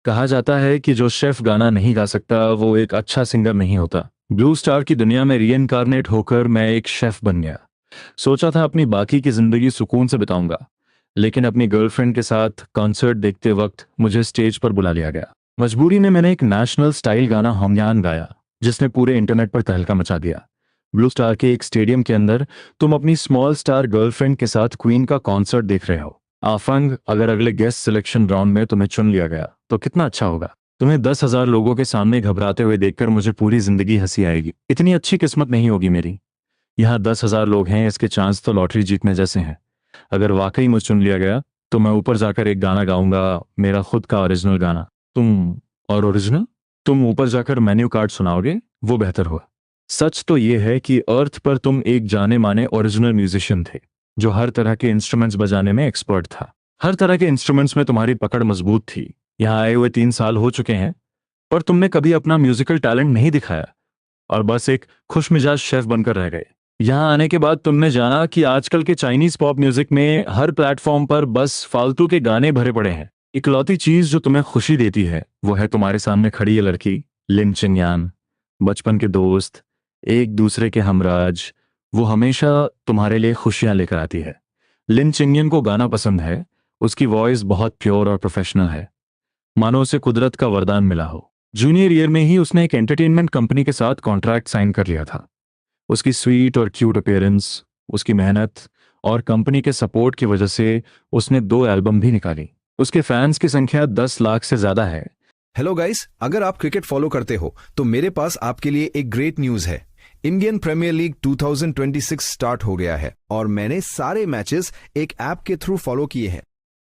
कहा जाता है कि जो शेफ गाना नहीं गा सकता वो एक अच्छा सिंगर नहीं होता। ब्लू स्टार की दुनिया में रीइंकारनेट होकर मैं एक शेफ बन गया। सोचा था अपनी बाकी की जिंदगी सुकून से बिताऊंगा, लेकिन अपनी गर्लफ्रेंड के साथ कॉन्सर्ट देखते वक्त मुझे स्टेज पर बुला लिया गया। मजबूरी में मैंने एक नेशनल स्टाइल गाना हमयान गाया, जिसने पूरे इंटरनेट पर तहलका मचा दिया। ब्लू स्टार के एक स्टेडियम के अंदर तुम अपनी स्मॉल स्टार गर्लफ्रेंड के साथ क्वीन का कॉन्सर्ट देख रहे हो। आफंग, अगर अगले गेस्ट सिलेक्शन राउंड में तुम्हें चुन लिया गया तो कितना अच्छा होगा। तुम्हें 10,000 लोगों के सामने घबराते हुए देखकर मुझे पूरी जिंदगी हंसी आएगी। इतनी अच्छी किस्मत नहीं होगी मेरी। यहाँ 10,000 लोग हैं, इसके चांस तो लॉटरी जीतने जैसे हैं। अगर वाकई मुझे चुन लिया गया तो मैं ऊपर जाकर एक गाना गाऊंगा, मेरा खुद का ओरिजिनल गाना। तुम और ओरिजिनल तुम ऊपर जाकर मेन्यू कार्ड सुनाओगे, वो बेहतर हुआ। सच तो ये है कि अर्थ पर तुम एक जाने माने ओरिजिनल म्यूजिशियन थे, जो हर तरह के इंस्ट्रूमेंट्स बजाने में एक्सपर्ट था। हर तरह के इंस्ट्रूमेंट्स में तुम्हारी पकड़ मजबूत थी। यहाँ आए हुए 3 साल हो चुके हैं, पर तुमने कभी अपना म्यूजिकल टैलेंट नहीं दिखाया और बस एक खुशमिजाज शेफ बनकर रह गए। यहाँ आने के बाद तुमने जाना कि आजकल के चाइनीज पॉप म्यूजिक में हर प्लेटफॉर्म पर बस फालतू के गाने भरे पड़े हैं। इकलौती चीज जो तुम्हें खुशी देती है वो है तुम्हारे सामने खड़ी ये लड़की, लिन चिंगयान। बचपन के दोस्त, एक दूसरे के हमराज, वो हमेशा तुम्हारे लिए खुशियां लेकर आती है। लिन चिंगयन को गाना पसंद है। उसकी वॉइस बहुत प्योर और प्रोफेशनल है, मानो उसे कुदरत का वरदान मिला हो। जूनियर ईयर में ही उसने एक एंटरटेनमेंट कंपनी के साथ कॉन्ट्रैक्ट साइन कर लिया था। उसकी स्वीट और क्यूट अपीयरेंस, उसकी मेहनत और कंपनी के सपोर्ट की वजह से उसने 2 एल्बम भी निकाली। उसके फैंस की संख्या 10 लाख से ज्यादा है। हेलो गाइस, अगर आप क्रिकेट फॉलो करते हो तो मेरे पास आपके लिए एक ग्रेट न्यूज है। इंडियन प्रीमियर लीग 2026 स्टार्ट हो गया है और मैंने सारे मैचेस एक ऐप के थ्रू फॉलो किए हैं,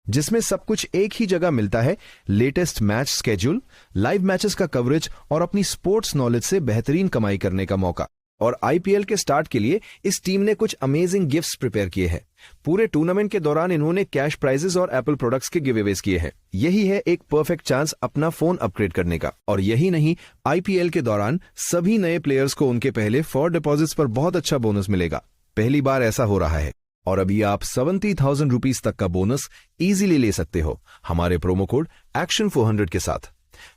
जिसमें सब कुछ एक ही जगह मिलता है। Latest match schedule, live matches का कवरेज और अपनी स्पोर्ट्स नॉलेज से बेहतरीन कमाई करने का मौका। और आईपीएल के स्टार्ट के लिए इस टीम ने कुछ अमेजिंग गिफ्ट्स प्रिपेयर किए हैं। पूरे टूर्नामेंट के दौरान इन्होंने कैश प्राइजेस और एप्पल प्रोडक्ट्स के गिवअवेज किए हैं। यही है एक परफेक्ट चांस अपना फोन अपग्रेड करने का। और यही नहीं, आईपीएल के दौरान सभी नए प्लेयर्स को उनके पहले 4 डिपॉजिट्स पर बहुत अच्छा बोनस मिलेगा। पहली बार ऐसा हो रहा है और अभी आप 70,000 रुपीज तक का बोनस इजीली ले सकते हो हमारे प्रोमो कोड Action400 के साथ।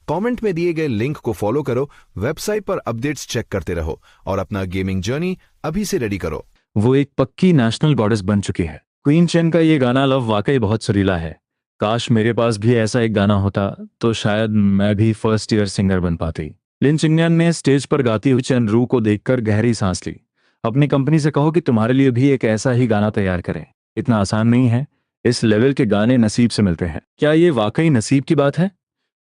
कमेंट में दिए गए लिंक को फॉलो करो, वेबसाइट पर अपडेट्स चेक करते रहो और अपना गेमिंग जर्नी अभी से रेडी करो। वो एक पक्की नेशनल गॉडेस बन चुकी है। क्वीन चेन का ये गाना लव वाकई बहुत सुरीला है। काश मेरे पास भी ऐसा एक गाना होता तो शायद मैं भी फर्स्ट ईयर सिंगर बन पाती। लिन चिंगयन ने स्टेज पर गाती हुई चेन रू को देखकर गहरी सांस ली। अपनी कंपनी से कहो कि तुम्हारे लिए भी एक ऐसा ही गाना तैयार करें। इतना आसान नहीं है। इस लेवल के गाने नसीब से मिलते हैं। क्या ये वाकई नसीब की बात है?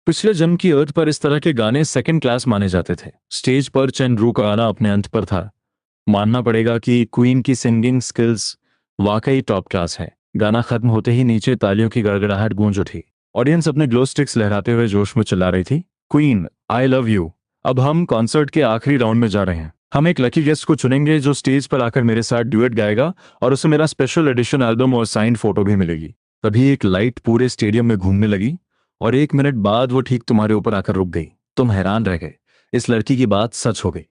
पिछले जन्म की अर्थ पर इस तरह के गाने सेकंड क्लास माने जाते थे। स्टेज पर चेन रू का गाना अपने अंत पर था। मानना पड़ेगा कि क्वीन की सिंगिंग स्किल्स वाकई टॉप क्लास है। गाना खत्म होते ही नीचे तालियों की गड़गड़ाहट गूंज उठी। ऑडियंस अपने ग्लो स्टिक्स लहराते हुए जोश में चिल्ला रही थी, क्वीन आई लव यू। अब हम कॉन्सर्ट के आखिरी राउंड में जा रहे हैं। हम एक लकी गेस्ट को चुनेंगे जो स्टेज पर आकर मेरे साथ ड्यूएट गाएगा और उसे मेरा स्पेशल एडिशन एल्बम और साइंड फोटो भी मिलेगी। तभी एक लाइट पूरे स्टेडियम में घूमने लगी और 1 मिनट बाद वो ठीक तुम्हारे ऊपर आकर रुक गई। तुम हैरान रह गए। इस लड़की की बात सच हो गई।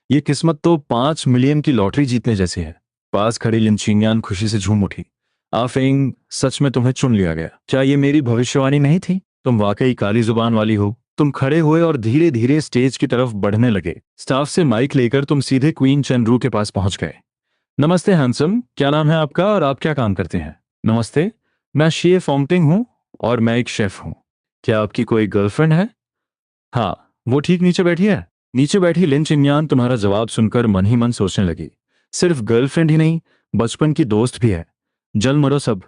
ये किस्मत तो 5 मिलियन की लॉटरी जीतने जैसी है। पास खड़ी लिन चिंगयन खुशी से झूम उठी। आफेंग, सच में तुम्हें चुन लिया गया। क्या ये मेरी भविष्यवाणी नहीं थी? तुम वाकई काली जुबान वाली हो। तुम खड़े हुए और धीरे धीरे स्टेज की तरफ बढ़ने लगे। स्टाफ से माइक लेकर तुम सीधे क्वीन चेन रू के पास पहुंच गए। नमस्ते हैंडसम, क्या नाम है आपका और आप क्या काम करते हैं? नमस्ते, मैं शिए फोंगटिंग हूँ और मैं एक शेफ हूँ। क्या आपकी कोई गर्लफ्रेंड है? हाँ, वो ठीक नीचे बैठी है। नीचे बैठी लिन चिंगयन तुम्हारा जवाब सुनकर मन ही मन सोचने लगी। सिर्फ गर्लफ्रेंड ही नहीं, बचपन की दोस्त भी है। जल मरो सब।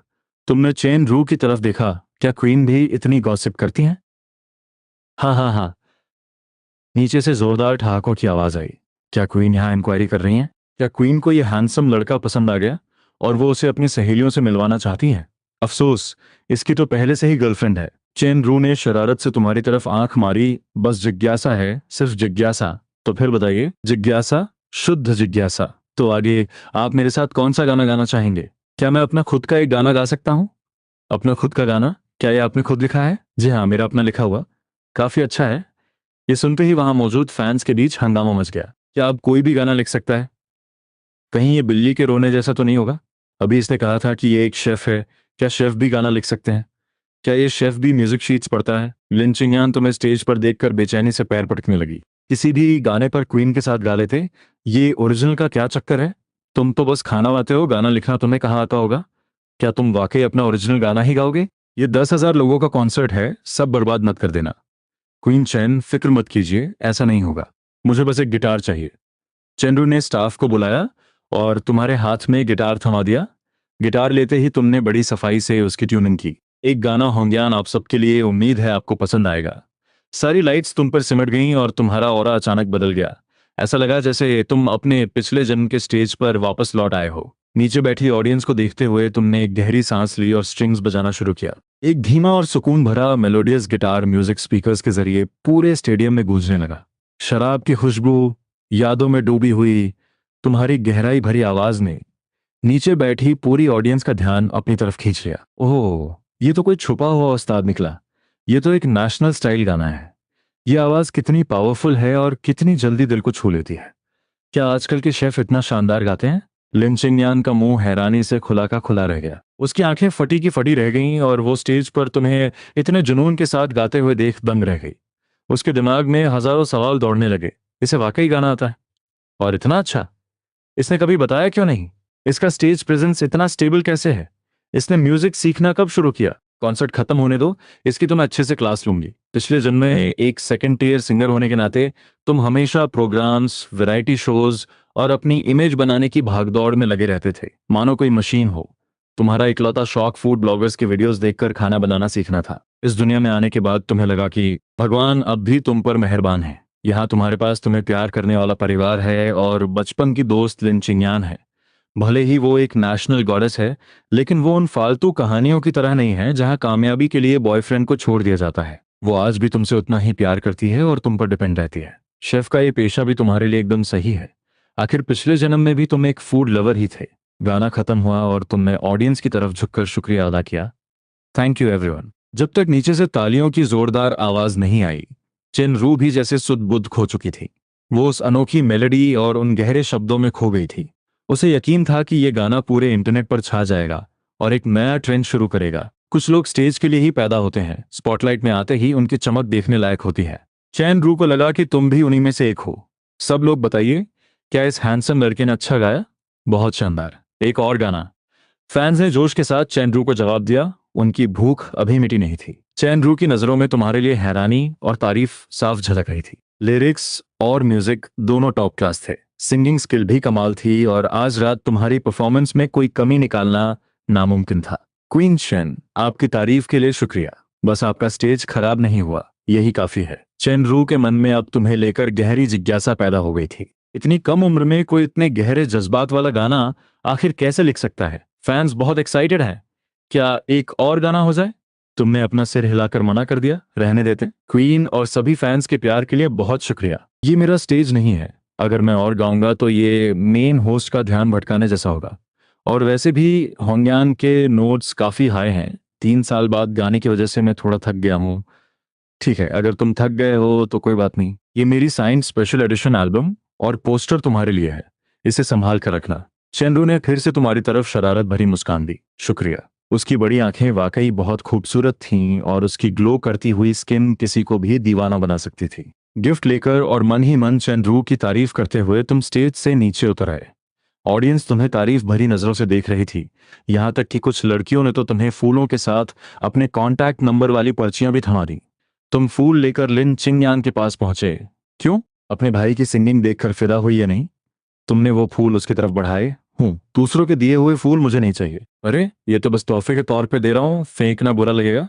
तुमने चेन रू की तरफ देखा। क्या क्वीन भी इतनी गॉसिप करती हैं? हाँ हाँ हाँ। नीचे से जोरदार ठहाकों की आवाज आई। क्या क्वीन यहाँ इंक्वायरी कर रही हैं? क्या क्वीन को यह हैंडसम लड़का पसंद आ गया और वो उसे अपनी सहेलियों से मिलवाना चाहती हैं? अफसोस, इसकी तो पहले से ही गर्लफ्रेंड है। चेन रू ने शरारत से तुम्हारी तरफ आंख मारी। बस जिज्ञासा है, सिर्फ जिज्ञासा। तो फिर बताइए, जिज्ञासा, शुद्ध जिज्ञासा। तो आगे आप मेरे साथ कौन सा गाना गाना चाहेंगे? क्या मैं अपना खुद का एक गाना गा सकता हूँ? अपना खुद का गाना? क्या ये आपने खुद लिखा है? जी हाँ, मेरा अपना लिखा हुआ। काफी अच्छा है। ये सुनते ही वहां मौजूद फैंस के बीच हंगामा मच गया। क्या आप कोई भी गाना लिख सकता है? कहीं ये बिल्ली के रोने जैसा तो नहीं होगा? अभी इसने कहा था कि ये एक शेफ है। क्या शेफ भी गाना लिख सकते हैं? क्या ये शेफ भी म्यूजिक शीट्स पढ़ता है? लिन चिंगयान तुम्हें स्टेज पर देखकर बेचैनी से पैर पटकने लगी। किसी भी गाने पर क्वीन के साथ गा लेते? ये ओरिजिनल का क्या चक्कर है? तुम तो बस खाना गाते हो, गाना लिखना तुम्हें कहाँ आता होगा? क्या तुम वाकई अपना ओरिजिनल गाना ही गाओगे? ये 10,000 लोगों का कॉन्सर्ट है, सब बर्बाद मत कर देना। क्वीन चैन, फिक्र मत कीजिए, ऐसा नहीं होगा। मुझे बस एक गिटार चाहिए। चेंडू ने स्टाफ को बुलाया और तुम्हारे हाथ में गिटार थमा दिया। गिटार लेते ही तुमने बड़ी सफाई से उसकी ट्यूनिंग की। एक गाना होंग्यान आप सबके लिए, उम्मीद है आपको पसंद आएगा। सारी लाइट्स तुम पर सिमट गईं और तुम्हारा ऑरा अचानक बदल गया। ऐसा लगा जैसे तुम अपने पिछले जन्म के स्टेज पर वापस लौट आए हो। नीचे बैठी ऑडियंस को देखते हुए तुमने एक गहरी सांस ली और स्ट्रिंग्स बजाना शुरू किया। एक धीमा और सुकून भरा मेलोडियस गिटार म्यूजिक स्पीकर्स के जरिए पूरे स्टेडियम में गूंजने लगा। शराब की खुशबू, यादों में डूबी हुई तुम्हारी गहराई भरी आवाज ने नीचे बैठी पूरी ऑडियंस का ध्यान अपनी तरफ खींच लिया। ओह, ये तो कोई छुपा हुआ उस्ताद निकला। ये तो एक नेशनल स्टाइल गाना है। ये आवाज कितनी पावरफुल है और कितनी जल्दी दिल को छू लेती है। क्या आजकल के शेफ इतना शानदार गाते हैं? लिन चिंगयान का मुंह हैरानी से खुला का खुला रह गया। उसकी आंखें फटी की फटी रह गईं और वो स्टेज पर तुम्हें इतने जुनून के साथ गाते हुए देख दंग रह गई। उसके दिमाग में हजारों सवाल दौड़ने लगे। इसे वाकई गाना आता है? और इतना अच्छा? इसने कभी बताया क्यों नहीं? इसका स्टेज प्रेजेंस इतना स्टेबल कैसे है? इसने म्यूजिक सीखना कब शुरू किया? कॉन्सर्ट खत्म होने दो, इसकी तो मैं अच्छे से क्लास लूंगी। पिछले जन्म में एक सेकंड टियर सिंगर होने के नाते तुम हमेशा प्रोग्राम्स, वैरायटी शोज और अपनी इमेज बनाने की भागदौड़ में लगे रहते थे, मानो कोई मशीन हो। तुम्हारा इकलौता शौक फूड ब्लॉगर्स के वीडियोस देखकर खाना बनाना सीखना था। इस दुनिया में आने के बाद तुम्हें लगा कि भगवान अब भी तुम पर मेहरबान है। यहाँ तुम्हारे पास तुम्हें प्यार करने वाला परिवार है और बचपन की दोस्त लिन चिंगयान है। भले ही वो एक नेशनल गॉडेस है, लेकिन वो उन फालतू कहानियों की तरह नहीं है जहां कामयाबी के लिए बॉयफ्रेंड को छोड़ दिया जाता है। वो आज भी तुमसे उतना ही प्यार करती है और तुम पर डिपेंड रहती है। शेफ का ये पेशा भी तुम्हारे लिए एकदम सही है। आखिर पिछले जन्म में भी तुम एक फूड लवर ही थे। गाना खत्म हुआ और तुमने ऑडियंस की तरफ झुककर शुक्रिया अदा किया। Thank you everyone. जब तक नीचे से तालियों की जोरदार आवाज नहीं आई, चेन रू भी जैसे सुध बुध खो चुकी थी। वो उस अनोखी मेलोडी और उन गहरे शब्दों में खो गई थी। उसे यकीन था कि ये गाना पूरे इंटरनेट पर छा जाएगा और एक नया ट्रेंड शुरू करेगा। कुछ लोग स्टेज के लिए ही पैदा होते हैं, स्पॉटलाइट में आते ही उनकी चमक देखने लायक होती है। चैन रू को लगा कि तुम भी उन्हीं में से एक हो। सब लोग बताइए, क्या इस हैंडसम लड़के ने अच्छा गाया? बहुत शानदार, एक और गाना। फैंस ने जोश के साथ चैन रू को जवाब दिया। उनकी भूख अभी मिटी नहीं थी। चैन रू की नजरों में तुम्हारे लिए हैरानी और तारीफ साफ झलक रही थी। लिरिक्स और म्यूजिक दोनों टॉप क्लास थे। सिंगिंग स्किल भी कमाल थी और आज रात तुम्हारी परफॉर्मेंस में कोई कमी निकालना नामुमकिन था। क्वीन चेन, आपकी तारीफ के लिए शुक्रिया। बस आपका स्टेज खराब नहीं हुआ, यही काफी है। चेन रू के मन में अब तुम्हें लेकर गहरी जिज्ञासा पैदा हो गई थी। इतनी कम उम्र में कोई इतने गहरे जज्बात वाला गाना आखिर कैसे लिख सकता है? फैंस बहुत एक्साइटेड हैं। क्या एक और गाना हो जाए? तुमने अपना सिर हिलाकर मना कर दिया। रहने देते। क्वीन और सभी फैंस के प्यार के लिए बहुत शुक्रिया। ये मेरा स्टेज नहीं है। अगर मैं और गाऊंगा तो ये मेन होस्ट का ध्यान भटकाने जैसा होगा। और वैसे भी होंग्यान के नोट्स काफी हाई हैं। 3 साल बाद गाने की वजह से मैं थोड़ा थक गया हूँ। ठीक है, अगर तुम थक गए हो तो कोई बात नहीं। ये मेरी साइन स्पेशल एडिशन एल्बम और पोस्टर तुम्हारे लिए है, इसे संभाल कर रखना। चेंडू ने फिर से तुम्हारी तरफ शरारत भरी मुस्कान दी। शुक्रिया। उसकी बड़ी आंखें वाकई बहुत खूबसूरत थीं और उसकी ग्लो करती हुई स्किन किसी को भी दीवाना बना सकती थी। गिफ्ट लेकर और मन ही मन चेंडू की तारीफ करते हुए तुम स्टेज से नीचे उतर आए। ऑडियंस तुम्हें तारीफ भरी नजरों से देख रही थी। यहां तक कि कुछ लड़कियों ने तो तुम्हें फूलों के साथ अपने कॉन्टैक्ट नंबर वाली पर्चियां भी थमा दी। तुम फूल लेकर लिन चिंगयान के पास पहुंचे। क्यों? अपने भाई की सिंगिंग देखकर फिदा हुई या नहीं? तुमने वो फूल उसकी तरफ बढ़ाए। दूसरों के दिए हुए फूल मुझे नहीं चाहिए। अरे, ये तो बस तोहफे के तौर पे दे रहा हूँ, फेंकना बुरा लगेगा।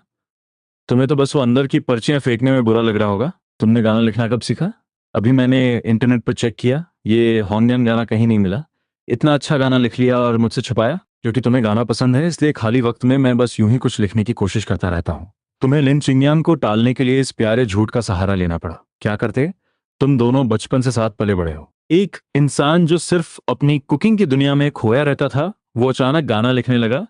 तुम्हें तो बस वो अंदर की पर्चियां फेंकने में बुरा लग रहा होगा। तुमने गाना लिखना कब सीखा? अभी मैंने इंटरनेट पर चेक किया, ये होंग्यान गाना कहीं नहीं मिला। इतना अच्छा गाना लिख लिया और मुझसे छुपाया? क्योंकि तुम्हें गाना पसंद है, इसलिए खाली वक्त में मैं बस यूं ही कुछ लिखने की कोशिश करता रहता हूँ। तुम्हें लिन चिंगयान को टालने के लिए इस प्यारे झूठ का सहारा लेना पड़ा। क्या करते? तुम दोनों बचपन से साथ पले बड़े हो। एक इंसान जो सिर्फ अपनी कुकिंग की दुनिया में खोया रहता था, वो अचानक गाना लिखने लगा।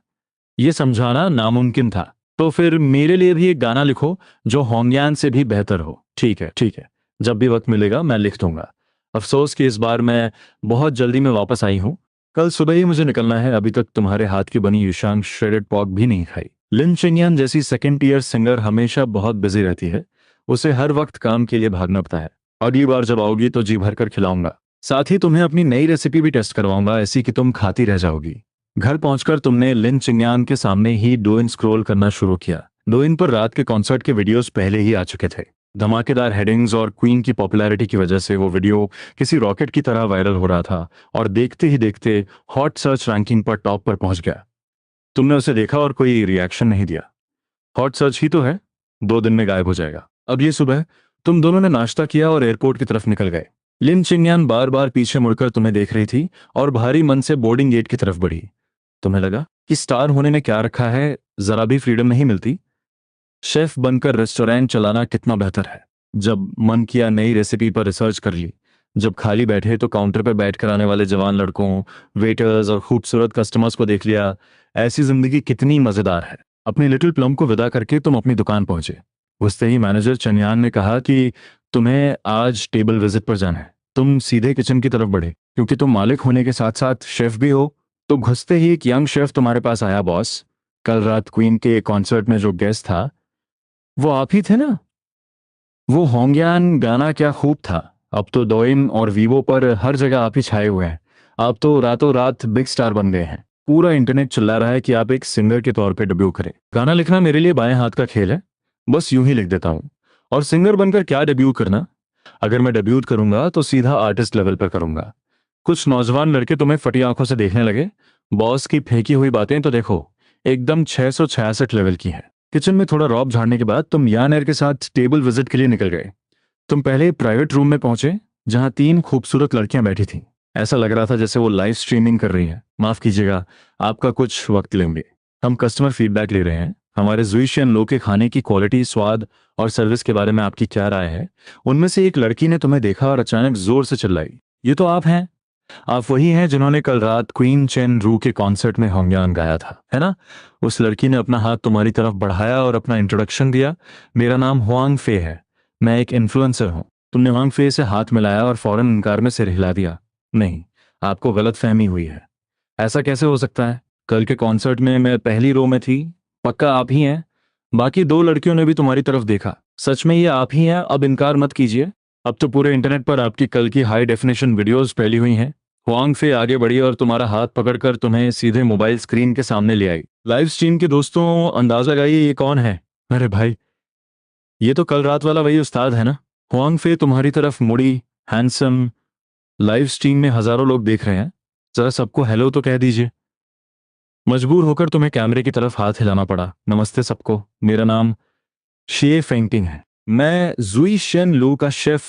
ये समझाना नामुमकिन था। तो फिर मेरे लिए भी एक गाना लिखो जो होंग्यान से भी बेहतर हो। ठीक है, ठीक है, जब भी वक्त मिलेगा मैं लिख दूंगा। अफसोस कि इस बार मैं बहुत जल्दी में वापस आई हूँ। कल सुबह ही मुझे निकलना है। अभी तक तुम्हारे हाथ की बनी युशांग श्रेडेड पॉर्क भी नहीं खाई। लिन चिंगयान जैसी सेकंड ईयर सिंगर हमेशा बहुत बिजी रहती है। उसे हर वक्त काम के लिए भागना पड़ता है। अगली बार जब आओगी तो जी भर कर खिलाऊंगा। साथ ही तुम्हें अपनी नई रेसिपी भी टेस्ट करवाऊंगा, ऐसी कि तुम खाती रह जाओगी। घर पहुंचकर तुमने लिन चिंगयान के सामने ही डोइन स्क्रॉल करना शुरू किया। डोइन पर रात के कॉन्सर्ट के वीडियोस पहले ही आ चुके थे। धमाकेदार हेडिंग्स और क्वीन की पॉपुलैरिटी की वजह से वो वीडियो किसी रॉकेट की तरह वायरल हो रहा था और देखते ही देखते हॉट सर्च रैंकिंग पर टॉप पर पहुंच गया। तुमने उसे देखा और कोई रिएक्शन नहीं दिया। हॉट सर्च ही तो है, 2 दिन में गायब हो जाएगा। अब ये सुबह तुम दोनों ने नाश्ता किया और एयरपोर्ट की तरफ निकल गए। लिन चिंगयान बार बार पीछे मुड़कर तुम्हें देख रही थी और भारी मन से बोर्डिंग गेट की तरफ बढ़ी। तुम्हें लगा कि स्टार होने ने क्या रखा है, जरा भी फ्रीडम नहीं मिलती। शेफ बनकर रेस्टोरेंट चलाना कितना बेहतर है। जब मन किया नई रेसिपी पर रिसर्च कर ली, जब खाली बैठे तो काउंटर पर बैठ कर आने वाले जवान लड़कों, वेटर्स और खूबसूरत कस्टमर्स को देख लिया। ऐसी जिंदगी कितनी मजेदार है। अपनी लिटिल प्लम को विदा करके तुम अपनी दुकान पहुंचे। घुसते ही मैनेजर चन्यान ने कहा कि तुम्हें आज टेबल विजिट पर जाना है। तुम सीधे किचन की तरफ बढ़े, क्योंकि तुम मालिक होने के साथ साथ शेफ भी हो। तो घुसते ही एक यंग शेफ तुम्हारे पास आया। बॉस, कल रात क्वीन के कॉन्सर्ट में जो गेस्ट था वो आप ही थे ना? वो होंगयान गाना क्या खूब था। अब तो डोइन और वीवो पर हर जगह आप ही छाए हुए हैं। आप तो रातों रात बिग स्टार बन गए हैं। पूरा इंटरनेट चिल्ला रहा है कि आप एक सिंगर के तौर पे डेब्यू करें। गाना लिखना मेरे लिए बाएं हाथ का खेल है, बस यूं ही लिख देता हूँ। और सिंगर बनकर क्या डेब्यू करना? अगर मैं डेब्यूट करूंगा तो सीधा आर्टिस्ट लेवल पर करूंगा। कुछ नौजवान लड़के तुम्हें फटी आंखों से देखने लगे। बॉस की फेंकी हुई बातें तो देखो, एकदम 666 लेवल की हैं। किचन में थोड़ा रौब झाड़ने के बाद तुम यान एयर के साथ टेबल विजिट के लिए निकल गए। तुम पहले प्राइवेट रूम में पहुंचे, जहां 3 खूबसूरत लड़कियां बैठी थीं। ऐसा लग रहा था जैसे वो लाइव स्ट्रीमिंग कर रही हैं। माफ कीजिएगा, आपका कुछ वक्त लेंगे। हम कस्टमर फीडबैक ले रहे हैं। हमारे जुइशियन लो के खाने की क्वालिटी, स्वाद और सर्विस के बारे में आपकी क्या राय है? उनमें से एक लड़की ने तुम्हें देखा और अचानक जोर से चिल्लाई, ये तो आप हैं। आप वही हैं जिन्होंने कल रात क्वीन चेन रू के कॉन्सर्ट में होंगयान गाया था, है ना? उस लड़की ने अपना हाथ तुम्हारी तरफ बढ़ाया और अपना इंट्रोडक्शन दिया। मेरा नाम हुआंग फे है, मैं एक इन्फ्लुएंसर हूं। तुमने हुआंग फे से हाथ मिलाया और फौरन इनकार में सिर हिला दिया। नहीं, आपको गलत फहमी हुई है। ऐसा कैसे हो सकता है? कल के कॉन्सर्ट में मैं पहली रो में थी। पक्का आप ही हैं? बाकी 2 लड़कियों ने भी तुम्हारी तरफ देखा। सच में ये आप ही हैं? अब इनकार मत कीजिए। अब तो पूरे इंटरनेट पर आपकी कल की हाई डेफिनेशन वीडियोस फैली हुई हैं। हुआंग फे आगे बढ़ी और तुम्हारा हाथ पकड़कर तुम्हें सीधे मोबाइल स्क्रीन के सामने ले आई। लाइव स्ट्रीम के दोस्तों, अंदाजा लगाइए ये कौन है? अरे भाई, ये तो कल रात वाला वही उस्ताद है ना? हुआंग फे तुम्हारी तरफ मुड़ी, हैंडसम। लाइव स्ट्रीम में हजारों लोग देख रहे हैं, जरा सबको हेलो तो कह दीजिए। मजबूर होकर तुम्हें कैमरे की तरफ हाथ हिलाना पड़ा। नमस्ते सबको, मेरा नाम शे फेंगटिंग है। मैं जुई शेन लू का शेफ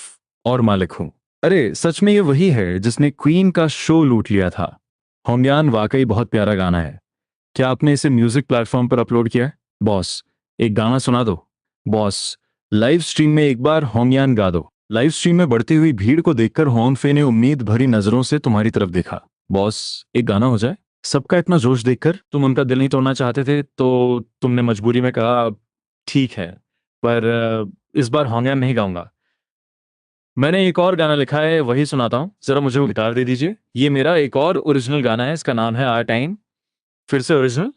और मालिक हूं। अरे सच में ये वही है जिसने क्वीन का शो लूट लिया था। होंगयान वाकई बहुत प्यारा गाना है। क्या आपने इसे म्यूजिक प्लेटफॉर्म पर अपलोड किया है? बॉस, एक गाना सुना दो। बॉस, लाइव स्ट्रीम में एक बार होंगयान गा दो। लाइव स्ट्रीम में बढ़ती हुई भीड़ को देखकर होंग फे ने उम्मीद भरी नजरों से तुम्हारी तरफ देखा। बॉस, एक गाना हो जाए। सबका इतना जोश देखकर तुम उनका दिल नहीं तोड़ना चाहते थे, तो तुमने मजबूरी में कहा, ठीक है, पर इस बार होंगयान नहीं गाऊंगा। मैंने एक और गाना लिखा है, वही सुनाता हूँ। जरा मुझे वो गिटार दे दीजिए। ये मेरा एक और ओरिजिनल गाना है, इसका नाम है आर टाइम। फिर से ओरिजिनल।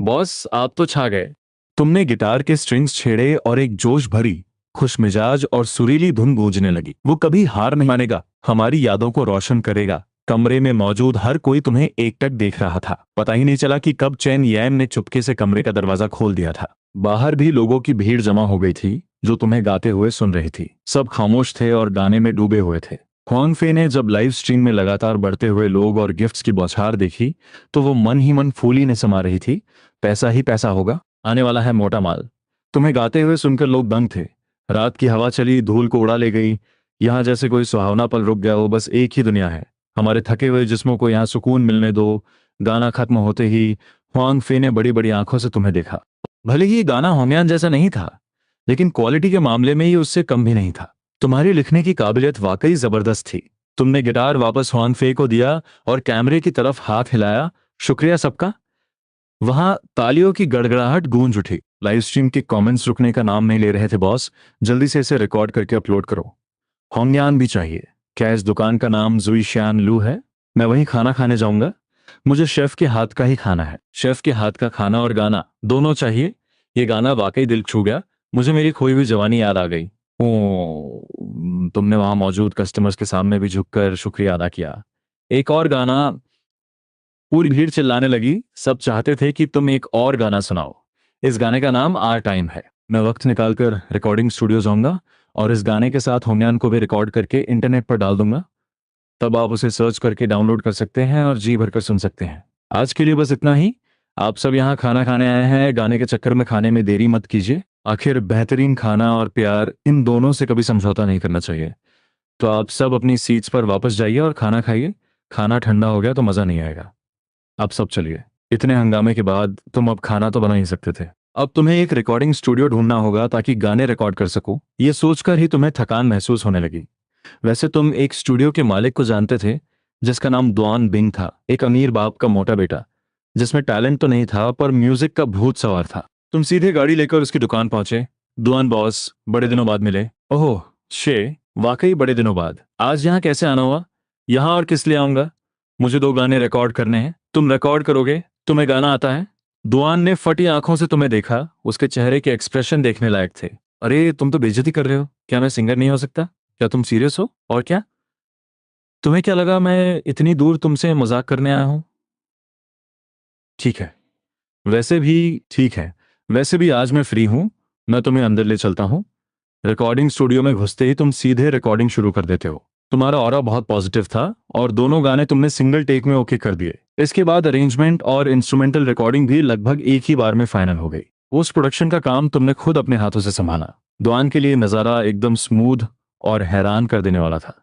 बॉस, आप तो छा गए। तुमने गिटार के स्ट्रिंग्स छेड़े और एक जोश भरी, खुशमिजाज और सुरीली धुन गूंजने लगी। वो कभी हार नहीं मानेगा, हमारी यादों को रोशन करेगा। कमरे में मौजूद हर कोई तुम्हें एकटक देख रहा था। पता ही नहीं चला कि कब चैन यैम ने चुपके से कमरे का दरवाजा खोल दिया था। बाहर भी लोगों की भीड़ जमा हो गई थी, जो तुम्हें गाते हुए सुन रही थी। सब खामोश थे और गाने में डूबे हुए थे। हुआंग फे ने जब लाइव स्ट्रीम में लगातार बढ़ते हुए लोग और गिफ्ट्स की बौछार देखी, तो वो मन ही मन फूली ने समा रही थी। पैसा ही पैसा होगा, आने वाला है मोटा माल। तुम्हें गाते हुए सुनकर लोग दंग थे। रात की हवा चली, धूल को उड़ा ले गई। यहाँ जैसे कोई सुहावना पल रुक गया हो। बस एक ही दुनिया है, हमारे थके हुए जिस्मों को यहाँ सुकून मिलने दो। गाना खत्म होते ही हुआंग फे ने बड़ी बड़ी आंखों से तुम्हें देखा। भले ही ये गाना होंगयान जैसा नहीं था, लेकिन क्वालिटी के मामले में ये उससे कम भी नहीं था। तुम्हारी लिखने की काबिलियत वाकई जबरदस्त थी। तुमने गिटार वापस हुआंग फे को दिया और कैमरे की तरफ हाथ हिलाया। शुक्रिया सबका। वहां तालियों की गड़गड़ाहट गूंज उठी। लाइव स्ट्रीम के कमेंट्स रुकने का नाम नहीं ले रहे थे। बॉस, जल्दी से इसे रिकॉर्ड करके अपलोड करो। होंगयान भी चाहिए। क्या इस दुकान का नाम जुई श्यान लू है? मैं वहीं खाना खाने जाऊंगा। मुझे शेफ के हाथ का ही खाना है। शेफ के हाथ का खाना और गाना दोनों चाहिए। ये गाना वाकई दिल छू गया। मुझे मेरी खोई हुई जवानी याद आ गई। ओ, तुमने वहां मौजूद कस्टमर्स के सामने भी झुककर शुक्रिया अदा किया। एक और गाना। पूरी भीड़ चिल्लाने लगी। सब चाहते थे कि तुम एक और गाना सुनाओ। इस गाने का नाम आर टाइम है। मैं वक्त निकालकर रिकॉर्डिंग स्टूडियो जाऊंगा और इस गाने के साथ होमयान को भी रिकॉर्ड करके इंटरनेट पर डाल दूंगा। तब आप उसे सर्च करके डाउनलोड कर सकते हैं और जी भरकर सुन सकते हैं। आज के लिए बस इतना ही। आप सब यहाँ खाना खाने आए हैं, गाने के चक्कर में खाने में देरी मत कीजिए। आखिर बेहतरीन खाना और प्यार, इन दोनों से कभी समझौता नहीं करना चाहिए। तो आप सब अपनी सीट्स पर वापस जाइए और खाना खाइए। खाना ठंडा हो गया तो मज़ा नहीं आएगा। आप सब चलिए। इतने हंगामे के बाद तुम अब खाना तो बना ही सकते थे। अब तुम्हें एक रिकॉर्डिंग स्टूडियो ढूंढना होगा ताकि गाने रिकॉर्ड कर सको। ये सोचकर ही तुम्हें थकान महसूस होने लगी। वैसे तुम एक स्टूडियो के मालिक को जानते थे जिसका नाम दुआन बिंग था, एक अमीर बाप का मोटा बेटा जिसमें टैलेंट तो नहीं था पर म्यूजिक का भूत सवार था। तुम सीधे गाड़ी लेकर उसकी दुकान पहुंचे। दुआन बॉस, बड़े दिनों बाद मिले। ओह शे, वाकई बड़े दिनों बाद। आज यहाँ कैसे आना हुआ? यहाँ और किस लिए आऊंगा? मुझे 2 गाने रिकॉर्ड करने हैं। तुम रिकॉर्ड करोगे? तुम्हें गाना आता है? दुआन ने फटी आंखों से तुम्हें देखा। उसके चेहरे के एक्सप्रेशन देखने लायक थे। अरे तुम तो बेइज्जती कर रहे हो। क्या मैं सिंगर नहीं हो सकता? क्या तुम सीरियस हो? और क्या तुम्हें क्या लगा मैं इतनी दूर तुमसे मजाक करने आया हूं? ठीक है। वैसे भी ठीक है। वैसे भी आज मैं फ्री हूं। मैं तुम्हें अंदर ले चलता हूं। रिकॉर्डिंग स्टूडियो में घुसते ही तुम सीधे रिकॉर्डिंग शुरू कर देते हो। तुम्हारा ऑरा बहुत पॉजिटिव था और दोनों गाने तुमने सिंगल टेक में ओके कर दिए। इसके बाद अरेंजमेंट और इंस्ट्रूमेंटल रिकॉर्डिंग भी लगभग एक ही बार में फाइनल हो गई। पोस्ट प्रोडक्शन का काम तुमने खुद अपने हाथों से संभाला। दुआन के लिए नज़ारा एकदम स्मूथ और हैरान कर देने वाला था।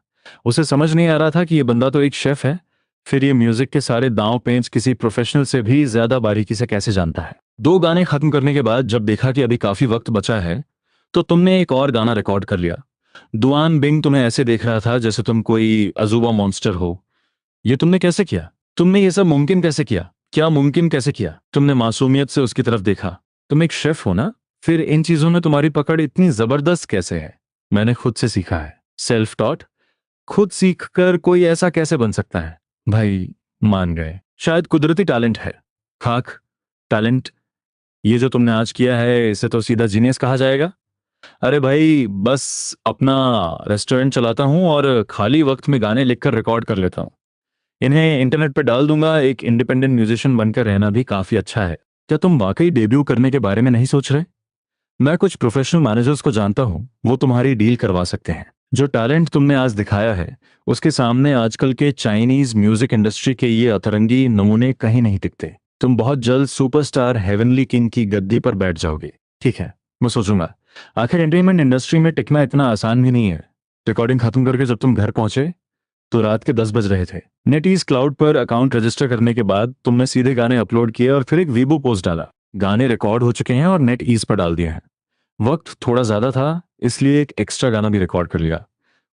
उसे समझ नहीं आ रहा था कि ये बंदा तो एक शेफ है, फिर ये म्यूजिक के सारे दांव पेंच किसी प्रोफेशनल से भी ज्यादा बारीकी से कैसे जानता है। 2 गाने खत्म करने के बाद जब देखा कि अभी काफी वक्त बचा है तो तुमने एक और गाना रिकॉर्ड कर लिया। दुआन बिंग तुम्हें ऐसे देख रहा था जैसे तुम कोई अजूबा मॉन्स्टर हो। ये तुमने कैसे किया? तुमने ये सब मुमकिन कैसे किया? क्या मुमकिन कैसे किया? तुमने मासूमियत से उसकी तरफ देखा। तुम एक शेफ हो ना, फिर इन चीजों में तुम्हारी पकड़ इतनी जबरदस्त कैसे है? मैंने खुद से सीखा है। Self taught. खुद सीखकर कोई ऐसा कैसे बन सकता है? भाई मान गए, शायद कुदरती टैलेंट है। खाक टैलेंट। ये जो तुमने आज किया है इसे तो सीधा जीनियस कहा जाएगा। अरे भाई बस अपना रेस्टोरेंट चलाता हूँ और खाली वक्त में गाने लिखकर रिकॉर्ड कर लेता हूँ। इन्हें इंटरनेट पर डाल दूंगा। एक इंडिपेंडेंट म्यूजिशियन बनकर रहना भी काफी अच्छा है। क्या तुम वाकई डेब्यू करने के बारे में नहीं सोच रहे? मैं कुछ प्रोफेशनल मैनेजर्स को जानता हूँ, वो तुम्हारी डील करवा सकते हैं। जो टैलेंट तुमने आज दिखाया है उसके सामने आजकल के चाइनीज म्यूजिक इंडस्ट्री के ये अतरंगी नमूने कहीं नहीं टिकते। तुम बहुत जल्द सुपरस्टार हेवनली किंग की गद्दी पर बैठ जाओगे। ठीक है, मैं सोचूंगा। आखिर एंटरटेनमेंट इंडस्ट्री में टिकना इतना आसान भी नहीं है। रिकॉर्डिंग खत्म करके जब तुम घर पहुंचे तो रात के 10 बज रहे थे। नेटईज क्लाउड पर अकाउंट रजिस्टर करने के बाद तुमने सीधे गाने अपलोड किए और फिर एक वीबो पोस्ट डाला। गाने रिकॉर्ड हो चुके हैं और नेट ईज पर डाल दिए हैं। वक्त थोड़ा ज्यादा था इसलिए एक एक्स्ट्रा गाना भी रिकॉर्ड कर लिया,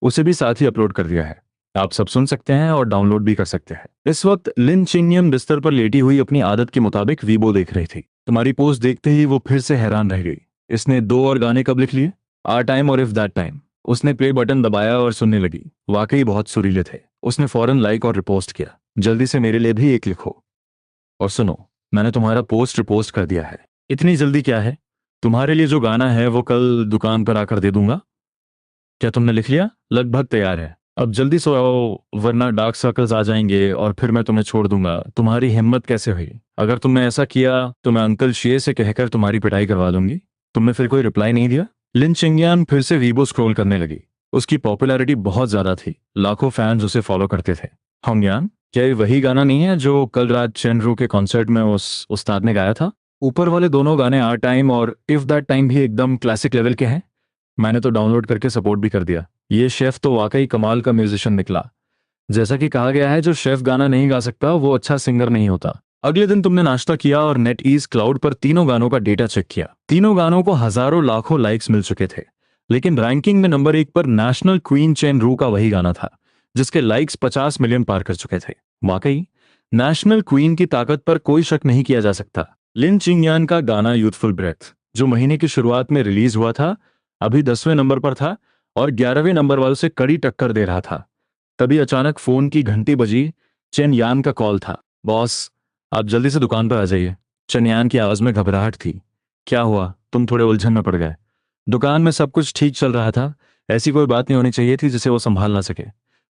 उसे भी साथ ही अपलोड कर दिया है। आप सब सुन सकते हैं और डाउनलोड भी कर सकते हैं। इस वक्त लिन चिंगयन बिस्तर पर लेटी हुई अपनी आदत के मुताबिक वीबो देख रही थी। तुम्हारी पोस्ट देखते ही वो फिर से हैरान रह गई। इसने 2 और गाने कब लिख लिए? आर टाइम और इफ दैट टाइम। उसने प्ले बटन दबाया और सुनने लगी। वाकई बहुत सुरीले थे। उसने फौरन लाइक और रिपोस्ट किया। जल्दी से मेरे लिए भी एक लिखो। और सुनो, मैंने तुम्हारा पोस्ट रिपोस्ट कर दिया है। इतनी जल्दी क्या है? तुम्हारे लिए जो गाना है वो कल दुकान पर आकर दे दूंगा। क्या तुमने लिख लिया? लगभग तैयार है। अब जल्दी सो आओ वरना डार्क सर्कल्स आ जाएंगे और फिर मैं तुम्हें छोड़ दूंगा। तुम्हारी हिम्मत कैसे हुई? अगर तुमने ऐसा किया तो मैं अंकल शे से कहकर तुम्हारी पिटाई करवा दूंगी। तुमने फिर कोई रिप्लाई नहीं दिया। लिन चिंगयान फिर से वीबो स्क्रॉल करने लगी। उसकी पॉपुलैरिटी बहुत ज्यादा थी। लाखों फैंस उसे फॉलो करते थे। होंगयान, क्या ये वही गाना नहीं है जो कल रात चेनरू के कॉन्सर्ट में उस उस्ताद ने गाया था? ऊपर वाले दोनों गाने आर टाइम और इफ दैट टाइम भी एकदम क्लासिक लेवल के हैं। मैंने तो डाउनलोड करके सपोर्ट भी कर दिया। ये शेफ तो वाकई कमाल का म्यूजिशियन निकला। जैसा कि कहा गया है, जो शेफ गाना नहीं गा सकता वो अच्छा सिंगर नहीं होता। अगले दिन तुमने नाश्ता किया और नेट ईज क्लाउड पर तीनों गानों का डेटा चेक किया। तीनों गानों को हजारों लाखों लाइक्स मिल चुके थे, लेकिन रैंकिंग में नंबर 1 पर नेशनल क्वीन चेन रू का वही गाना था जिसके लाइक्स 50 मिलियन पार कर चुके थे। वाकई नेशनल क्वीन की ताकत पर कोई शक नहीं किया जा सकता। लिन चिंगयान का गाना यूथफुल ब्रेथ, जो महीने की शुरुआत में रिलीज हुआ था, अभी 10वें नंबर पर था और 11वें नंबर वालों से कड़ी टक्कर दे रहा था। तभी अचानक फोन की घंटी बजी। चेन यान का कॉल था। बॉस, आप जल्दी से दुकान पर आ जाइए। चनयान की आवाज में घबराहट थी। क्या हुआ, तुम थोड़े उलझन में पड़ गए? दुकान में सब कुछ ठीक चल रहा था। ऐसी कोई बात नहीं होनी चाहिए थी जिसे वो संभाल ना सके।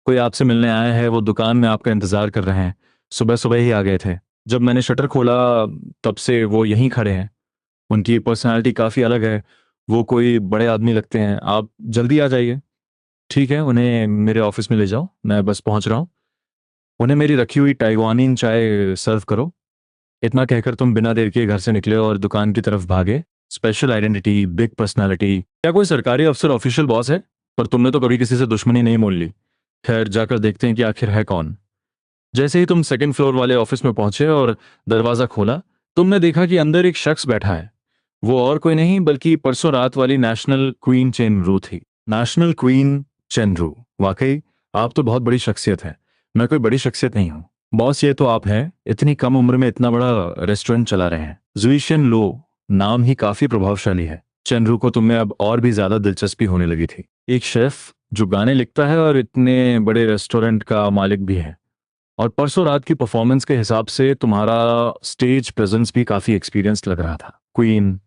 कोई आपसे मिलने आया है, वो दुकान में आपका इंतजार कर रहे हैं। सुबह सुबह ही आ गए थे। जब मैंने शटर खोला तब से वो यहीं खड़े हैं। उनकी पर्सनालिटी काफ़ी अलग है। वो कोई बड़े आदमी लगते हैं। आप जल्दी आ जाइए। ठीक है, उन्हें मेरे ऑफिस में ले जाओ, मैं बस पहुंच रहा हूँ। उन्हें मेरी रखी हुई ताइवानी चाय सर्व करो। इतना कहकर तुम बिना देर के घर से निकले और दुकान की तरफ भागे। स्पेशल आइडेंटिटी, बिग पर्सनालिटी, क्या कोई सरकारी अफसर ऑफिशियल बॉस है? पर तुमने तो कभी किसी से दुश्मनी नहीं मोल ली। खैर, जाकर देखते हैं कि आखिर है कौन। जैसे ही तुम सेकंड फ्लोर वाले ऑफिस में पहुंचे और दरवाजा खोला, तुमने देखा कि अंदर एक शख्स बैठा है। वो और कोई नहीं बल्कि परसों रात वाली नेशनल क्वीन चेनरू थी। नेशनल क्वीन चेनरू, वाकई आप तो बहुत बड़ी शख्सियत है। मैं कोई बड़ी शख्सियत नहीं हूँ बॉस, ये तो आप हैं। इतनी कम उम्र में इतना बड़ा रेस्टोरेंट चला रहे हैं। जुइशियन लो नाम ही काफी प्रभावशाली है। चेनरू को तुम में अब और भी ज्यादा दिलचस्पी होने लगी थी। एक शेफ जो गाने लिखता है और इतने बड़े रेस्टोरेंट का मालिक भी है। और परसों रात की परफॉर्मेंस के हिसाब से तुम्हारा स्टेज प्रेजेंस भी काफी एक्सपीरियंस्ड लग रहा था। क्वीन,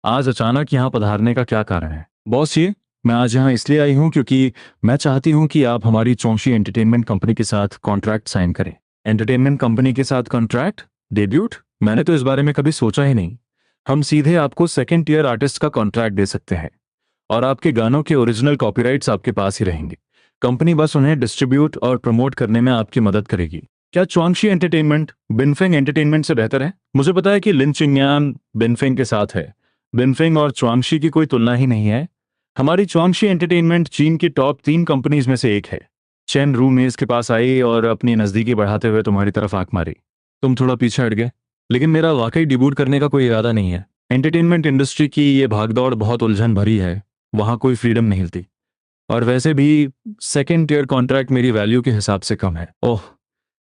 आज अचानक यहाँ पधारने का क्या कारण है? बॉस, ये मैं आज यहाँ इसलिए आई हूँ क्योंकि मैं चाहती हूँ कि आप हमारी चौंशी एंटरटेनमेंट कंपनी के साथ कॉन्ट्रैक्ट साइन करें। एंटरटेनमेंट कंपनी के साथ कॉन्ट्रैक्ट? डेब्यूट? मैंने तो इस बारे में कभी सोचा ही नहीं। हम सीधे आपको सेकंड टियर आर्टिस्ट का कॉन्ट्रैक्ट दे सकते हैं और आपके गानों के ओरिजिनल कॉपीराइट्स आपके पास ही रहेंगे। कंपनी बस उन्हें डिस्ट्रीब्यूट और प्रमोट करने में आपकी मदद करेगी। क्या चौंशी एंटरटेनमेंट बिनफेंग एंटरटेनमेंट से बेहतर है? मुझे पता है कि लिन चिंगयान बिनफेंग के साथ है। बिनफेंग और च्वांगशी की कोई तुलना ही नहीं है। हमारी च्वांगशी एंटरटेनमेंट चीन की टॉप 3 कंपनीज में से एक है। चेन रू मेज के पास आई और अपनी नजदीकी बढ़ाते हुए तुम्हारी तरफ आंख मारी। तुम थोड़ा पीछे हट गए। लेकिन मेरा वाकई डिबूट करने का कोई इरादा नहीं है। एंटरटेनमेंट इंडस्ट्री की ये भागदौड़ बहुत उलझन भरी है। वहां कोई फ्रीडम नहीं हिलती। और वैसे भी सेकेंड टियर कॉन्ट्रैक्ट मेरी वैल्यू के हिसाब से कम है। ओह,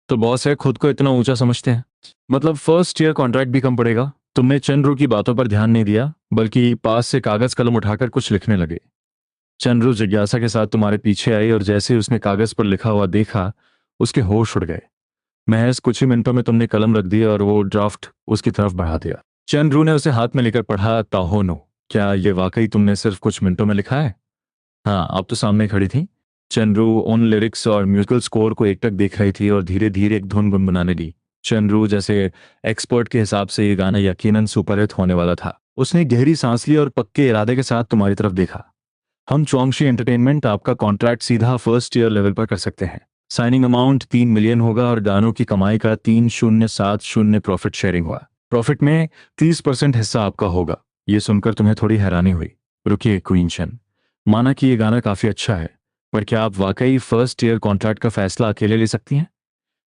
तो बॉस है खुद को इतना ऊंचा समझते हैं? मतलब फर्स्ट ईयर कॉन्ट्रैक्ट भी कम पड़ेगा? तुमने चंद्रू की बातों पर ध्यान नहीं दिया बल्कि पास से कागज कलम उठाकर कुछ लिखने लगे। चंद्रू जिज्ञासा के साथ तुम्हारे पीछे आई और जैसे ही उसने कागज पर लिखा हुआ देखा, उसके होश उड़ गए। महज कुछ ही मिनटों में तुमने कलम रख दी और वो ड्राफ्ट उसकी तरफ बढ़ा दिया। चंद्रू ने उसे हाथ में लेकर पढ़ा, ताहोनो, क्या ये वाकई तुमने सिर्फ कुछ मिनटों में लिखा है? हाँ, आप तो सामने खड़ी थी। चंद्रू उन लिरिक्स और म्यूजिकल स्कोर को एकटक देख रही थी और धीरे धीरे एक धुन गुनगुनाने दी। चंद्रू जैसे एक्सपर्ट के हिसाब से ये गाना यकीनन सुपरहिट होने वाला था। उसने गहरी सांस ली और पक्के इरादे के साथ तुम्हारी तरफ देखा। हम चौंगशी एंटरटेनमेंट आपका कॉन्ट्रैक्ट सीधा फर्स्ट ईयर लेवल पर कर सकते हैं। साइनिंग अमाउंट 3 मिलियन होगा और गानों की कमाई का 3070 प्रॉफिट शेयरिंग हुआ। प्रॉफिट में 30% हिस्सा आपका होगा। ये सुनकर तुम्हें थोड़ी हैरानी हुई। रुकिए क्वीन शन, माना कि ये गाना काफी अच्छा है, पर क्या आप वाकई फर्स्ट ईयर कॉन्ट्रैक्ट का फैसला अकेले ले सकती हैं?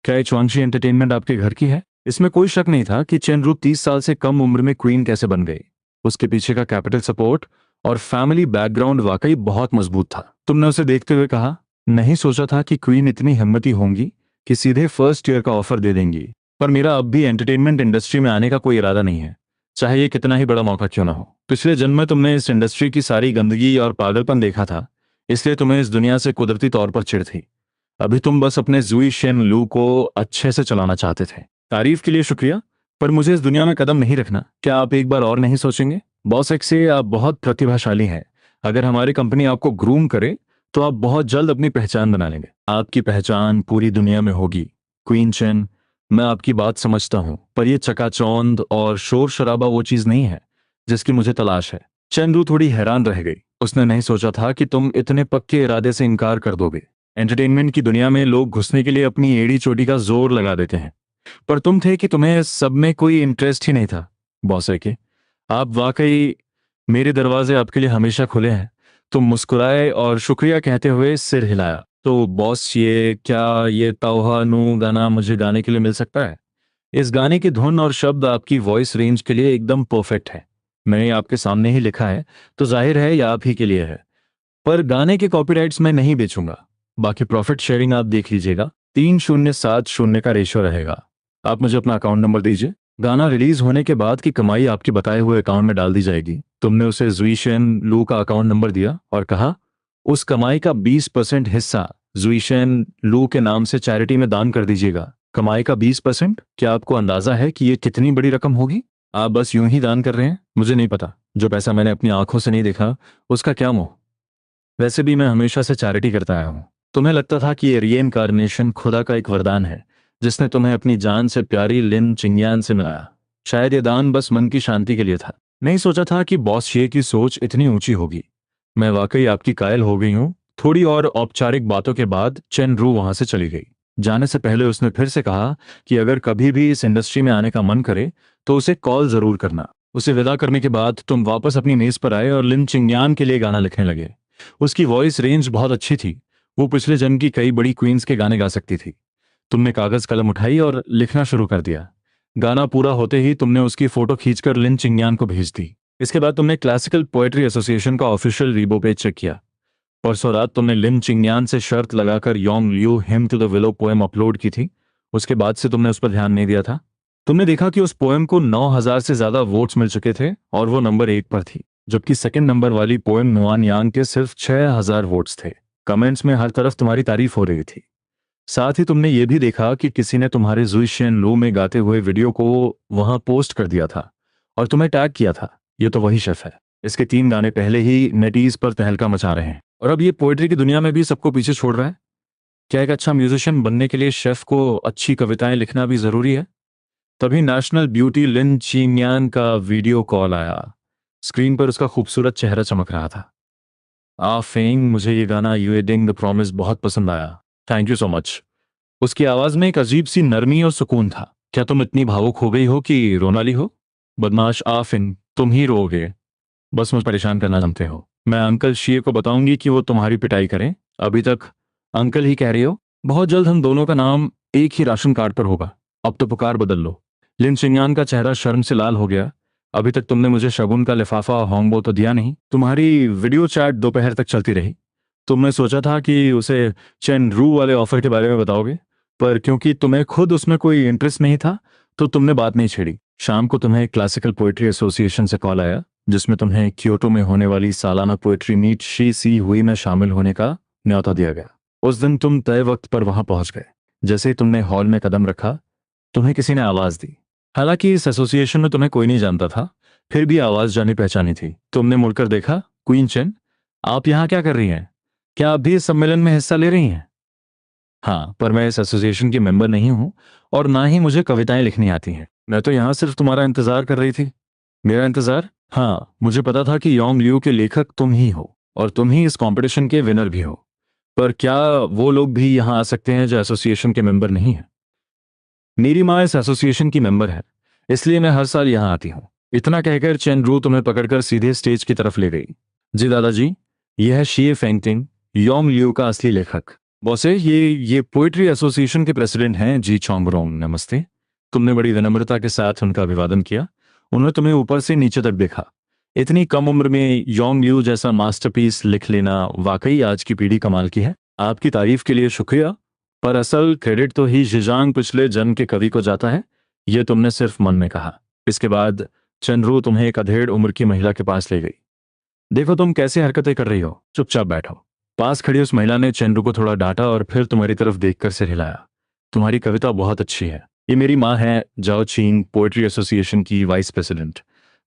क्या ये चौंगशी एंटरटेनमेंट आपके घर की है? इसमें कोई शक नहीं था कि चेनरू 30 साल से कम उम्र में क्वीन कैसे बन गई। उसके पीछे का कैपिटल सपोर्ट और फैमिली बैकग्राउंड वाकई बहुत मजबूत था। तुमने उसे देखते हुए कहा, नहीं सोचा था कि क्वीन इतनी हिम्मती होंगी कि सीधे फर्स्ट ईयर का ऑफर दे देंगी। पर मेरा अब भी एंटरटेनमेंट इंडस्ट्री में आने का कोई इरादा नहीं है, चाहे ये कितना ही बड़ा मौका क्यों ना हो। पिछले जन्म में तुमने इस इंडस्ट्री की सारी गंदगी और पागलपन देखा था, इसलिए तुम्हें इस दुनिया से कुदरती तौर पर चिढ़ थी। अभी तुम बस अपने जुई शेन लू को अच्छे से चलाना चाहते थे। तारीफ के लिए शुक्रिया, पर मुझे इस दुनिया में कदम नहीं रखना। क्या आप एक बार और नहीं सोचेंगे? बॉस एक्स से आप बहुत प्रतिभाशाली हैं। अगर हमारी कंपनी आपको ग्रूम करे तो आप बहुत जल्द अपनी पहचान बना लेंगे। आपकी पहचान पूरी दुनिया में होगी। क्वीन चेन, मैं आपकी बात समझता हूँ, पर यह चकाचौंध और शोर शराबा वो चीज नहीं है जिसकी मुझे तलाश है। चंदू थोड़ी हैरान रह गई। उसने नहीं सोचा था कि तुम इतने पक्के इरादे से इनकार कर दोगे। एंटरटेनमेंट की दुनिया में लोग घुसने के लिए अपनी एड़ी चोटी का जोर लगा देते हैं, पर तुम थे कि तुम्हें सब में कोई इंटरेस्ट ही नहीं था। बॉस है कि आप वाकई, मेरे दरवाजे आपके लिए हमेशा खुले हैं। तुम मुस्कुराए और शुक्रिया कहते हुए सिर हिलाया। तो बॉस, ये ताओहा नू गाना मुझे गाने के लिए मिल सकता है? इस गाने की धुन और शब्द आपकी वॉइस रेंज के लिए एकदम परफेक्ट है। मैंने आपके सामने ही लिखा है, तो जाहिर है यह आप ही के लिए है। पर गाने के कॉपीराइट्स मैं नहीं बेचूंगा। बाकी प्रॉफिट शेयरिंग आप देख लीजिएगा। 3070 का रेशियो रहेगा। आप मुझे अपना अकाउंट नंबर दीजिए। गाना रिलीज होने के बाद की कमाई आपके बताए हुए अकाउंट में डाल दी जाएगी। तुमने उसे जुईशेन लू का अकाउंट नंबर दिया और कहा, उस कमाई का 20% हिस्सा जुईशेन लू के नाम से चैरिटी में दान कर दीजिएगा। कमाई का 20%? क्या आपको अंदाजा है कि ये कितनी बड़ी रकम होगी? आप बस यूं ही दान कर रहे हैं? मुझे नहीं पता। जो पैसा मैंने अपनी आंखों से नहीं देखा, उसका क्या मोह। वैसे भी मैं हमेशा से चैरिटी करता आया हूँ। तुम्हें लगता था कि ये रीइंकार्नेशन खुदा का एक वरदान है, जिसने तुम्हें अपनी जान से प्यारी लिन चिंगयान से मिलाया। शायद ये दान बस मन की शांति के लिए था। नहीं सोचा था कि बॉस शे की सोच इतनी ऊंची होगी। मैं वाकई आपकी कायल हो गई हूँ। थोड़ी और औपचारिक बातों के बाद चेन रू वहां से चली गई। जाने से पहले उसने फिर से कहा कि अगर कभी भी इस इंडस्ट्री में आने का मन करे तो उसे कॉल जरूर करना। उसे विदा करने के बाद तुम वापस अपनी मेज पर आए और लिन चिंगयान के लिए गाना लिखने लगे। उसकी वॉइस रेंज बहुत अच्छी थी। वो पिछले जन्म की कई बड़ी क्वींस के गाने गा सकती थी। तुमने कागज कलम उठाई और लिखना शुरू कर दिया। गाना पूरा होते ही तुमने उसकी फोटो खींचकर लिन चिंगयान को भेज दी। इसके बाद तुमने क्लासिकल पोएट्री एसोसिएशन का ऑफिशियल रीबो पेज चेक किया। परसों रात तुमने लिन चिंगयान से शर्त लगाकर Yong Liu hymn to the willow poem upload की थी। उसके बाद से तुमने उस पर ध्यान नहीं दिया था। तुमने देखा कि उस पोएम को 9,000 से ज्यादा वोट्स मिल चुके थे और वो नंबर 1 पर थी, जबकि सेकंड नंबर वाली पोएम नुआन यांग के सिर्फ 6,000 वोट्स थे। कमेंट्स में हर तरफ तुम्हारी तारीफ हो रही थी। साथ ही तुमने ये भी देखा कि किसी ने तुम्हारे जुइशियन लो में गाते हुए वीडियो को वहां पोस्ट कर दिया था और तुम्हें टैग किया था। ये तो वही शेफ है। इसके 3 गाने पहले ही नेटीज पर तहलका मचा रहे हैं और अब ये पोएट्री की दुनिया में भी सबको पीछे छोड़ रहा है। क्या एक अच्छा म्यूजिशियन बनने के लिए शेफ को अच्छी कविताएं लिखना भी जरूरी है? तभी नेशनल ब्यूटी लिन चिंगयान का वीडियो कॉल आया। स्क्रीन पर उसका खूबसूरत चेहरा चमक रहा था। फेंग, मुझे ये गाना यू एडिंग द प्रॉमिस बहुत पसंद आया। Thank you so much. उसकी आवाज में एक अजीब सी नरमी और सुकून था। क्या तुम इतनी भावुक हो गई हो कि रोना ली हो? बदमाश आफिन, तुम ही रोगे। बस मुझे परेशान करना जानते हो। मैं अंकल शीर को बताऊंगी कि वो तुम्हारी पिटाई करें। अभी तक अंकल ही कह रही हो। बहुत जल्द हम दोनों का नाम एक ही राशन कार्ड पर होगा। अब तो पुकार बदल लो। लिन चिंगयान का चेहरा शर्म से लाल हो गया। अभी तक तुमने मुझे शगुन का लिफाफा होंगबो तो दिया नहीं। तुम्हारी वीडियो चैट दोपहर तक चलती रही। तुमने सोचा था कि उसे चेन रू वाले ऑफर के बारे में बताओगे, पर क्योंकि तुम्हें खुद उसमें कोई इंटरेस्ट नहीं था तो तुमने बात नहीं छेड़ी। शाम को तुम्हें क्लासिकल पोएट्री एसोसिएशन से कॉल आया, जिसमें तुम्हें क्योटो में होने वाली सालाना पोएट्री मीट शी सी हुई में शामिल होने का न्योता दिया गया। उस दिन तुम तय वक्त पर वहां पहुंच गए। जैसे ही तुमने हॉल में कदम रखा, तुम्हें किसी ने आवाज दी। हालांकि इस एसोसिएशन में तुम्हें कोई नहीं जानता था, फिर भी आवाज जानी पहचानी थी। तुमने मुड़कर देखा। क्वीन चेन, आप यहाँ क्या कर रही हैं? क्या आप भी इस सम्मेलन में हिस्सा ले रही हैं? हाँ, पर मैं इस एसोसिएशन की मेंबर नहीं हूँ और ना ही मुझे कविताएं लिखनी आती हैं। मैं तो यहाँ सिर्फ तुम्हारा इंतजार कर रही थी। मेरा इंतजार? हाँ, मुझे पता था कि योंग लियू के लेखक तुम ही हो और तुम ही इस कंपटीशन के विनर भी हो। पर क्या वो लोग भी यहाँ आ सकते हैं जो एसोसिएशन के मेंबर नहीं हैं? मेरी माँ इस एसोसिएशन की मेंबर है, इसलिए मैं हर साल यहाँ आती हूँ। इतना कहकर चेन रू तुम्हें पकड़कर सीधे स्टेज की तरफ ले गई। जी दादाजी, यह है शी फेंगटिंग, योंग लियू का असली लेखक। बॉसे, ये पोएट्री एसोसिएशन के प्रेसिडेंट हैं जी चोंगरोंग। नमस्ते। तुमने बड़ी विनम्रता के साथ उनका अभिवादन किया। उन्होंने तुम्हें ऊपर से नीचे तक देखा। इतनी कम उम्र में योंग लियू जैसा मास्टरपीस लिख लेना वाकई आज की पीढ़ी कमाल की है। आपकी तारीफ के लिए शुक्रिया, पर असल क्रेडिट तो ही जिजांग पिछले जन्म के कवि को जाता है। यह तुमने सिर्फ मन में कहा। इसके बाद चंद्रू तुम्हें एक अधेड़ उम्र की महिला के पास ले गई। देखो तुम कैसे हरकतें कर रही हो, चुपचाप बैठो। पास खड़ी उस महिला ने चंद्रू को थोड़ा डांटा और फिर तुम्हारी तरफ देखकर सिर हिलाया। तुम्हारी कविता बहुत अच्छी है। ये मेरी माँ है, जाओ चीन पोएट्री एसोसिएशन की वाइस प्रेसिडेंट।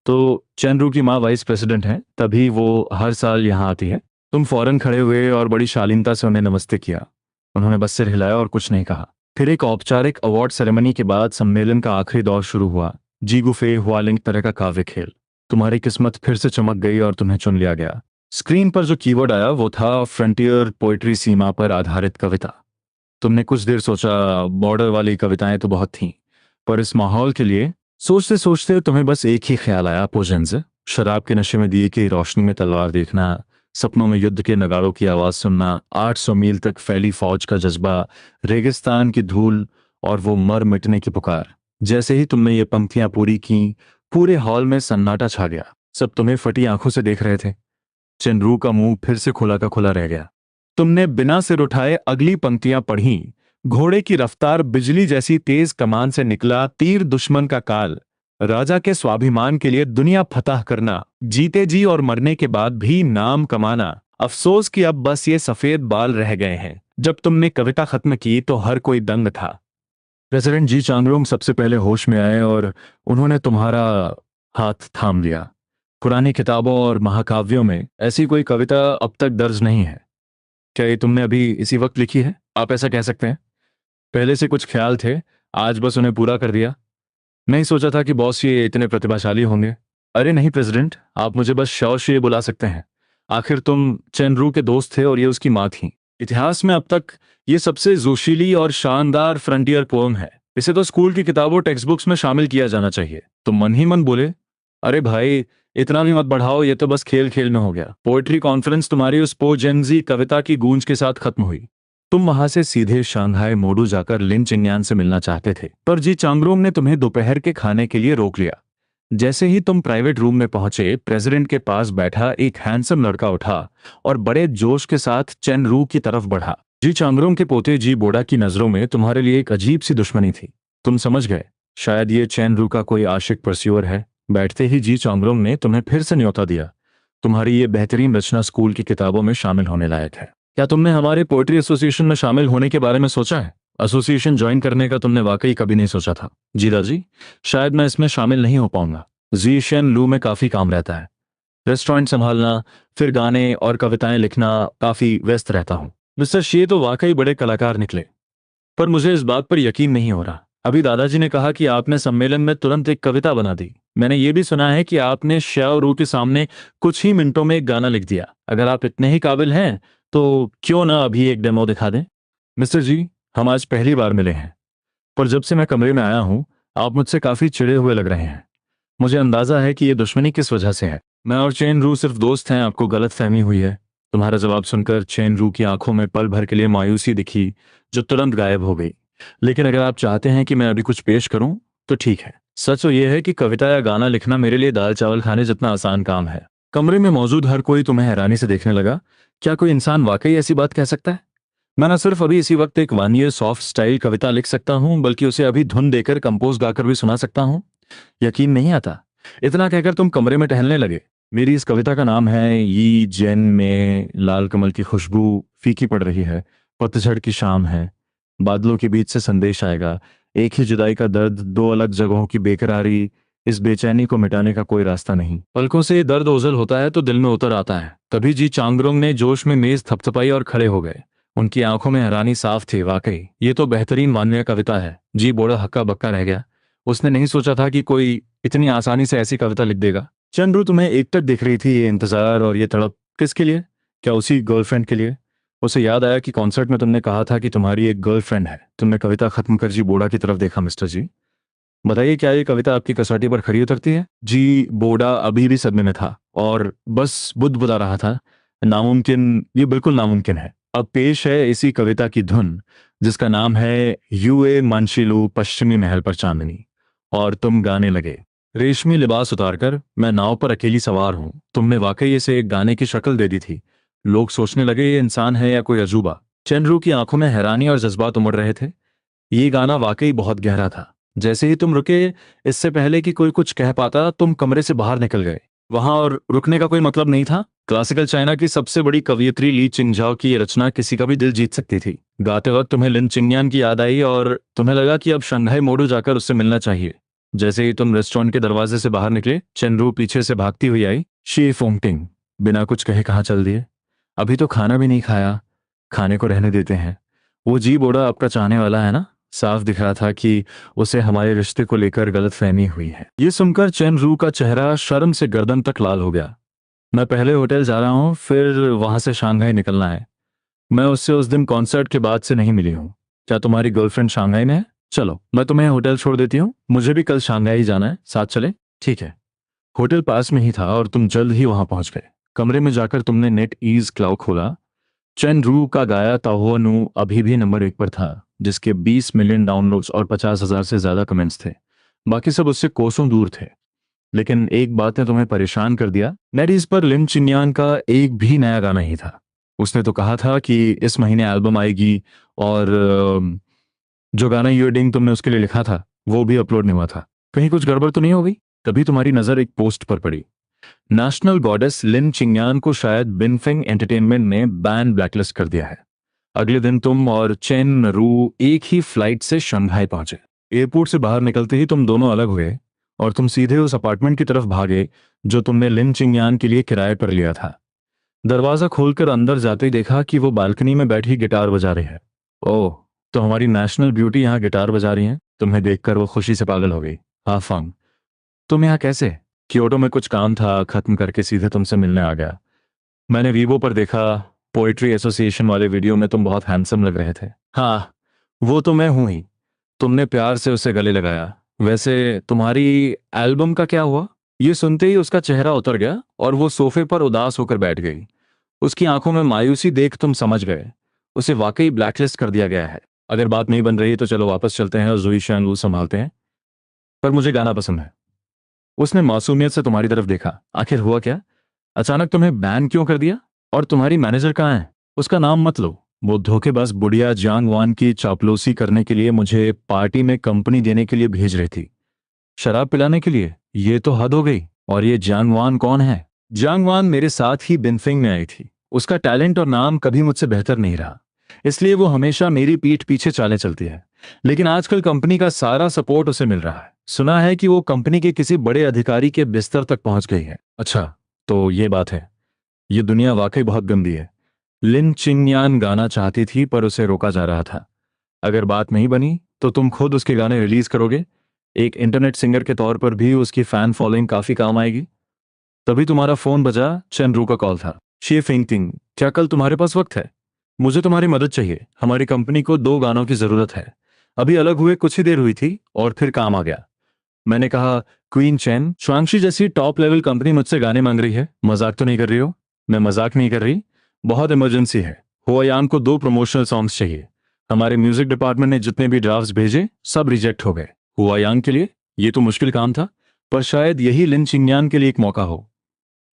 तो चंद्रू की माँ वाइस प्रेसिडेंट है, तभी वो हर साल यहाँ आती है। तुम फौरन खड़े हुए और बड़ी शालीनता से उन्हें नमस्ते किया। उन्होंने बस सिर हिलाया और कुछ नहीं कहा। फिर एक औपचारिक अवार्ड सेरेमनी के बाद सम्मेलन का आखिरी दौर शुरू हुआ। जीगुफे हुआलिंग तरह का काव्य खेल। तुम्हारी किस्मत फिर से चमक गई और तुम्हें चुन लिया गया। स्क्रीन पर जो कीवर्ड आया वो था फ्रंटियर पोएट्री, सीमा पर आधारित कविता। तुमने कुछ देर सोचा, बॉर्डर वाली कविताएं तो बहुत थीं, पर इस माहौल के लिए सोचते सोचते तुम्हें बस एक ही ख्याल आया, पोजेंस। शराब के नशे में दिए की रोशनी में तलवार देखना, सपनों में युद्ध के नगारों की आवाज सुनना, 800 मील तक फैली फौज का जज्बा, रेगिस्तान की धूल और वो मर मिटने की पुकार। जैसे ही तुमने ये पंक्तियां पूरी की, पूरे हॉल में सन्नाटा छा गया। सब तुम्हें फटी आंखों से देख रहे थे। चंद्रू का मुंह फिर से खुला का खुला रह गया। तुमने बिना सिर उठाए अगली पंक्तियां पढ़ी। घोड़े की रफ्तार बिजली जैसी तेज कमान से निकला तीर दुश्मन का काल, राजा के स्वाभिमान के लिए दुनिया फतह करना, जीते जी और मरने के बाद भी नाम कमाना। अफसोस कि अब बस ये सफेद बाल रह गए हैं। जब तुमने कविता खत्म की तो हर कोई दंग था। प्रेसिडेंट जी चांगरोंग सबसे पहले होश में आए और उन्होंने तुम्हारा हाथ थाम लिया। पुरानी किताबों और महाकाव्यों में ऐसी कोई कविता अब तक दर्ज नहीं है। क्या ये तुमने अभी इसी वक्त लिखी है? आप ऐसा कह सकते हैं। पहले से कुछ ख्याल थे, आज बस उन्हें पूरा कर दिया। नहीं सोचा था कि बॉस ये इतने प्रतिभाशाली होंगे। अरे नहीं प्रेसिडेंट, आप मुझे बस शौश ये बुला सकते हैं। आखिर तुम चेनरू के दोस्त थे और ये उसकी माँ थी। इतिहास में अब तक ये सबसे जोशीली और शानदार फ्रंटियर पोएम है। इसे तो स्कूल की किताबों टेक्स्ट बुक्स में शामिल किया जाना चाहिए। तुम मन ही मन बोले, अरे भाई इतना भी मत बढ़ाओ, ये तो बस खेल खेल में हो गया। पोएट्री कॉन्फ्रेंस तुम्हारी उस पोजेंजी कविता की गूंज के साथ खत्म हुई। तुम वहां से सीधे शांघाई मोडू जाकर लिन चिंगयान से मिलना चाहते थे, पर जी चांगरोंग ने तुम्हें दोपहर के खाने के लिए रोक लिया। जैसे ही तुम प्राइवेट रूम में पहुंचे, प्रेसिडेंट के पास बैठा एक हैंडसम लड़का उठा और बड़े जोश के साथ चेन रू की तरफ बढ़ा। जी चांगरोंग के पोते जी बोडा की नजरों में तुम्हारे लिए एक अजीब सी दुश्मनी थी। तुम समझ गए, शायद ये चेन रू का कोई आशिक परस्यूअर है। बैठते ही जी चांगरोंग ने तुम्हें फिर से न्योता दिया। तुम्हारी ये बेहतरीन रचना स्कूल की किताबों में शामिल होने लायक है। क्या तुमने हमारे पोएट्री एसोसिएशन में शामिल होने के बारे में सोचा है? एसोसिएशन ज्वाइन करने का तुमने वाकई कभी नहीं सोचा था? जी दादी, शायद मैं इसमें शामिल नहीं हो पाऊंगा। जी शेन लू में काफी काम रहता है। रेस्टोरेंट संभालना, फिर गाने और कविताएं लिखना, काफी व्यस्त रहता हूँ। मिस्टर शे तो वाकई बड़े कलाकार निकले, पर मुझे इस बात पर यकीन नहीं हो रहा। अभी दादाजी ने कहा कि आपने सम्मेलन में तुरंत एक कविता बना दी। मैंने ये भी सुना है कि आपने श्याओ रू के सामने कुछ ही मिनटों में एक गाना लिख दिया। अगर आप इतने ही काबिल हैं तो क्यों ना अभी एक डेमो दिखा दें। मिस्टर जी, हम आज पहली बार मिले हैं, पर जब से मैं कमरे में आया हूं आप मुझसे काफी चिढ़े हुए लग रहे हैं। मुझे अंदाजा है कि ये दुश्मनी किस वजह से है। मैं और चेन रू सिर्फ दोस्त हैं, आपको गलत फहमी हुई है। तुम्हारा जवाब सुनकर चेन रू की आंखों में पल भर के लिए मायूसी दिखी, जो तुरंत गायब हो गई। लेकिन अगर आप चाहते हैं कि मैं अभी कुछ पेश करूं तो ठीक है। सच तो यह है कि कविता या गाना लिखना मेरे लिए दाल चावल खाने जितना आसान काम है। कमरे में मौजूद हर कोई तुम्हें हैरानी से देखने लगा। क्या कोई इंसान वाकई ऐसी बात कह सकता है? मैं न सिर्फ अभी इसी वक्त एक वानियर सॉफ्ट स्टाइल कविता लिख सकता हूं, बल्कि उसे अभी धुन देकर कंपोज गाकर भी सुना सकता हूं। यकीन नहीं आता। इतना कहकर तुम कमरे में टहलने लगे। मेरी इस कविता का नाम है यी जैन में लाल कमल की खुशबू फीकी पड़ रही है, पतझड़ की शाम है, बादलों के बीच से संदेश आएगा, एक ही जुदाई का दर्द, दो अलग जगहों की बेकरारी, इस बेचैनी को मिटाने का कोई रास्ता नहीं। पलकों से ये दर्द ओझल होता है तो दिल में उतर आता है। तभी जी चांगरोंग ने जोश में मेज थपथपाई और खड़े हो गए। उनकी आंखों में हैरानी साफ थी। वाकई ये तो बेहतरीन वान्य कविता है। जी बोड़ा हक्का बक्का रह गया। उसने नहीं सोचा था कि कोई इतनी आसानी से ऐसी कविता लिख देगा। चंद्रू तुम्हें एकटक दिख रही थी। ये इंतजार और ये तड़प किसके लिए? क्या उसी गर्लफ्रेंड के लिए? उसे याद आया कि कॉन्सर्ट में तुमने कहा था कि तुम्हारी एक गर्लफ्रेंड है। तुमने कविता खत्म कर जी बोड़ा की तरफ देखा। मिस्टर जी, बताइए क्या ये कविता आपकी कसौटी पर खरी उतरती है? जी बोड़ा अभी भी सदमे में था और बस बुदबुदा रहा था। नामुमकिन, ये बिल्कुल नामुमकिन है। अब पेश है इसी कविता की धुन, जिसका नाम है यूए मानशिलू पश्चिमी महल पर चांदनी। और तुम गाने लगे। रेशमी लिबास उतारकर मैं नाव पर अकेली सवार हूं। तुमने वाकई इसे एक गाने की शक्ल दे दी थी। लोग सोचने लगे ये इंसान है या कोई अजूबा। चंद्रू की आंखों में हैरानी और जज्बात उमड़ रहे थे। ये गाना वाकई बहुत गहरा था। जैसे ही तुम रुके, इससे पहले कि कोई कुछ कह पाता, तुम कमरे से बाहर निकल गए। वहां और रुकने का कोई मतलब नहीं था। क्लासिकल चाइना की सबसे बड़ी कवियत्री ली चिंगझाओ की ये रचना किसी का भी दिल जीत सकती थी। गाते वक्त तुम्हें लिन चिंगयान की याद आई और तुम्हें लगा कि अब शंघाई मोडू जाकर उससे मिलना चाहिए। जैसे ही तुम रेस्टोरेंट के दरवाजे से बाहर निकले, चेनरू पीछे से भागती हुई आई। शी फोंगटिंग, बिना कुछ कहे कहाँ चल दिए? अभी तो खाना भी नहीं खाया, खाने को रहने देते हैं। वो जी बोड़ा आपका चाहने वाला है ना? साफ दिख रहा था कि उसे हमारे रिश्ते को लेकर गलतफहमी हुई है। ये सुनकर चेन रू का चेहरा शर्म से गर्दन तक लाल हो गया। मैं पहले होटल जा रहा हूँ, फिर वहां से शांघाई निकलना है। मैं उससे उस दिन कॉन्सर्ट के बाद से नहीं मिली हूँ। क्या तुम्हारी गर्लफ्रेंड शांघाई में है? चलो मैं तुम्हें होटल छोड़ देती हूँ, मुझे भी कल शांघाई जाना है, साथ चले? ठीक है। होटल पास में ही था और तुम जल्द ही वहां पहुंच गए। कमरे में जाकर तुमने नेट ईज क्लाउड खोला। चेन रू का गाया ताहो नु अभी भी नंबर 1 पर था, जिसके 20 मिलियन डाउनलोड्स और 50,000 से ज्यादा कमेंट्स थे। बाकी सब उससे कोसों दूर थे। लेकिन एक बात ने तुम्हें परेशान कर दिया। नेट पर लिन चिन्यान का एक भी नया गाना ही था। उसने तो कहा था कि इस महीने एल्बम आएगी और जो गाना यूडिंग तुमने उसके लिए लिखा था वो भी अपलोड नहीं हुआ था। कहीं कुछ गड़बड़ तो नहीं हो गई? तभी तुम्हारी नजर एक पोस्ट पर पड़ी। नेशनल गॉडेस लिन चिंगयान को शायद बिनफिंग एंटरटेनमेंट ने बैन ब्लैकलिस्ट कर दिया है। अगले दिन तुम और चेन रू एक ही फ्लाइट से शंघाई पहुंचे। एयरपोर्ट से बाहर निकलते ही तुम दोनों अलग हुए और तुम सीधे उस अपार्टमेंट की तरफ भागे जो तुमने लिन चिंगयान के लिए किराए पर लिया था। दरवाजा खोलकर अंदर जाते ही देखा कि वो बालकनी में बैठी गिटार बजा रही है। ओह, तो हमारी नेशनल ब्यूटी यहाँ गिटार बजा रही है। तुम्हें देखकर वो खुशी से पागल हो गई। हाँ फंग, तुम यहाँ कैसे? क्योटो में कुछ काम था, खत्म करके सीधे तुमसे मिलने आ गया। मैंने वीवो पर देखा, पोइट्री एसोसिएशन वाले वीडियो में तुम बहुत हैंडसम लग रहे थे। हाँ, वो तो मैं हूं ही। तुमने प्यार से उसे गले लगाया। वैसे तुम्हारी एल्बम का क्या हुआ? ये सुनते ही उसका चेहरा उतर गया और वो सोफे पर उदास होकर बैठ गई। उसकी आंखों में मायूसी देख तुम समझ गए उसे वाकई ब्लैकलिस्ट कर दिया गया है। अगर बात नहीं बन रही तो चलो वापस चलते हैं और जुई शान संभालते हैं। पर मुझे गाना पसंद है। उसने मासूमियत से तुम्हारी तरफ देखा। आखिर हुआ क्या? अचानक तुम्हें बैन क्यों कर दिया? और तुम्हारी मैनेजर कहाँ है? उसका नाम मत लो। वो धोखेबाज बुढ़िया जांग वान की चापलूसी करने के लिए मुझे पार्टी में कंपनी देने के लिए भेज रही थी। शराब पिलाने के लिए? ये तो हद हो गई। और ये जांग वान कौन है? जांग वान मेरे साथ ही बिनफिंग में आई थी। उसका टैलेंट और नाम कभी मुझसे बेहतर नहीं रहा, इसलिए वो हमेशा मेरी पीठ पीछे चालें चलती है। लेकिन आजकल कंपनी का सारा सपोर्ट उसे मिल रहा है। सुना है कि वो कंपनी के किसी बड़े अधिकारी के बिस्तर तक पहुंच गई है। अच्छा, तो ये बात है। ये दुनिया वाकई बहुत गंदी है। लिन चिंगयान गाना चाहती थी पर उसे रोका जा रहा था। अगर बात नहीं बनी तो तुम खुद उसके गाने रिलीज करोगे। एक इंटरनेट सिंगर के तौर पर भी उसकी फैन फॉलोइंग काफी काम आएगी। तभी तुम्हारा फोन बजा। चेन रू का कॉल था। शी फेंटिंग, क्या कल तुम्हारे पास वक्त है? मुझे तुम्हारी मदद चाहिए। हमारी कंपनी को 2 गानों की जरूरत है। अभी अलग हुए कुछ ही देर हुई थी और फिर काम आ गया। मैंने कहा, क्वीन चैन, स्वांगशी जैसी टॉप लेवल कंपनी मुझसे गाने मांग रही है। मजाक तो नहीं कर रही हो? मैं मजाक नहीं कर रही, बहुत इमरजेंसी है। हुआयान को 2 प्रमोशनल सॉन्ग्स चाहिए। हमारे म्यूजिक डिपार्टमेंट ने जितने भी ड्राफ्ट्स भेजे सब रिजेक्ट हो गए। हुआयान के लिए? ये तो मुश्किल काम था, पर शायद यही लिन चिंगयान के लिए एक मौका हो।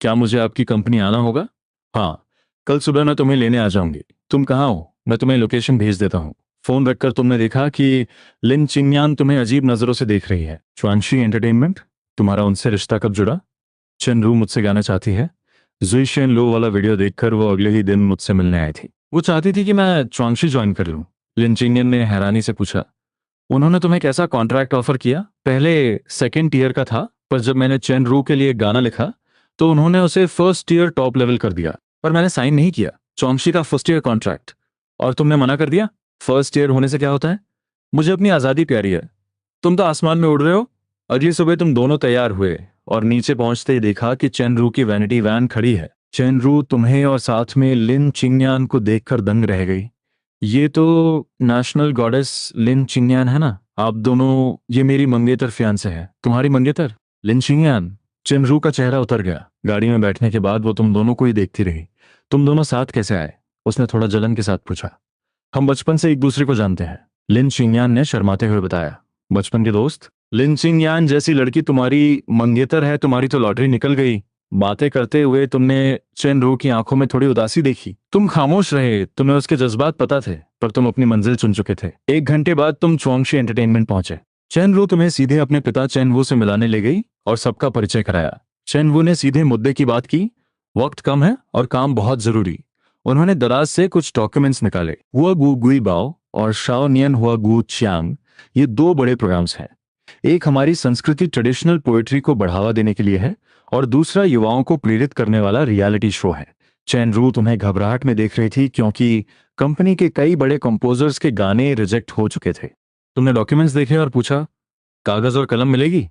क्या मुझे आपकी कंपनी आना होगा? हाँ, कल सुबह मैं तुम्हें लेने आ जाऊंगी। तुम कहाँ हो? मैं तुम्हें लोकेशन भेज देता हूँ। फोन रखकर तुमने देखा कि लिन चिंगयान तुम्हें अजीब नजरों से देख रही है। च्वांशी एंटरटेनमेंट, तुम्हारा उनसे रिश्ता कब जुड़ा? चेनरू मुझसे गाना चाहती है। जुइशेन लो वाला वीडियो देखकर वो अगले ही दिन मुझसे मिलने आई थी। वो चाहती थी कि मैं च्वांशी ज्वाइन कर लूं। लिन चिंगयान ने हैरानी से पूछा, उन्होंने तुम्हें कैसा कॉन्ट्रैक्ट ऑफर किया? पहले सेकेंड टीयर का था, पर जब मैंने चेन रू के लिए गाना लिखा तो उन्होंने उसे फर्स्ट ईयर टॉप लेवल कर दिया। पर मैंने साइन नहीं किया। चौंगशी का फर्स्ट ईयर कॉन्ट्रैक्ट, और तुमने मना कर दिया। फर्स्ट ईयर होने से क्या होता है? मुझे अपनी आज़ादी प्यारी है। तुम तो आसमान में उड़ रहे हो। अगली सुबह तुम दोनों तैयार हुए और नीचे पहुंचते ही देखा कि चेन रू की वैनिटी वैन खड़ी है। चेन रू तुम्हें और साथ में लिन चिंगयान को देखकर दंग रह गई। ये तो नेशनल गॉडेस लिन चिंगयान है ना? आप दोनों, ये मेरी मंगेतर फियांसे है। तुम्हारी मंगेतर? लिन चिंगयान। चिनरू का चेहरा उतर गया। गाड़ी में बैठने के बाद वो तुम दोनों को ही देखती रही। तुम दोनों साथ कैसे आए? उसने थोड़ा जलन के साथ पूछा। हम बचपन से एक दूसरे को जानते हैं, लिन चिंगयान ने शर्माते हुए बताया। बचपन के दोस्त? लिन चिंगयान जैसी लड़की तुम्हारी मंगेतर है, तुम्हारी तो लॉटरी निकल गई। बातें करते हुए तुमने चेनरू की आंखों में थोड़ी उदासी देखी। तुम खामोश रहे, तुम्हें उसके जज्बात पता थे, पर तुम अपनी मंजिल चुन चुके थे। 1 घंटे बाद तुम च्वांगशी एंटरटेनमेंट पहुंचे। चेनरू तुम्हें सीधे अपने पिता चेनवू से मिलाने ले गई और सबका परिचय कराया। चेनवू ने सीधे मुद्दे की बात की। वक्त कम है और काम बहुत जरूरी। उन्होंने दराज से कुछ डॉक्यूमेंट्स निकाले। हुआ गु गुई बाओ और शाओ नियन हुआ गु चियांग, ये 2 बड़े प्रोग्राम्स हैं। एक हमारी संस्कृति ट्रेडिशनल पोएट्री को बढ़ावा देने के लिए है और दूसरा युवाओं को प्रेरित करने वाला रियलिटी शो है। चेनरू तुम्हें घबराहट में देख रही थी क्योंकि कंपनी के कई बड़े कंपोजर्स के गाने रिजेक्ट हो चुके थे। तुमने डॉक्यूमेंट्स देखे और पूछा, कागज और कलम मिलेगी?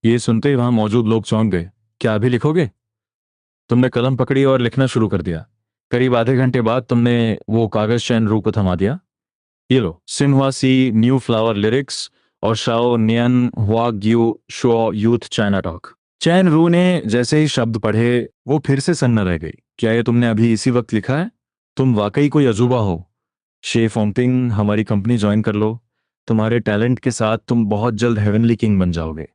ये सुनते ही वहां मौजूद लोग चौंक गए। क्या अभी लिखोगे? तुमने कलम पकड़ी और लिखना शुरू कर दिया। करीब आधे घंटे बाद तुमने वो कागज चेनरू को थमा दिया। ये लो, सिन्हुआ सी न्यू फ्लावर लिरिक्स और शाओ नियन हुआ ग्यू शो यूथ चाइना टॉक। चैन रू ने जैसे ही शब्द पढ़े वो फिर से सन्न रह गई। क्या ये तुमने अभी इसी वक्त लिखा है? तुम वाकई कोई अजूबा हो। शे फोंगटिंग, हमारी कंपनी ज्वाइन कर लो। तुम्हारे टैलेंट के साथ तुम बहुत जल्द हेवनली किंग बन जाओगे।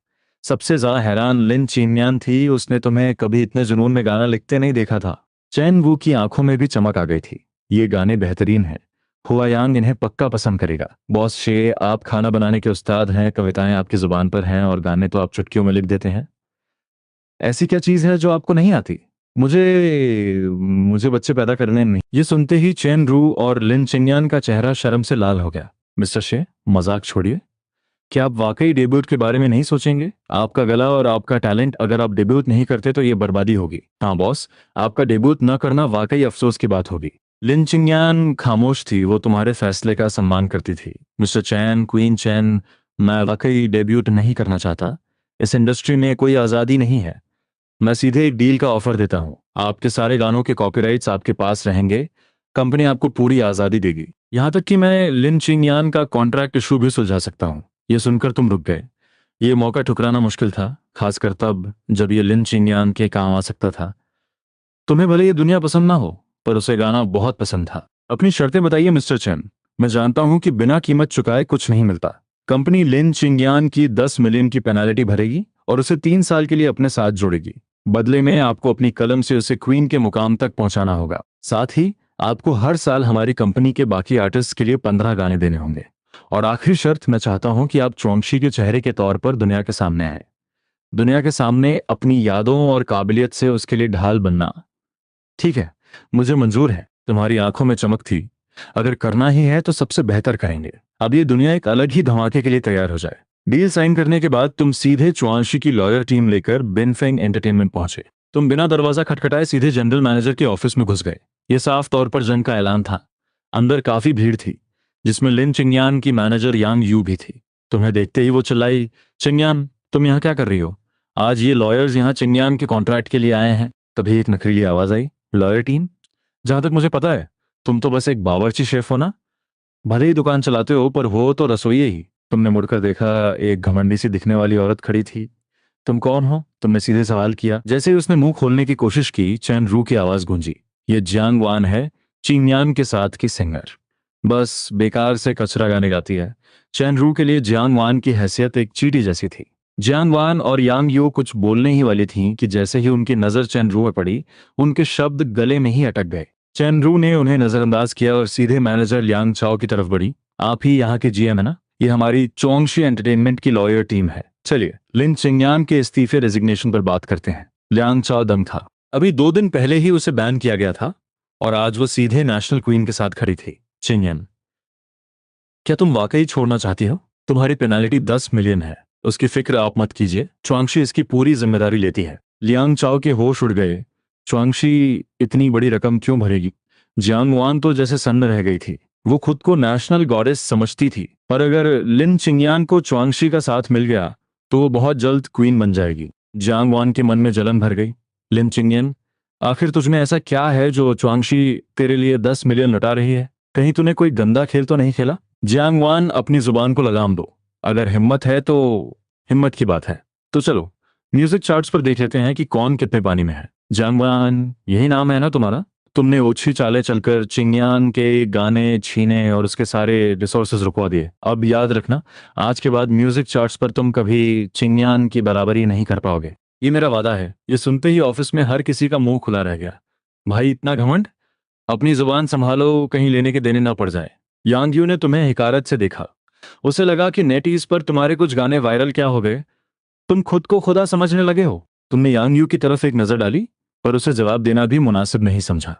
सबसे ज्यादा हैरान लिन चिंगयान थी। उसने तुम्हें कभी इतने जुनून में गाना लिखते नहीं देखा था। चैन वू की आंखों में भी चमक आ गई थी। ये गाने बेहतरीन हैं। हुआयांग इन्हें पक्का पसंद करेगा। बॉस शे, आप खाना बनाने के उस्ताद हैं, कविताएं आपकी जुबान पर हैं और गाने तो आप चुटकियों में लिख देते हैं। ऐसी क्या चीज है जो आपको नहीं आती? मुझे मुझे बच्चे पैदा करने नहीं। ये सुनते ही चेन रू और लिन चिंगयान का चेहरा शर्म से लाल हो गया। मिस्टर शे, मजाक छोड़िए। क्या आप वाकई डेब्यूट के बारे में नहीं सोचेंगे? आपका गला और आपका टैलेंट, अगर आप डेब्यूट नहीं करते तो ये बर्बादी होगी। हाँ बॉस, आपका डेब्यूट न करना वाकई अफसोस की बात होगी। लिन चिंगयान खामोश थी। वो तुम्हारे फैसले का सम्मान करती थी। मिस्टर चैन, क्वीन चैन, मैं वाकई डेब्यूट नहीं करना चाहता। इस इंडस्ट्री में कोई आज़ादी नहीं है। मैं सीधे एक डील का ऑफर देता हूँ। आपके सारे गानों के कॉपीराइट्स आपके पास रहेंगे। कंपनी आपको पूरी आज़ादी देगी। यहाँ तक कि मैं लिन चिंगयान का कॉन्ट्रैक्ट इशू भी सुलझा सकता हूँ। ये सुनकर तुम रुक गए। ये मौका ठुकराना मुश्किल था, खासकर तब जब ये लिन चिंगयान के काम आ सकता था। तुम्हें भले ये दुनिया पसंद ना हो, पर उसे गाना बहुत पसंद था। अपनी शर्तें बताइए मिस्टर चैन। मैं जानता हूं कि बिना कीमत चुकाए कुछ नहीं मिलता। कंपनी लिन चिंगयान की 10 मिलियन की पेनाल्टी भरेगी और उसे 3 साल के लिए अपने साथ जोड़ेगी। बदले में आपको अपनी कलम से उसे क्वीन के मुकाम तक पहुंचाना होगा। साथ ही आपको हर साल हमारी कंपनी के बाकी आर्टिस्ट के लिए 15 गाने देने होंगे। और आखिरी शर्त, मैं चाहता हूं कि आप चौंगशी के चेहरे के तौर पर दुनिया के सामने आए। दुनिया के सामने अपनी यादों और काबिलियत से उसके लिए ढाल बनना। ठीक है, मुझे मंजूर है। तुम्हारी आंखों में चमक थी। अगर करना ही है तो सबसे बेहतर करेंगे। अब ये दुनिया एक अलग ही धमाके के लिए तैयार हो जाए। डील साइन करने के बाद तुम सीधे चुआंशी की लॉयर टीम लेकर बिनफेंग एंटरटेनमेंट पहुंचे। तुम बिना दरवाजा खटखटाए सीधे जनरल मैनेजर के ऑफिस में घुस गए। ये साफ तौर पर जंग का ऐलान था। अंदर काफी भीड़ थी, जिसमें लिन चिंगयान की मैनेजर यांग यू भी थी। तुम्हें देखते ही वो चिल्लाई, चिंगयान, तुम यहाँ क्या कर रही हो? आज ये लॉयर्स यहाँ चिंगयान के कॉन्ट्रैक्ट के लिए आए हैं। तभी एक नखरीली आवाज आई, लॉयर टीम? जहां तक मुझे पता है तुम तो बस एक बावर्ची शेफ हो ना। भले ही दुकान चलाते हो, पर हो तो रसोइये ही। तुमने मुड़कर देखा, एक घमंडी सी दिखने वाली औरत खड़ी थी। तुम कौन हो? तुमने सीधे सवाल किया। जैसे ही उसने मुंह खोलने की कोशिश की, चैन रू की आवाज गूंजी, ये जियांग वान है, चिंगयान के साथ की सिंगर। बस बेकार से कचरा गाने गाती है। चैन रू के लिए जियांग वान की हैसियत एक चींटी जैसी थी। जियांग वान और यांग यो कुछ बोलने ही वाली थीं कि जैसे ही उनकी नजर चैन रू पर पड़ी, उनके शब्द गले में ही अटक गए। चैन रू ने उन्हें नजरअंदाज किया और सीधे मैनेजर लियांग चाओ की तरफ बढ़ी। आप ही यहाँ के जीएम है ना? ये हमारी चोंगशी एंटरटेनमेंट की लॉयर टीम है। चलिए लिन चिंगयान के इस्तीफे रेजिग्नेशन पर बात करते हैं। लियांग चाओ दंग था। अभी 2 दिन पहले ही उसे बैन किया गया था और आज वो सीधे नेशनल क्वीन के साथ खड़ी थी। चिंगयान, क्या तुम वाकई छोड़ना चाहती हो? तुम्हारी पेनाल्टी 10 मिलियन है। उसकी फिक्र आप मत कीजिए, च्वांगशी इसकी पूरी जिम्मेदारी लेती है। लियांग चाओ के होश उड़ गए। च्वांगशी इतनी बड़ी रकम क्यों भरेगी? जियांग वान तो जैसे सन्न रह गई थी। वो खुद को नेशनल गॉडेस समझती थी, पर अगर लिन चिंगयान को च्वांगशी का साथ मिल गया तो वो बहुत जल्द क्वीन बन जाएगी। जियांग वान के मन में जलन भर गई। लिन चिंगयान, आखिर तुझमें ऐसा क्या है जो च्वांगशी तेरे लिए 10 मिलियन लुटा रही है? कहीं तूने कोई गंदा खेल तो नहीं खेला? जियांग वान, अपनी जुबान को लगाम दो। अगर हिम्मत है तो हिम्मत की बात है। तो चलो म्यूजिक चार्ट्स पर देख लेते हैं कि कौन कितने पानी में है। जियांग वान, यही नाम है ना तुम्हारा? तुमने ओछी चाले चलकर चिंगयान के गाने छीने और उसके सारे रिसोर्सेज रुकवा दिए। अब याद रखना, आज के बाद म्यूजिक चार्ट्स पर तुम कभी चिंगयान की बराबरी नहीं कर पाओगे। ये मेरा वादा है। ये सुनते ही ऑफिस में हर किसी का मुंह खुला रह गया। भाई इतना घमंड! अपनी जुबान संभालो, कहीं लेने के देने ना पड़ जाए। यांग यू ने तुम्हें हिकारत से देखा। उसे लगा कि नेटीज पर तुम्हारे कुछ गाने वायरल क्या हो गए, तुम खुद को खुदा समझने लगे हो। तुमने यांग यू की तरफ एक नजर डाली, पर उसे जवाब देना भी मुनासिब नहीं समझा।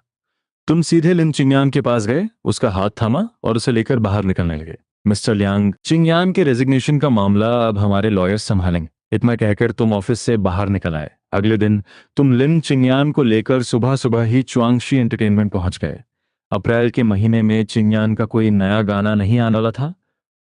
तुम सीधे लिन चिंगयान के पास गए, उसका हाथ थामा और उसे लेकर बाहर निकलने लगे। मिस्टर लियांग, चिंगयान के रेजिग्नेशन का मामला अब हमारे लॉयर्स संभालेंगे। इतना कहकर तुम ऑफिस से बाहर निकल आए। अगले दिन तुम लिन चिंगयान को लेकर सुबह सुबह ही चुआंगशी एंटरटेनमेंट पहुंच गए। अप्रैल के महीने में चिंगयान का कोई नया गाना नहीं आने वाला था,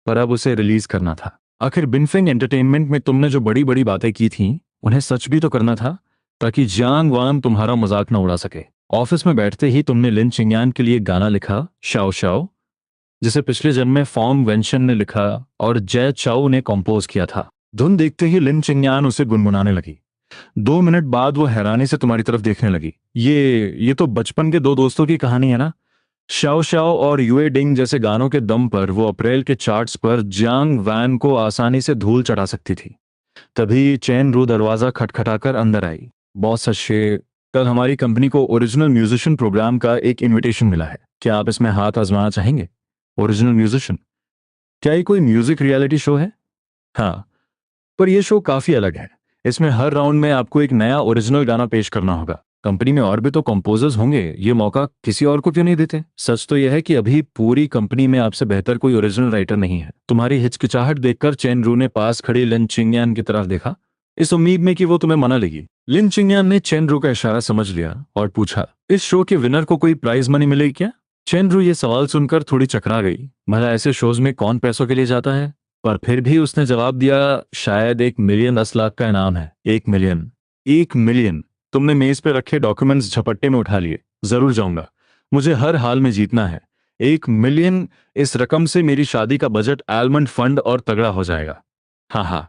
पर अब उसे रिलीज करना था। आखिर बिनफेंग एंटरटेनमेंट में तुमने जो बड़ी बड़ी बातें की थीं, उन्हें सच भी तो करना था, ताकि जियांग वान तुम्हारा मजाक न उड़ा सके। ऑफिस में बैठते ही तुमने लिन चिंगयान के लिए गाना लिखा, शाओ शाओ, जिसे पिछले जन्म में फॉर्म वेंशन ने लिखा और जय चाओ ने कंपोज किया था। धुन देखते ही लिन चिंगयान उसे गुनगुनाने लगी। 2 मिनट बाद वो हैरानी से तुम्हारी तरफ देखने लगी। ये तो बचपन के दो दोस्तों की कहानी है ना? शाओ शाओ और यूए डिंग जैसे गानों के दम पर वो अप्रैल के चार्ट्स पर जियांग वैन को आसानी से धूल चढ़ा सकती थी। तभी चैन रू दरवाजा खटखटाकर अंदर आई। बॉस अच्छे, कल हमारी कंपनी को ओरिजिनल म्यूजिशियन प्रोग्राम का एक इनविटेशन मिला है। क्या आप इसमें हाथ आजमाना चाहेंगे? Original musician? क्या ये कोई म्यूजिक रियलिटी शो है? हाँ, पर यह शो काफी अलग है। इसमें हर राउंड में आपको एक नया ओरिजिनल गाना पेश करना होगा। कंपनी में और भी तो कंपोजर्स होंगे, ये मौका किसी और को क्यों नहीं देते? सच तो यह है कि अभी पूरी कंपनी में आपसे बेहतर कोई ओरिजिनल राइटर नहीं है। तुम्हारी हिचकिचाहट देखकर चेन रू ने पास खड़ी लिन चिंगयान की तरफ देखा, इस उम्मीद में कि वो तुम्हें मना लेगी। लिन चिंगयान ने चेन रू का इशारा समझ लिया और पूछा, इस शो के विनर को कोई प्राइज मनी मिलेगी क्या? चेन रू ये सवाल सुनकर थोड़ी चकरा गई। भला ऐसे शोज में कौन पैसों के लिए जाता है? पर फिर भी उसने जवाब दिया, शायद 1 मिलियन 10 लाख का इनाम है। 1 मिलियन? 1 मिलियन? तुमने मेज पे रखे डॉक्यूमेंट्स झपट्टे में उठा लिए। जरूर जाऊंगा, मुझे हर हाल में जीतना है। 1 मिलियन, इस रकम से मेरी शादी का बजट, आलमंड फंड और तगड़ा हो जाएगा। हाँ हाँ।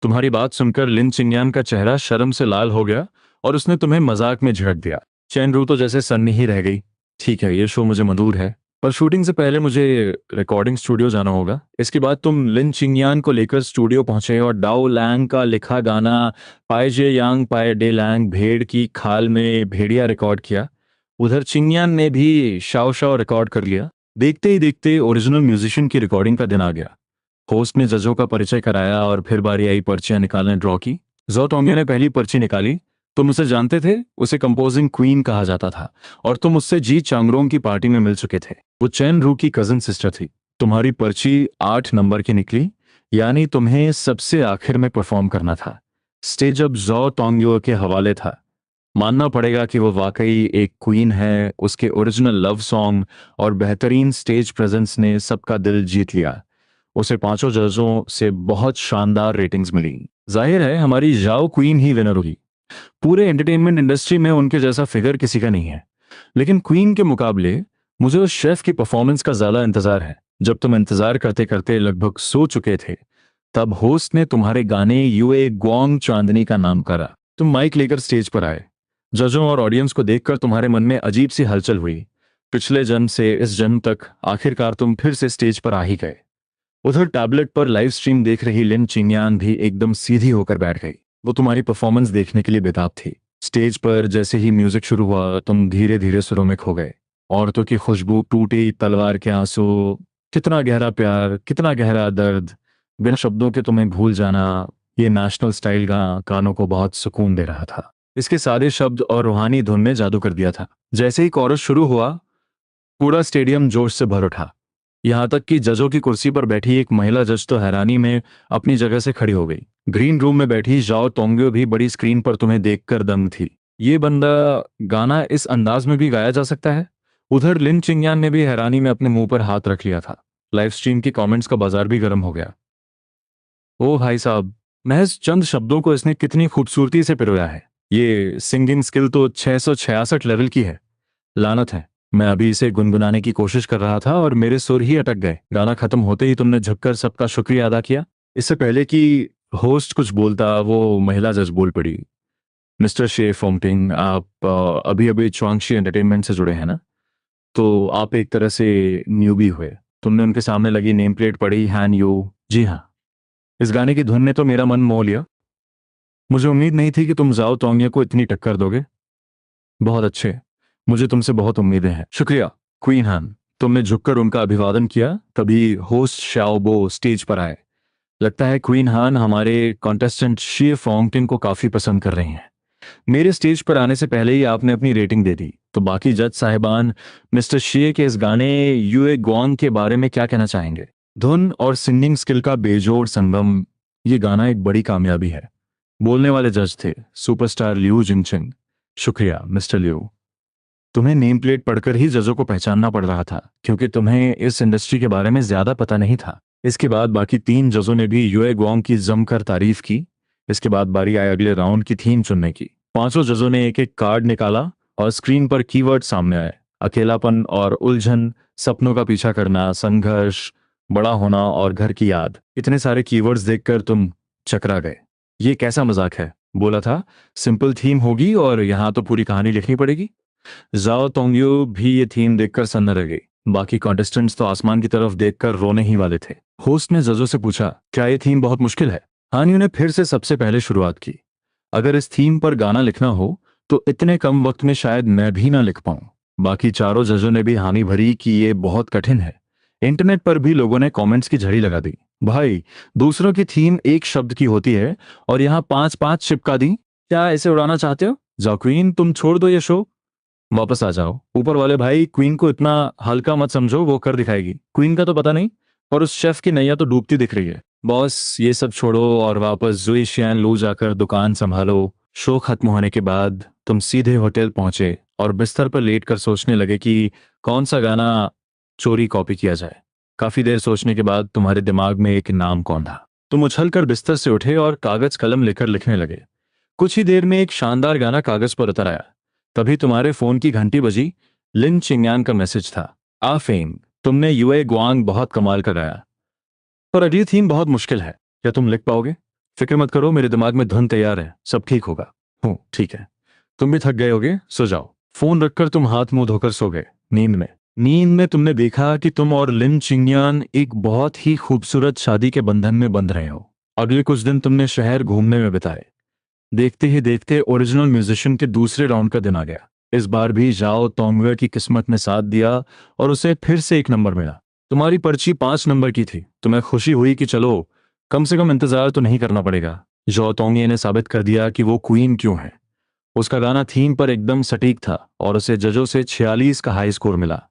तुम्हारी बात सुनकर लिन चिंगयान का चेहरा शर्म से लाल हो गया और उसने तुम्हें मजाक में झिड़क दिया। चेन रू तो जैसे सन्नी ही रह गई। ठीक है, ये शो मुझे मंजूर है, पर शूटिंग से पहले मुझे रिकॉर्डिंग स्टूडियो जाना होगा। इसके बाद तुम लिन चिंगयान को लेकर स्टूडियो पहुंचे और डाओ लैंग का लिखा गाना पाए जे यांग पाए डे लैंग भेड़ की खाल में भेड़िया रिकॉर्ड किया। उधर चिंगयान ने भी शाओ शाओ रिकॉर्ड कर लिया। देखते ही देखते ओरिजिनल म्यूजिशियन की रिकॉर्डिंग का दिन आ गया। होस्ट ने जजों का परिचय कराया और फिर बारी आई पर्चियां निकालने ड्रॉ की। जो टोंगे ने पहली पर्ची निकाली। तुम उसे जानते थे, उसे कंपोजिंग क्वीन कहा जाता था और तुम उससे जी चांगरोंग की पार्टी में मिल चुके थे। वो चेन रू की कजन सिस्टर थी। तुम्हारी पर्ची 8 नंबर की निकली, यानी तुम्हें सबसे आखिर में परफॉर्म करना था। स्टेज अब जो टोंग्यो के हवाले था। मानना पड़ेगा कि वो वाकई एक क्वीन है। उसके ओरिजिनल लव सॉन्ग और बेहतरीन स्टेज प्रेजेंस ने सबका दिल जीत लिया। उसे 5 जजों से बहुत शानदार रेटिंग्स मिली। जाहिर है हमारी जाओ क्वीन ही विनर हुई। पूरे एंटरटेनमेंट इंडस्ट्री में उनके जैसा फिगर किसी का नहीं है। लेकिन क्वीन के मुकाबले मुझे उस शेफ की परफॉर्मेंस का ज्यादा इंतजार है। जब तुम इंतजार करते करते लगभग सो चुके थे, तब होस्ट ने तुम्हारे गाने यूए ग्वांग चांदनी का नाम करा। तुम माइक लेकर स्टेज पर आए। जजों और ऑडियंस को देखकर तुम्हारे मन में अजीब सी हलचल हुई। पिछले जन्म से इस जन्म तक आखिरकार तुम फिर से स्टेज पर आ ही गए। उधर टैबलेट पर लाइव स्ट्रीम देख रही लिन चिंगयान भी एकदम सीधी होकर बैठ गई। वो तुम्हारी परफॉर्मेंस देखने के लिए बेताब थी। स्टेज पर जैसे ही म्यूजिक शुरू हुआ, तुम धीरे धीरे सुरों में खो गए। औरतों की खुशबू, टूटी तलवार के आंसू, कितना गहरा प्यार, कितना गहरा दर्द, बिना शब्दों के तुम्हें भूल जाना, ये नेशनल स्टाइल का कानों को बहुत सुकून दे रहा था। इसके सादे शब्द और रूहानी धुन ने जादू कर दिया था। जैसे ही कोरस शुरू हुआ, पूरा स्टेडियम जोश से भर उठा। यहां तक कि जजों की कुर्सी पर बैठी एक महिला जज तो हैरानी में अपनी जगह से खड़ी हो गई। ग्रीन रूम में बैठी जाओ टोंग्यो भी बड़ी स्क्रीन पर तुम्हें देखकर दंग थी। ये बंदा गाना इस अंदाज में भी गाया जा सकता है? उधर लिन चिंगयान ने भी हैरानी में अपने मुंह पर हाथ रख लिया था। लाइव स्ट्रीम के कमेंट्स का बाजार भी गर्म हो गया। ओ भाई साहब, महज चंद शब्दों को इसने कितनी खूबसूरती से पिरोया है। ये सिंगिंग स्किल तो 666 लेवल की है। लानत है, मैं अभी इसे गुनगुनाने की कोशिश कर रहा था और मेरे सुर ही अटक गए। गाना खत्म होते ही तुमने झुककर सबका शुक्रिया अदा किया। इससे पहले कि होस्ट कुछ बोलता, वो महिला जज बोल पड़ी, मिस्टर शे फोंगटिंग, आप अभी अभी च्वांगशी एंटरटेनमेंट से जुड़े हैं ना? तो आप एक तरह से न्यूबी हुए। तुमने उनके सामने लगी नेम प्लेट पढ़ी, हैन यू। जी हाँ, इस गाने की धुन ने तो मेरा मन मोह लिया। मुझे उम्मीद नहीं थी कि तुम जाओ टोंगिया को इतनी टक्कर दोगे। बहुत अच्छे, मुझे तुमसे बहुत उम्मीदें हैं। शुक्रिया क्वीन हान। तुमने झुककर उनका अभिवादन किया। तभी होस्ट शाओबो स्टेज पर आए। लगता है क्वीन हान हमारे कॉन्टेस्टेंट शे फोंगटिन को काफी पसंद कर रही हैं। मेरे स्टेज पर आने से पहले ही आपने अपनी रेटिंग दे दी, तो बाकी जज साहिबान मिस्टर शे के इस गाने यूए ग्वांग के बारे में क्या कहना चाहेंगे? धुन और सिंगिंग स्किल का बेजोड़ संगम, ये गाना एक बड़ी कामयाबी है। बोलने वाले जज थे सुपरस्टार लिू जिंगचिंग। शुक्रिया मिस्टर लिू। तुम्हें नेम प्लेट पढ़कर ही जजों को पहचानना पड़ रहा था, क्योंकि तुम्हें इस इंडस्ट्री के बारे में ज्यादा पता नहीं था। इसके बाद बाकी 3 जजों ने भी यूए ग्वांग की जमकर तारीफ की। इसके बाद बारी आई अगले राउंड की थीम चुनने की। 5 जजों ने एक एक कार्ड निकाला और स्क्रीन पर कीवर्ड सामने आए। अकेलापन और उलझन, सपनों का पीछा करना, संघर्ष, बड़ा होना और घर की याद। इतने सारे कीवर्ड्स देखकर तुम चकरा गए। ये कैसा मजाक है? बोला था सिंपल थीम होगी और यहाँ तो पूरी कहानी लिखनी पड़ेगी। जाओ तोंग्यू भी ये थीम देखकर सन्न रह गई। बाकी कॉन्टेस्टेंट्स तो आसमान की तरफ देखकर रोने ही वाले थे। होस्ट ने जजों से पूछा, क्या ये थीम बहुत मुश्किल है? हानियो ने फिर से सबसे पहले शुरुआत की। अगर इस थीम पर गाना लिखना हो तो इतने कम वक्त में शायद मैं भी ना लिख पाऊं। बाकी चारों जजों ने भी हामी भरी कि ये बहुत कठिन है। इंटरनेट पर भी लोगों ने कमेंट्स की झड़ी लगा दी। भाई, दूसरों की थीम एक शब्द की होती है और यहाँ 5-5 चिपका दी। क्या इसे उड़ाना चाहते हो? जाओ क्वीन, तुम छोड़ दो ये शो, वापस आ जाओ। ऊपर वाले भाई, क्वीन को इतना हल्का मत समझो, वो कर दिखाएगी। क्वीन का तो पता नहीं, पर उस शेफ की नैया तो डूबती दिख रही है। बॉस, ये सब छोड़ो और वापस जुई शियान लू जाकर दुकान संभालो। शो खत्म होने के बाद तुम सीधे होटल पहुंचे और बिस्तर पर लेट कर सोचने लगे कि कौन सा गाना चोरी कॉपी किया जाए। काफी देर सोचने के बाद तुम्हारे दिमाग में एक नाम कौंधा। तुम उछलकर बिस्तर से उठे और कागज कलम लेकर लिखने लगे। कुछ ही देर में एक शानदार गाना कागज पर उतर आया। तभी तुम्हारे फोन की घंटी बजी। लिन चिंगयान का मैसेज था। आ फेम, तुमने यूए ग्वांग बहुत कमाल का गाया, पर अगली थीम बहुत मुश्किल है। क्या तुम लिख पाओगे? फिक्र मत करो, मेरे दिमाग में धुन तैयार है, सब ठीक होगा। हो ठीक है, तुम भी थक गए होगे, सो जाओ। फोन रखकर तुम हाथ मुंह धोकर सो गए। नींद में तुमने देखा कि तुम और लिन चिंगयान एक बहुत ही खूबसूरत शादी के बंधन में बंध रहे हो। अगले कुछ दिन तुमने शहर घूमने में बिताए। देखते ही देखते ओरिजिनल म्यूजिशियन के दूसरे राउंड का दिन आ गया। इस बार भी जाओ तोंगवे की किस्मत ने साथ दिया और उसे फिर से 1 नंबर मिला। तुम्हारी पर्ची 5 नंबर की थी। तुम्हें खुशी हुई कि चलो, कम से कम इंतजार तो नहीं करना पड़ेगा। जो तोंगे ने साबित कर दिया कि वो क्वीन क्यों है। उसका गाना थीम पर एकदम सटीक था और उसे जजों से 46 का हाई स्कोर मिला।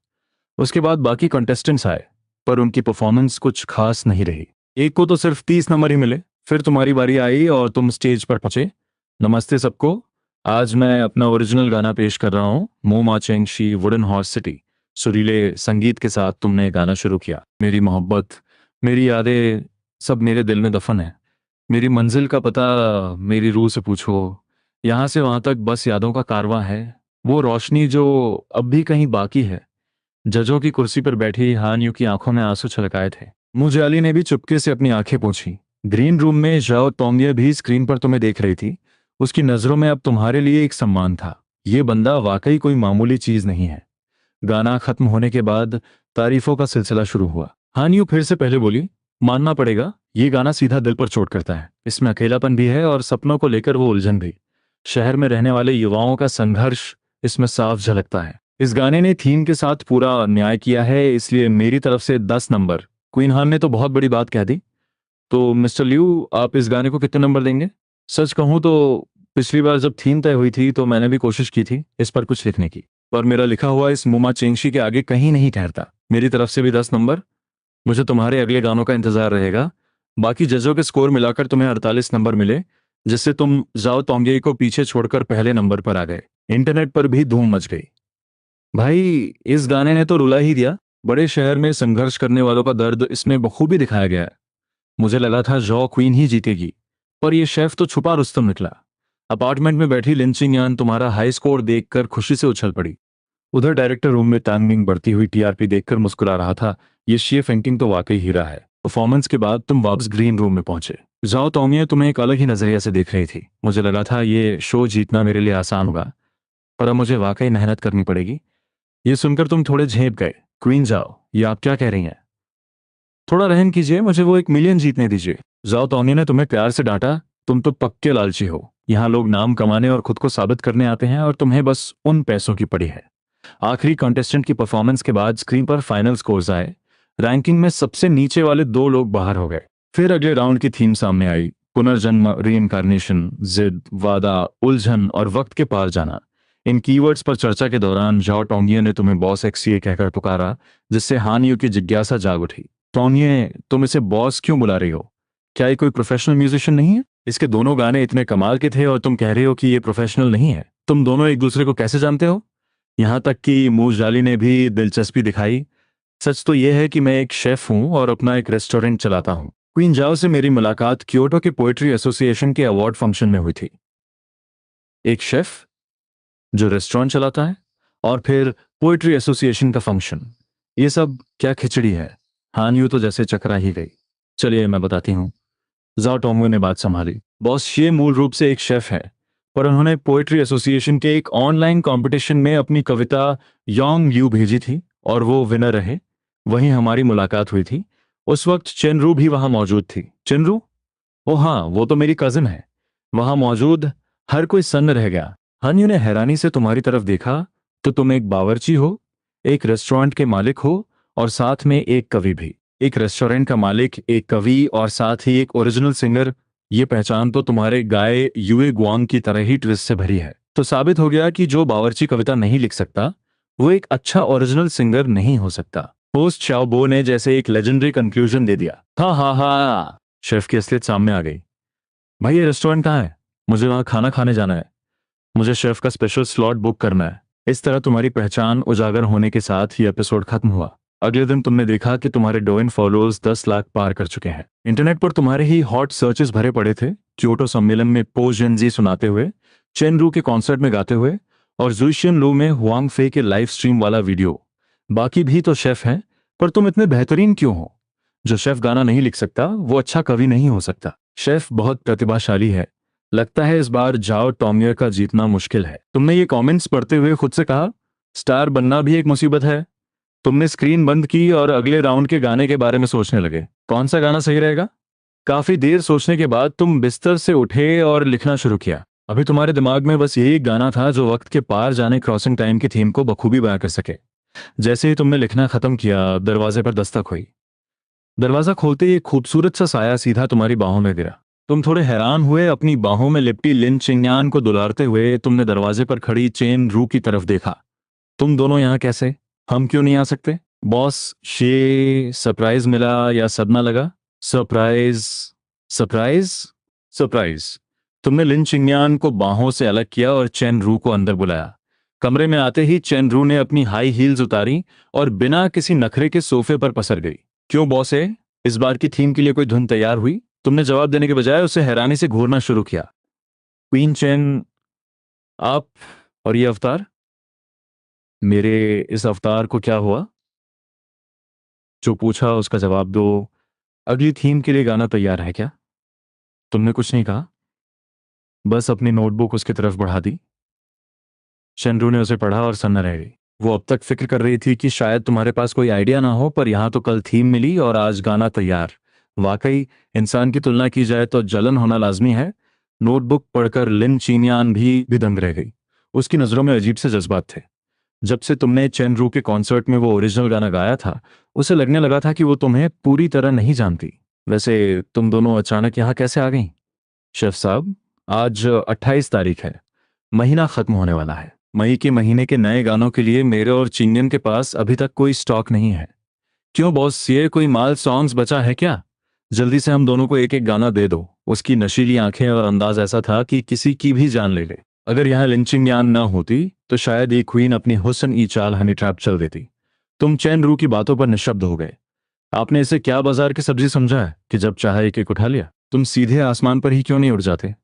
उसके बाद बाकी कंटेस्टेंट्स आए, पर उनकी परफॉर्मेंस कुछ खास नहीं रही। एक को तो सिर्फ 30 नंबर ही मिले। फिर तुम्हारी बारी आई और तुम स्टेज पर पहुंचे। नमस्ते सबको, आज मैं अपना ओरिजिनल गाना पेश कर रहा हूँ, मो मा चेंग शी वुडन हॉर्स सिटी। सुरीले संगीत के साथ तुमने गाना शुरू किया। मेरी मोहब्बत, मेरी यादें, सब मेरे दिल में दफन है। मेरी मंजिल का पता मेरी रूह से पूछो। यहाँ से वहां तक बस यादों का कारवां है, वो रोशनी जो अब भी कहीं बाकी है। जजों की कुर्सी पर बैठी हान यू की आंखों में आंसू छलकाए थे। मुझे अली ने भी चुपके से अपनी आंखें पोंछी। ग्रीन रूम में जाओ तोंगिया भी स्क्रीन पर तुम्हें देख रही थी। उसकी नजरों में अब तुम्हारे लिए एक सम्मान था। ये बंदा वाकई कोई मामूली चीज नहीं है। गाना खत्म होने के बाद तारीफों का सिलसिला शुरू हुआ। हान यू फिर से पहले बोली, मानना पड़ेगा, ये गाना सीधा दिल पर चोट करता है। इसमें अकेलापन भी है और सपनों को लेकर वो उलझन भी। शहर में रहने वाले युवाओं का संघर्ष इसमें साफ झलकता है। इस गाने ने थीम के साथ पूरा न्याय किया है, इसलिए मेरी तरफ से 10 नंबर। क्वीन हान ने तो बहुत बड़ी बात कह दी। तो मिस्टर लिू, आप इस गाने को कितने नंबर देंगे? सच कहूं तो पिछली बार जब थीम तय हुई थी तो मैंने भी कोशिश की थी इस पर कुछ लिखने की, पर मेरा लिखा हुआ इस मुमा चेंगशी के आगे कहीं नहीं ठहरता। मेरी तरफ से भी 10 नंबर। मुझे तुम्हारे अगले गानों का इंतजार रहेगा। बाकी जजों के स्कोर मिलाकर तुम्हें 48 नंबर मिले, जिससे तुम जाओ तोंगे को पीछे छोड़कर पहले नंबर पर आ गए। इंटरनेट पर भी धूम मच गई। भाई, इस गाने ने तो रुला ही दिया। बड़े शहर में संघर्ष करने वालों का दर्द इसमें बखूबी दिखाया गया है। मुझे लगा था जॉ क्वीन ही जीतेगी, पर यह शेफ तो छुपा रुस्तम निकला। अपार्टमेंट में बैठी लिन चिंगयान तुम्हारा हाई स्कोर देखकर खुशी से उछल पड़ी। उधर डायरेक्टर रूम में टाइमिंग बढ़ती हुई टीआरपी देखकर मुस्कुरा रहा था। ये शेफ एंकिंग तो वाकई हीरा है। परफॉर्मेंस के बाद तुम वापस ग्रीन रूम में पहुंचे। जाओ तोंगिया तुम्हें एक अलग ही नजरिया से देख रही थी। मुझे लगा था ये शो जीतना मेरे लिए आसान होगा, पर अब मुझे वाकई मेहनत करनी पड़ेगी। ये सुनकर तुम थोड़े झेप गए। क्वीन जाओ, ये आप क्या कह रही हैं? थोड़ा रहम कीजिए, मुझे वो 1 मिलियन जीतने दीजिए। जाओ तोंगिया ने तुम्हें प्यार से डांटा। तुम तो पक्के लालची हो। यहाँ लोग नाम कमाने और खुद को साबित करने आते हैं और तुम्हें बस उन पैसों की पड़ी है। आखिरी कंटेस्टेंट की परफॉर्मेंस के बाद स्क्रीन पर फाइनल स्कोर्स आए। रैंकिंग में सबसे नीचे वाले 2 लोग बाहर हो गए। फिर अगले राउंड की थीम सामने आई। पुनर्जन्म, रीइंकार्नेशन, जिद, वादा, उलझन और वक्त के पार जाना। इन कीवर्ड्स पर चर्चा के दौरान जाओ टोंगिया ने तुम्हें बॉस एक्सीए कहकर पुकारा, जिससे हान यू की जिज्ञासा जाग उठी। टोंगिया, तुम इसे बॉस क्यों बुला रही हो? क्या ये कोई प्रोफेशनल म्यूजिशियन नहीं है? इसके दोनों गाने इतने कमाल के थे और तुम कह रहे हो कि ये प्रोफेशनल नहीं है। तुम दोनों एक दूसरे को कैसे जानते हो? यहाँ तक कि मूस जाली ने भी दिलचस्पी दिखाई। सच तो यह है कि मैं एक शेफ हूँ और अपना एक रेस्टोरेंट चलाता हूँ। क्वीन जाओ से मेरी मुलाकात क्योटो के पोएट्री एसोसिएशन के अवार्ड फंक्शन में हुई थी। एक शेफ जो रेस्टोरेंट चलाता है और फिर पोएट्री एसोसिएशन का फंक्शन, ये सब क्या खिचड़ी है? हान यू तो जैसे चकरा ही गई। चलिए मैं बताती हूँ। जाओ टोंगवे ने बात संभाली। बॉस, ये मूल रूप से एक शेफ है, पर उन्होंने पोएट्री एसोसिएशन के एक ऑनलाइन कंपटीशन में अपनी कविता योंग यू भेजी थी और वो विनर रहे। वहीं हमारी मुलाकात हुई थी। उस वक्त चेनरू भी वहां मौजूद थी। चेनरू? ओ हाँ, वो तो मेरी कजिन है। वहां मौजूद हर कोई सन्न रह गया। हन्यू ने हैरानी से तुम्हारी तरफ देखा। तो तुम एक बावर्ची हो, एक रेस्टोरेंट के मालिक हो और साथ में एक कवि भी। एक रेस्टोरेंट का मालिक, एक कवि और साथ ही एक ओरिजिनल सिंगर। ये पहचान तो तुम्हारे गाय यूए ग्वांग की तरह ही ट्विस्ट से भरी है। तो साबित हो गया कि जो बावर्ची कविता नहीं लिख सकता वो एक अच्छा ओरिजिनल सिंगर नहीं हो सकता। होस्ट शाओबो ने जैसे एक लेजेंडरी कंक्लूजन दे दिया। हाँ हाँ हाँ, शेफ की असलियत सामने आ गई। भाई ये रेस्टोरेंट कहाँ है? मुझे वहाँ खाना खाने जाना है। मुझे शेफ का स्पेशल स्लॉट बुक करना है। इस तरह तुम्हारी पहचान उजागर होने के साथ ही एपिसोड खत्म हुआ। अगले दिन तुमने देखा कि तुम्हारे डोइन फॉलोअर्स 10 लाख पार कर चुके हैं। इंटरनेट पर तुम्हारे ही हॉट सर्चेस भरे पड़े थे। क्योटो सम्मेलन में पो जेनजी सुनाते हुए, चेन रू के कॉन्सर्ट में गाते हुए और जुशियन लू में हुआंग फे के लाइव स्ट्रीम वाला वीडियो। बाकी भी तो शेफ हैं, पर तुम इतने बेहतरीन क्यों हो? जो शेफ गाना नहीं लिख सकता वो अच्छा कवि नहीं हो सकता। शेफ बहुत प्रतिभाशाली है। लगता है इस बार जाओ टॉमियर का जीतना मुश्किल है। तुमने ये कमेंट्स पढ़ते हुए खुद से कहा, स्टार बनना भी एक मुसीबत है। तुमने स्क्रीन बंद की और अगले राउंड के गाने के बारे में सोचने लगे। कौन सा गाना सही रहेगा? काफी देर सोचने के बाद तुम बिस्तर से उठे और लिखना शुरू किया। अभी तुम्हारे दिमाग में बस यही गाना था जो वक्त के पार जाने क्रॉसिंग टाइम की थीम को बखूबी बयां कर सके। जैसे ही तुमने लिखना खत्म किया, दरवाजे पर दस्तक हुई। दरवाजा खोलते ही एक खूबसूरत सा साया सीधा तुम्हारी बाहों में गिरा। तुम थोड़े हैरान हुए। अपनी बाहों में लिपटी लिन चिंगयान को दुलारते हुए तुमने दरवाजे पर खड़ी चेन रू की तरफ देखा। तुम दोनों यहाँ कैसे? हम क्यों नहीं आ सकते? बॉस, शे सरप्राइज मिला या सदमा लगा? Surprise, surprise, surprise. तुमने लिन चिंगयान को बाहों से अलग किया और चेन रू को अंदर बुलाया। कमरे में आते ही चेन रू ने अपनी हाई हील्स उतारी और बिना किसी नखरे के सोफे पर पसर गई। क्यों बॉस है? इस बार की थीम के लिए कोई धुन तैयार हुई? तुमने जवाब देने के बजाय उसे हैरानी से घूरना शुरू किया। क्वीन चेन, आप और ये अवतार? मेरे इस अवतार को क्या हुआ? जो पूछा उसका जवाब दो। अगली थीम के लिए गाना तैयार है क्या? तुमने कुछ नहीं कहा, बस अपनी नोटबुक उसकी तरफ बढ़ा दी। चंद्रू ने उसे पढ़ा और सन्न रह गई। वो अब तक फिक्र कर रही थी कि शायद तुम्हारे पास कोई आइडिया ना हो, पर यहां तो कल थीम मिली और आज गाना तैयार। वाकई इंसान की तुलना की जाए तो जलन होना लाजमी है। नोटबुक पढ़कर लिन चीनियान भी दंग रह गई। उसकी नजरों में अजीब से जज्बात थे। जब से तुमने चेन रू के कॉन्सर्ट में वो ओरिजिनल गाना गाया था, उसे लगने लगा था कि वो तुम्हें पूरी तरह नहीं जानती। वैसे तुम दोनों अचानक यहाँ कैसे आ गई? शेफ साहब, आज 28 तारीख है। महीना खत्म होने वाला है। मई के महीने के नए गानों के लिए मेरे और चिंगन के पास अभी तक कोई स्टॉक नहीं है। क्यों बॉस, ये कोई माल सॉन्ग्स बचा है क्या? जल्दी से हम दोनों को एक एक गाना दे दो। उसकी नशीली आंखें और अंदाज ऐसा था कि किसी की भी जान ले ले। अगर यहाँ लिंचिंग यान न होती तो शायद ये क्वीन अपनी हुस्न ई चाल हनी ट्रैप चल देती। तुम चैन रू की बातों पर निशब्द हो गए। आपने इसे क्या बाजार की सब्जी समझा है कि जब चाहे एक एक उठा लिया? तुम सीधे आसमान पर ही क्यों नहीं उड़ जाते?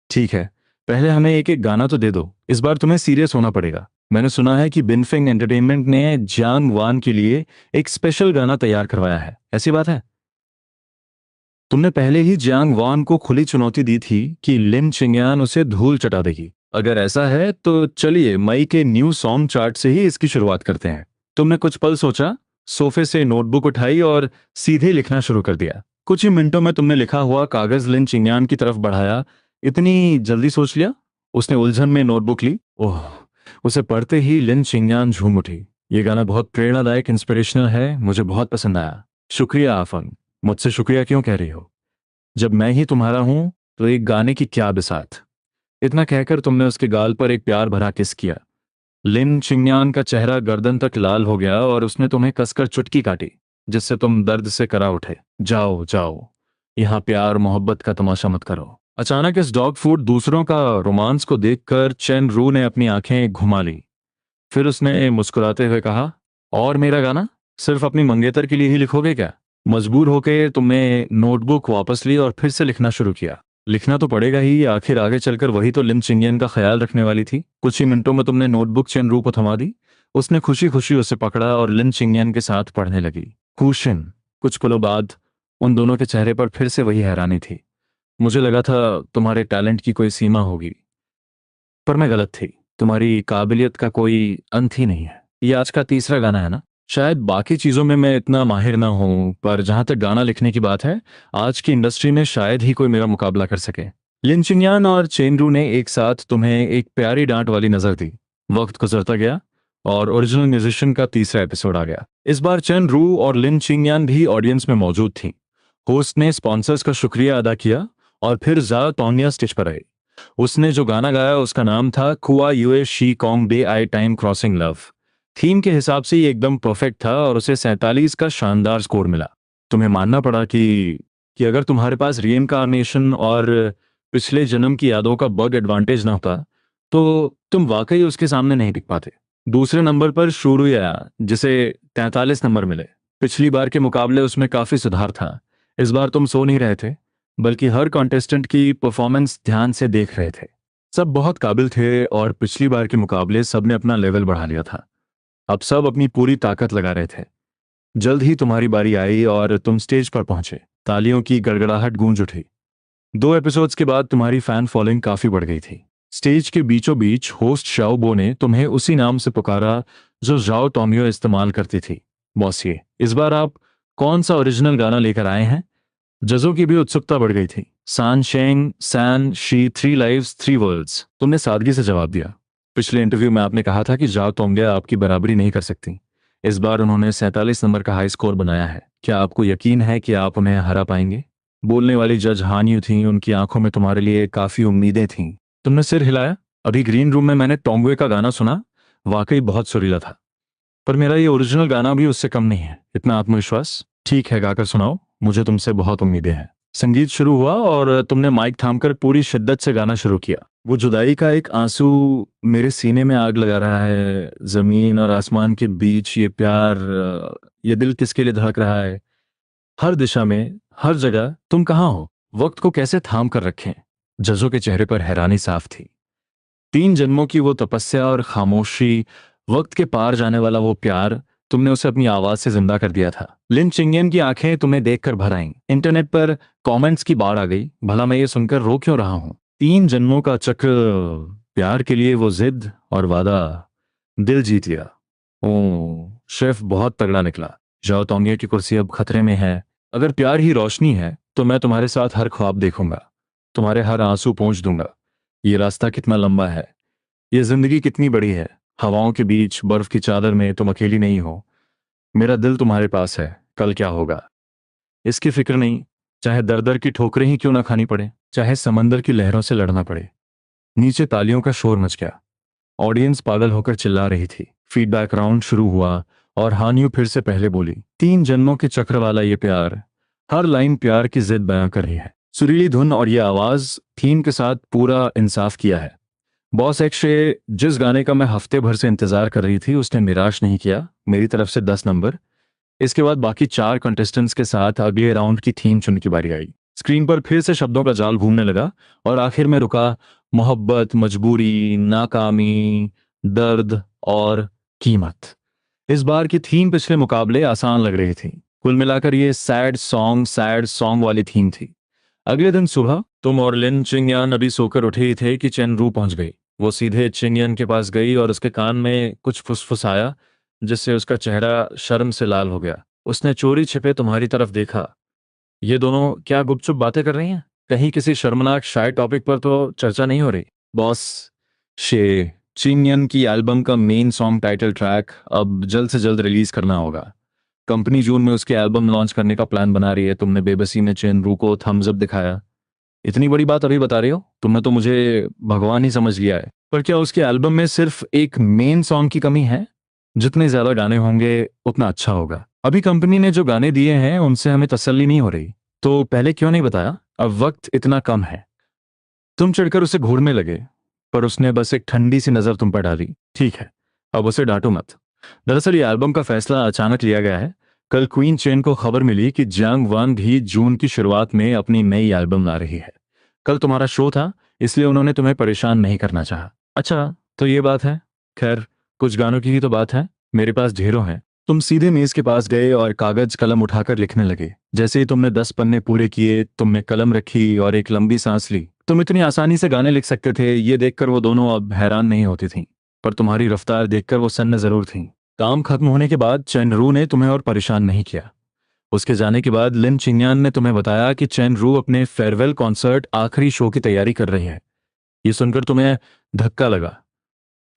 ठीक है, पहले हमें एक एक गाना तो दे दो। इस बार तुम्हें सीरियस होना पड़ेगा। मैंने सुना है कि बिनफिंग एंटरटेनमेंट ने जियांग वान के लिए एक स्पेशल गाना तैयार करवाया है। ऐसी बात है? तुमने पहले ही जियांग वान को खुली चुनौती दी थी कि लिन चिंगयान उसे धूल चटा देगी। अगर ऐसा है तो चलिए मई के न्यू सॉन्ग चार्ट से ही इसकी शुरुआत करते हैं। तुमने कुछ पल सोचा, सोफे से नोटबुक उठाई और सीधे लिखना शुरू कर दिया। कुछ ही मिनटों में तुमने लिखा हुआ कागज लिन चिंगयान की तरफ बढ़ाया। इतनी जल्दी सोच लिया? उसने उलझन में नोटबुक ली। ओह, उसे पढ़ते ही लिन चिंगयान झूम उठी। ये गाना बहुत प्रेरणादायक, इंस्पिरेशनल है। मुझे बहुत पसंद आया। शुक्रिया आफंग। मुझसे शुक्रिया क्यों कह रही हो? जब मैं ही तुम्हारा हूं तो एक गाने की क्या बिसात। इतना कहकर तुमने उसके गाल पर एक प्यार भरा किस किया। लिन चिंगयान का चेहरा गर्दन तक लाल हो गया और उसने तुम्हें कसकर चुटकी काटी, जिससे तुम दर्द से करा उठे। जाओ जाओ, यहाँ प्यार मोहब्बत का तमाशा मत करो। अचानक इस डॉग फूड दूसरों का रोमांस को देखकर चेन रू ने अपनी आंखें घुमा ली। फिर उसने मुस्कुराते हुए कहा, और मेरा गाना सिर्फ अपनी मंगेतर के लिए ही लिखोगे क्या? मजबूर होकर तुमने नोटबुक वापस ली और फिर से लिखना शुरू किया। लिखना तो पड़ेगा ही, आखिर आगे चलकर वही तो लिन चिंगयन का ख्याल रखने वाली थी। कुछ ही मिनटों में तुमने नोटबुक चेन रू को थमा दी। उसने खुशी खुशी उसे पकड़ा और लिन चिंगयन के साथ पढ़ने लगी। हुशिन। कुछ पलों बाद उन दोनों के चेहरे पर फिर से वही हैरानी थी। मुझे लगा था तुम्हारे टैलेंट की कोई सीमा होगी, पर मैं गलत थी। तुम्हारी काबिलियत का कोई अंत ही नहीं है। ये आज का तीसरा गाना है ना? शायद बाकी चीजों में मैं इतना माहिर ना हूं, पर जहां तक गाना लिखने की बात है, आज की इंडस्ट्री में शायद ही कोई मेरा मुकाबला कर सके। लिन चिंगयान और चेनरू ने एक साथ तुम्हें एक प्यारी डांट वाली नजर दी। वक्त गुजरता गया और ओरिजिनल म्यूजिशियन का तीसरा एपिसोड आ गया। इस बार चेनरू और लिन चिंगयान भी ऑडियंस में मौजूद थी। होस्ट ने स्पॉन्सर्स का शुक्रिया अदा किया और फिर जा तौनिया स्टेज पर आए। उसने जो गाना गाया उसका नाम था Kua Yue Shi Kong De Ai time crossing love. Theme के हिसाब से ये एकदम परफेक्ट था और उसे 47 का शानदार स्कोर मिला। तुम्हें मानना पड़ा कि अगर तुम्हारे पास रीइंकार्नेशन और पिछले जन्म की यादों का बग एडवांटेज ना होता तो तुम वाकई उसके सामने नहीं टिक पाते। दूसरे नंबर पर शुरू आया, जिसे 43 नंबर मिले। पिछली बार के मुकाबले उसमें काफी सुधार था। इस बार तुम सो नहीं रहे थे, बल्कि हर कॉन्टेस्टेंट की परफॉर्मेंस ध्यान से देख रहे थे। सब बहुत काबिल थे और पिछली बार के मुकाबले सबने अपना लेवल बढ़ा लिया था। अब सब अपनी पूरी ताकत लगा रहे थे। जल्द ही तुम्हारी बारी आई और तुम स्टेज पर पहुंचे। तालियों की गड़गड़ाहट गूंज उठी। 2 एपिसोड्स के बाद तुम्हारी फैन फॉलोइंग काफी बढ़ गई थी। स्टेज के बीचों बीच होस्ट शाओबो ने तुम्हें उसी नाम से पुकारा जो जाओ टोमियो इस्तेमाल करती थी। बॉसिए, इस बार आप कौन सा ओरिजिनल गाना लेकर आए हैं? जजों की भी उत्सुकता बढ़ गई थी। सान शेंग सैन शी 3 लाइव्स 3 वर्ल्ड्स, तुमने सादगी से जवाब दिया। पिछले इंटरव्यू में आपने कहा था कि जाओ तोंगे आपकी बराबरी नहीं कर सकती। इस बार उन्होंने 47 नंबर का हाई स्कोर बनाया है। क्या आपको यकीन है कि आप उन्हें हरा पाएंगे? बोलने वाली जज हानियू थी, उनकी आंखों में तुम्हारे लिए काफी उम्मीदें थीं। तुमने सिर हिलाया। अभी ग्रीन रूम में मैंने टोंगवे का गाना सुना, वाकई बहुत सुरीला था। पर मेरा ये ओरिजिनल गाना भी उससे कम नहीं है। इतना आत्मविश्वास। ठीक है, गाकर सुनाओ, मुझे तुमसे बहुत उम्मीदें हैं। संगीत शुरू हुआ और तुमने माइक थामकर पूरी शिद्दत से गाना शुरू किया। वो जुदाई का एक आंसू मेरे सीने में आग लगा रहा है, जमीन और आसमान के बीच ये प्यार, ये दिल किसके लिए धड़क रहा है, हर दिशा में, हर जगह तुम कहाँ हो? वक्त को कैसे थाम कर रखें? जजों के चेहरे पर हैरानी साफ थी। 3 जन्मों की वो तपस्या और खामोशी, वक्त के पार जाने वाला वो प्यार, तुमने उसे अपनी आवाज से जिंदा कर दिया था। लिन चिंगेन की आंखें तुम्हें देखकर भर आईं। इंटरनेट पर कमेंट्स की बाढ़ आ गई, भला मैं ये सुनकर रो क्यों रहा हूं? 3 जन्मों का चक्र, प्यार के लिए वो जिद और वादा, दिल जीत लिया। ओ, शेफ बहुत तगड़ा निकला। जाओ तोंगे की कुर्सी अब खतरे में है। अगर प्यार ही रोशनी है तो मैं तुम्हारे साथ हर ख्वाब देखूंगा, तुम्हारे हर आंसू पोंछ दूंगा। ये रास्ता कितना लंबा है, ये जिंदगी कितनी बड़ी है। हवाओं के बीच बर्फ की चादर में तुम अकेली नहीं हो। मेरा दिल तुम्हारे पास है। कल क्या होगा इसकी फिक्र नहीं, चाहे दर दर की ठोकरें ही क्यों ना खानी पड़े, चाहे समंदर की लहरों से लड़ना पड़े। नीचे तालियों का शोर मच गया। ऑडियंस पागल होकर चिल्ला रही थी। फीडबैक राउंड शुरू हुआ और हानियू फिर से पहले बोली, 3 जन्मों के चक्र वाला ये प्यार, हर लाइन प्यार की जिद बयां कर रही है। सुरीली धुन और ये आवाज थीम के साथ पूरा इंसाफ किया है। बॉस एक्स जिस गाने का मैं हफ्ते भर से इंतजार कर रही थी उसने निराश नहीं किया। मेरी तरफ से 10 नंबर। इसके बाद बाकी 4 कंटेस्टेंट्स के साथ अगले राउंड की थीम चुनने की बारी आई। स्क्रीन पर फिर से शब्दों का जाल घूमने लगा और आखिर में रुका, मोहब्बत, मजबूरी, नाकामी, दर्द और कीमत। इस बार की थीम पिछले मुकाबले आसान लग रही थी। कुल मिलाकर ये सैड सॉन्ग वाली थीम थी। अगले दिन सुबह तुम और लिन चिंगयान अभी सोकर उठे ही थे कि चेन रू पहुंच गई। वो सीधे चिंगयान के पास गई और उसके कान में कुछ फुसफुसाया, जिससे उसका चेहरा शर्म से लाल हो गया। उसने चोरी छिपे तुम्हारी तरफ देखा। ये दोनों क्या गुपचुप बातें कर रही हैं? कहीं किसी शर्मनाक शायर टॉपिक पर तो चर्चा नहीं हो रही? बॉस शे, चिंगयन की एल्बम का मेन सॉन्ग टाइटल ट्रैक अब जल्द से जल्द रिलीज करना होगा। कंपनी जून में उसके एल्बम लॉन्च करने का प्लान बना रही है। तुमने बेबसी में चेन रू को थम्स अप दिखाया। इतनी बड़ी बात अभी बता रही हो? तुमने तो मुझे भगवान ही समझ लिया है। पर क्या उसके एल्बम में सिर्फ एक मेन सॉन्ग की कमी है? जितने ज्यादा गाने होंगे उतना अच्छा होगा। अभी कंपनी ने जो गाने दिए हैं उनसे हमें तसल्ली नहीं हो रही। तो पहले क्यों नहीं बताया? अब वक्त इतना कम है। तुम चिढ़कर उसे घूरने लगे, पर उसने बस एक ठंडी सी नजर तुम पर डाली। ठीक है, अब उसे डांटो मत। दरअसल ये एल्बम का फैसला अचानक लिया गया है। कल क्वीन चेन को खबर मिली कि जंग वन भी जून की शुरुआत में अपनी नई एल्बम ला रही है। कल तुम्हारा शो था, इसलिए उन्होंने तुम्हें परेशान नहीं करना चाहा। अच्छा, तो ये बात है। खैर, कुछ गानों की ही तो बात है, मेरे पास ढेरों हैं। तुम सीधे मेज के पास गए और कागज कलम उठाकर लिखने लगे। जैसे ही तुमने 10 पन्ने पूरे किए, तुमने कलम रखी और एक लंबी सांस ली। तुम इतनी आसानी से गाने लिख सकते थे, ये देखकर वो दोनों अब हैरान नहीं होती थीं, पर तुम्हारी रफ्तार देखकर वो सन्न जरूर थीं। काम खत्म होने के बाद चेन रू ने तुम्हें और परेशान नहीं किया। उसके जाने के बाद लिन चिंगयान ने तुम्हें बताया कि चेन रू अपने फेयरवेल कॉन्सर्ट आखिरी शो की तैयारी कर रही है। ये सुनकर तुम्हें धक्का लगा।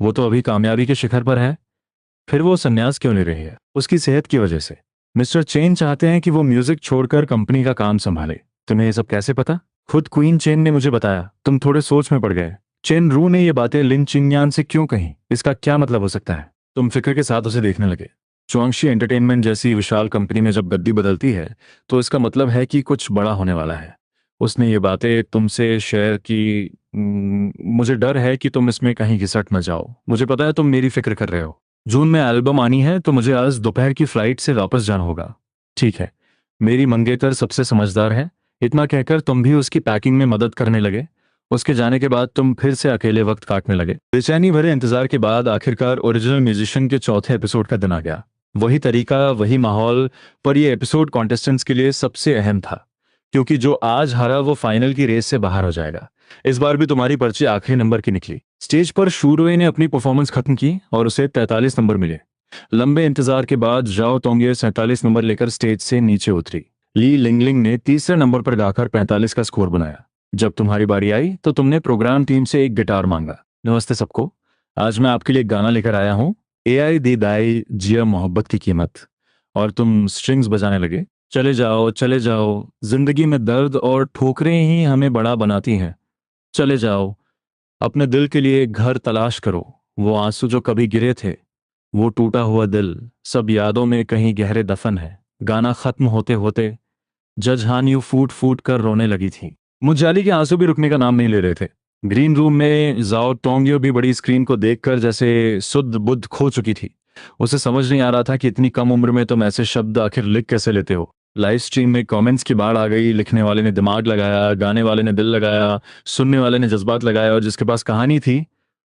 वो तो अभी कामयाबी के शिखर पर है, फिर वो संन्यास क्यों ले रही है? उसकी सेहत की वजह से। मिस्टर चेन चाहते हैं कि वो म्यूजिक छोड़कर कंपनी का काम संभाले। तुम्हें ये सब कैसे पता? खुद क्वीन चेन ने मुझे बताया। तुम थोड़े सोच में पड़ गए। चेन रू ने ये बातें लिन चिंगयान से क्यों कही? इसका क्या मतलब हो सकता है? तुम फिक्र के साथ उसे देखने लगे। चुआंगशी एंटरटेनमेंट जैसी विशाल कंपनी में जब गद्दी बदलती है तो इसका मतलब है कि कुछ बड़ा होने वाला है। उसने ये बातें तुमसे शेयर की। मुझे डर है कि तुम इसमें कहीं घिसट न जाओ। मुझे पता है तुम मेरी फिक्र कर रहे हो। जून में एल्बम आनी है तो मुझे आज दोपहर की फ्लाइट से वापस जाना होगा। ठीक है, मेरी मंगेतर सबसे समझदार है। इतना कहकर तुम भी उसकी पैकिंग में मदद करने लगे। उसके जाने के बाद तुम फिर से अकेले वक्त काटने लगे। बेचैनी भरे इंतजार के बाद आखिरकार ओरिजिनल म्यूजिशियन के चौथे एपिसोड का दिन आ गया। वही तरीका, वही माहौल, पर ये एपिसोड कॉन्टेस्टेंट्स के लिए सबसे अहम था, क्योंकि जो आज हारा वो फाइनल की रेस से बाहर हो जाएगा। इस बार भी तुम्हारी पर्ची आखिरी नंबर की निकली। स्टेज पर शूरवे ने अपनी परफॉर्मेंस खत्म की और उसे 43 नंबर मिले। लंबे इंतजार के बाद जाओ तोंगे 47 नंबर लेकर स्टेज से नीचे उतरी। ली लिंगलिंग ने तीसरे नंबर पर गाकर 45 का स्कोर बनाया। जब तुम्हारी बारी आई तो तुमने प्रोग्राम टीम से एक गिटार मांगा। नमस्ते सबको, आज मैं आपके लिए एक गाना लेकर आया हूँ, AI दी दाई जिया मोहब्बत की कीमत। और तुम स्ट्रिंग्स बजाने लगे। चले जाओ, जिंदगी में दर्द और ठोकरें ही हमें बड़ा बनाती हैं। चले जाओ, अपने दिल के लिए घर तलाश करो। वो आंसू जो कभी गिरे थे, वो टूटा हुआ दिल, सब यादों में कहीं गहरे दफन है। गाना खत्म होते होते जज हानियो फूट फूट कर रोने लगी थी। मुंजाली के आंसू भी रुकने का नाम नहीं ले रहे थे। ग्रीन रूम में जाओ टोंगियो भी बड़ी स्क्रीन को देखकर जैसे सुध बुद्ध खो चुकी थी। उसे समझ नहीं आ रहा था कि इतनी कम उम्र में तुम ऐसे शब्द आखिर लिख कैसे लेते हो। लाइव स्ट्रीम में कमेंट्स की बाढ़ आ गई। लिखने वाले ने दिमाग लगाया, गाने वाले ने दिल लगाया, सुनने वाले ने जज्बात लगाया, और जिसके पास कहानी थी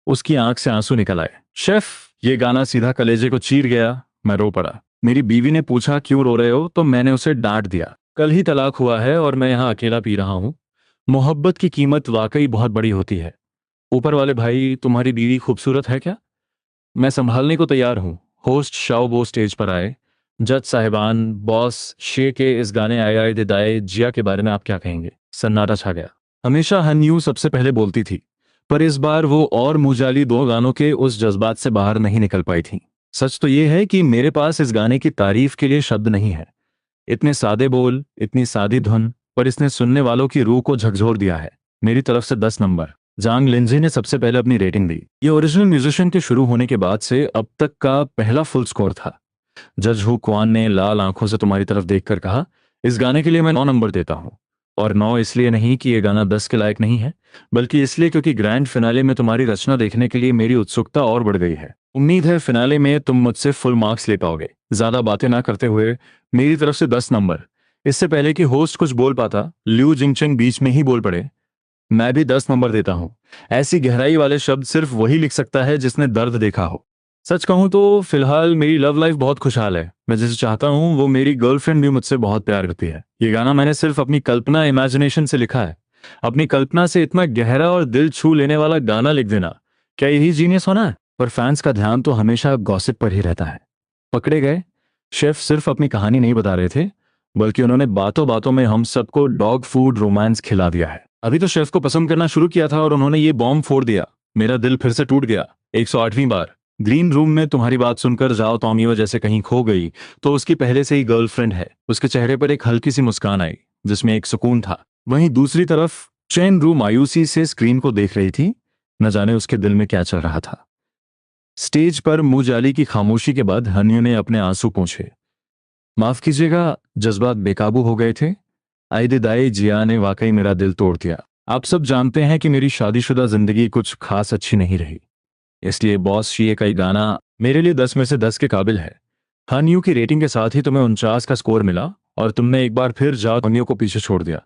उसकी आंख से आंसू निकल आए। शेफ, ये गाना सीधा कलेजे को चीर गया। मैं रो पड़ा। मेरी बीवी ने पूछा क्यों रो रहे हो, तो मैंने उसे डांट दिया। कल ही तलाक हुआ है और मैं यहाँ अकेला पी रहा हूँ। मोहब्बत की कीमत वाकई बहुत बड़ी होती है। ऊपर वाले भाई, तुम्हारी बीवी खूबसूरत है क्या? मैं संभालने को तैयार हूँ। होस्ट शाओबो स्टेज पर आए। जज साहिबान, बॉस शे के इस गाने आए आए दे दाए जिया के बारे में आप क्या कहेंगे? सन्नाटा छा गया। हमेशा हन्यू सबसे पहले बोलती थी, पर इस बार वो और मुजाली दो गानों के उस जज्बात से बाहर नहीं निकल पाई थी। सच तो ये है कि मेरे पास इस गाने की तारीफ के लिए शब्द नहीं है। इतने सादे बोल, इतनी सादी धुन, पर इसने सुनने वालों की रूह को झकझोर दिया है। मेरी तरफ से 10 नंबर। जांग लिंजी ने सबसे पहले अपनी रेटिंग दी। ये ओरिजिनल म्यूजिशियन के शुरू होने के बाद से अब तक का पहला फुल स्कोर था। जज हु क्वान ने लाल आंखों से तुम्हारी तरफ देखकर कहा, इस गाने के लिए मैं 9 नंबर देता हूँ। और 9 इसलिए नहीं कि ये गाना 10 के लायक नहीं है, बल्कि इसलिए क्योंकि ग्रैंड फिनाले में तुम्हारी रचना देखने के लिए मेरी उत्सुकता और बढ़ गई है। उम्मीद है फिनाले में तुम मुझसे फुल मार्क्स ले पाओगे। ज्यादा बातें ना करते हुए मेरी तरफ से 10 नंबर। इससे पहले कि होस्ट कुछ बोल पाता, ल्यू जिंगचन बीच में ही बोल पड़े, मैं भी 10 नंबर देता हूं। ऐसी गहराई वाले शब्द सिर्फ वही लिख सकता है जिसने दर्द देखा हो। सच कहूं तो फिलहाल मेरी लव लाइफ बहुत खुशहाल है। मैं जिसे चाहता हूं वो मेरी गर्लफ्रेंड भी मुझसे बहुत प्यार करती है। ये गाना मैंने सिर्फ अपनी कल्पना, इमेजिनेशन से लिखा है। अपनी कल्पना से इतना गहरा और दिल छू लेने वाला गाना लिख देना, क्या यही जीनियस होना है? पर फैंस का ध्यान तो हमेशा गॉसिप पर ही रहता है। पकड़े गए। शेफ सिर्फ अपनी कहानी नहीं बता रहे थे, बल्कि उन्होंने बातों बातों में हम सबको डॉग फूड रोमांस खिला दिया है। अभी तो शेफ को पसंद करना शुरू किया था और उन्होंने ये बॉम्ब फोड़ दिया। मेरा दिल फिर से टूट गया 108वीं बार। ग्रीन रूम में तुम्हारी बात सुनकर जाओ तोमियो जैसे कहीं खो गई तो उसकी पहले से ही गर्लफ्रेंड है। उसके चेहरे पर एक हल्की सी मुस्कान आई जिसमें एक सुकून था। वहीं दूसरी तरफ चैन रू मायूसी से स्क्रीन को देख रही थी। न जाने उसके दिल में क्या चल रहा था। स्टेज पर मुंह जाली की खामोशी के बाद हन्यू ने अपने आंसू पोंछे। माफ कीजिएगा, जज्बात बेकाबू हो गए थे। आइदे दाई जिया ने वाकई मेरा दिल तोड़ दिया। आप सब जानते हैं कि मेरी शादीशुदा जिंदगी कुछ खास अच्छी नहीं रही, इसलिए बॉस शीए का ये गाना मेरे लिए 10 में से 10 के काबिल है। हन्यू की रेटिंग के साथ ही तुम्हें 49 का स्कोर मिला और तुमने एक बार फिर जाओ टोंगियो को पीछे छोड़ दिया।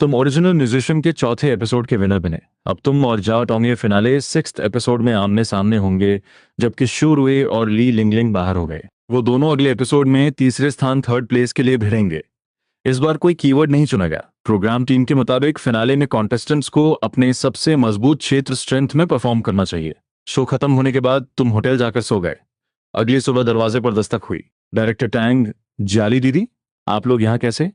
तुम ओरिजिनल म्यूजिशियन के चौथे एपिसोड के विनर बने। अब तुम और जाओ टोंगियो फिनाले 6th एपिसोड में आमने सामने होंगे, जबकि शूरवे और ली लिंगलिंग बाहर हो गए। वो दोनों अगले एपिसोड में तीसरे स्थान, 3rd प्लेस के लिए भिड़ेंगे। इस बार कोई कीवर्ड नहीं चुना गया। प्रोग्राम टीम के मुताबिक फिनाले में कॉन्टेस्टेंट्स को अपने सबसे मजबूत क्षेत्र स्ट्रेंथ में परफॉर्म करना चाहिए। शो खत्म होने के बाद तुम होटल जाकर सो गए। अगली सुबह दरवाजे पर दस्तक हुई। डायरेक्टर टैंग, जाली दीदी, आप लोग यहाँ कैसे?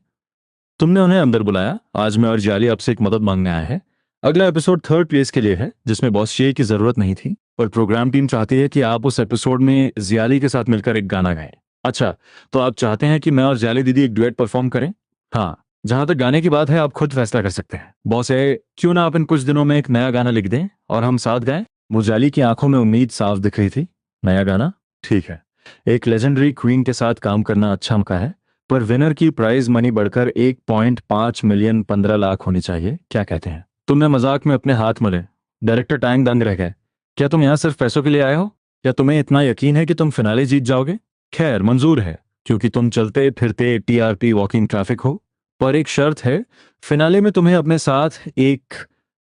तुमने उन्हें अंदर बुलाया। आज मैं और जाली आपसे एक मदद मांगने आया है। अगला एपिसोड 3rd प्लेस के लिए है, जिसमें बॉस शे की जरूरत नहीं थी, पर प्रोग्राम टीम चाहती है कि आप उस एपिसोड में जियाली के साथ मिलकर एक गाना गाएं। अच्छा, तो आप चाहते हैं कि मैं और जाली दीदी एक डुएट परफॉर्म करें? हाँ, जहां तक गाने की बात है, आप खुद फैसला कर सकते हैं। बॉस है, क्यों ना अपन कुछ दिनों में एक नया गाना लिख दें और हम साथ गाएं। मुजाली की आंखों में उम्मीद साफ दिख रही थी। नया गाना, ठीक है। एक लेजेंडरी क्वीन के साथ काम करना अच्छा मौका है, पर विनर की प्राइज मनी बढ़कर 1.5 मिलियन 15 लाख होनी चाहिए। क्या कहते हैं? तुमने मजाक में अपने हाथ मले। डायरेक्टर टैंग दंग रह गए। क्या तुम यहाँ सिर्फ पैसों के लिए आए हो? क्या तुम्हें इतना यकीन है कि तुम फिनाले जीत जाओगे? खैर, मंजूर है, क्योंकि तुम चलते फिरते टीआरपी वॉकिंग ट्रैफिक हो। पर एक शर्त है, फिनाले में तुम्हें अपने साथ एक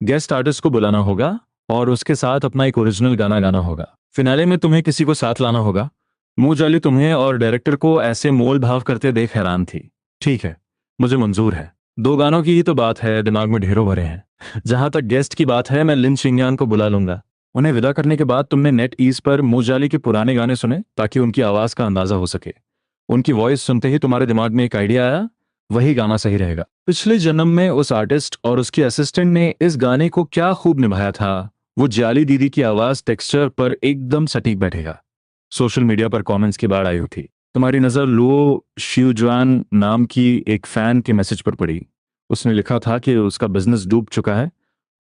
गेस्ट आर्टिस्ट को बुलाना होगा और उसके साथ अपना एक ओरिजिनल गाना गाना होगा। फिनाले में तुम्हें किसी को साथ लाना होगा। मुंह तुम्हें और डायरेक्टर को ऐसे मोल भाव करते देख हैरान थी। ठीक है, मुझे मंजूर है। 2 गानों की ही तो बात है, दिमाग में ढेरों भरे हैं। जहां तक गेस्ट की बात है, मैं लिन चिंगयान को बुला लूंगा। उन्हें विदा करने के बाद तुमने नेट ईज पर मुजाली के पुराने गाने सुने ताकि उनकी आवाज का अंदाजा हो सके। उनकी वॉइस सुनते ही तुम्हारे दिमाग में एक आइडिया आया, वही गाना सही रहेगा। पिछले जन्म में उस आर्टिस्ट और उसकी असिस्टेंट ने इस गाने को क्या खूब निभाया था। वो जाली दीदी की आवाज टेक्सचर पर एकदम सटीक बैठेगा। सोशल मीडिया पर कमेंट्स की बाढ़ आई थी। तुम्हारी नज़र लो शिवजुआन नाम की एक फैन के मैसेज पर पड़ी। उसने लिखा था कि उसका बिजनेस डूब चुका है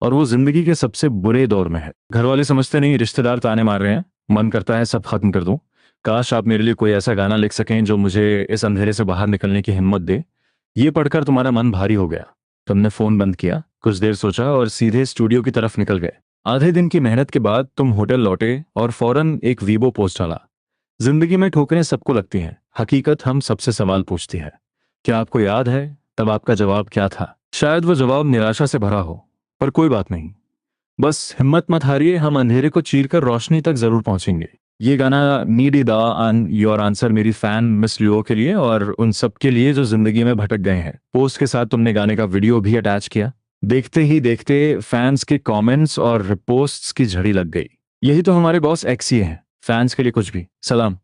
और वो जिंदगी के सबसे बुरे दौर में है। घर वाले समझते नहीं, रिश्तेदार ताने मार रहे हैं। मन करता है सब खत्म कर दूं। काश आप मेरे लिए कोई ऐसा गाना लिख सकें जो मुझे इस अंधेरे से बाहर निकलने की हिम्मत दे। ये पढ़कर तुम्हारा मन भारी हो गया। तुमने फोन बंद किया, कुछ देर सोचा और सीधे स्टूडियो की तरफ निकल गए। आधे दिन की मेहनत के बाद तुम होटल लौटे और फौरन एक वीबो पोस्ट डाला। जिंदगी में ठोकरें सबको लगती हैं, हकीकत हम सबसे सवाल पूछती है। क्या आपको याद है तब आपका जवाब क्या था? शायद वो जवाब निराशा से भरा हो, पर कोई बात नहीं। बस हिम्मत मत हारिए, हम अंधेरे को चीरकर रोशनी तक जरूर पहुंचेंगे। ये गाना नीडी दा एंड योर आंसर मेरी फैन मिस लियो के लिए और उन सब के लिए जो जिंदगी में भटक गए हैं। पोस्ट के साथ तुमने गाने का वीडियो भी अटैच किया। देखते ही देखते फैंस के कमेंट्स और रिपोस्ट्स की झड़ी लग गई। यही तो हमारे बॉस एक्सी हैं, फैंस के लिए कुछ भी। सलाम।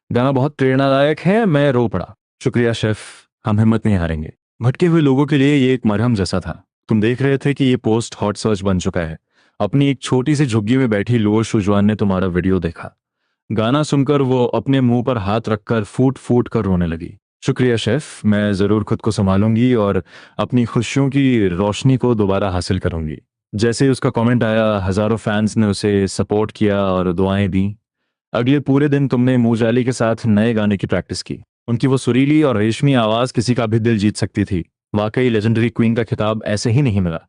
गाना बहुत प्रेरणादायक है, मैं रो पड़ा। शुक्रिया शेफ, हम हिम्मत नहीं हारेंगे। भटके हुए लोगों के लिए ये एक मरहम जैसा था। तुम देख रहे थे कि ये पोस्ट हॉट सर्च बन चुका है। अपनी एक छोटी सी झुग्गी में बैठी लो शुजवान ने तुम्हारा वीडियो देखा। गाना सुनकर वो अपने मुंह पर हाथ रखकर फूट फूट कर रोने लगी। शुक्रिया शेफ, मैं जरूर खुद को संभालूंगी और अपनी खुशियों की रोशनी को दोबारा हासिल करूंगी। जैसे ही उसका कमेंट आया, हजारों फैंस ने उसे सपोर्ट किया और दुआएं दी। अगले पूरे दिन तुमने मुजाली के साथ नए गाने की प्रैक्टिस की। उनकी वो सुरीली और रेशमी आवाज किसी का भी दिल जीत सकती थी। वाकई लेजेंडरी क्वीन का खिताब ऐसे ही नहीं मिला।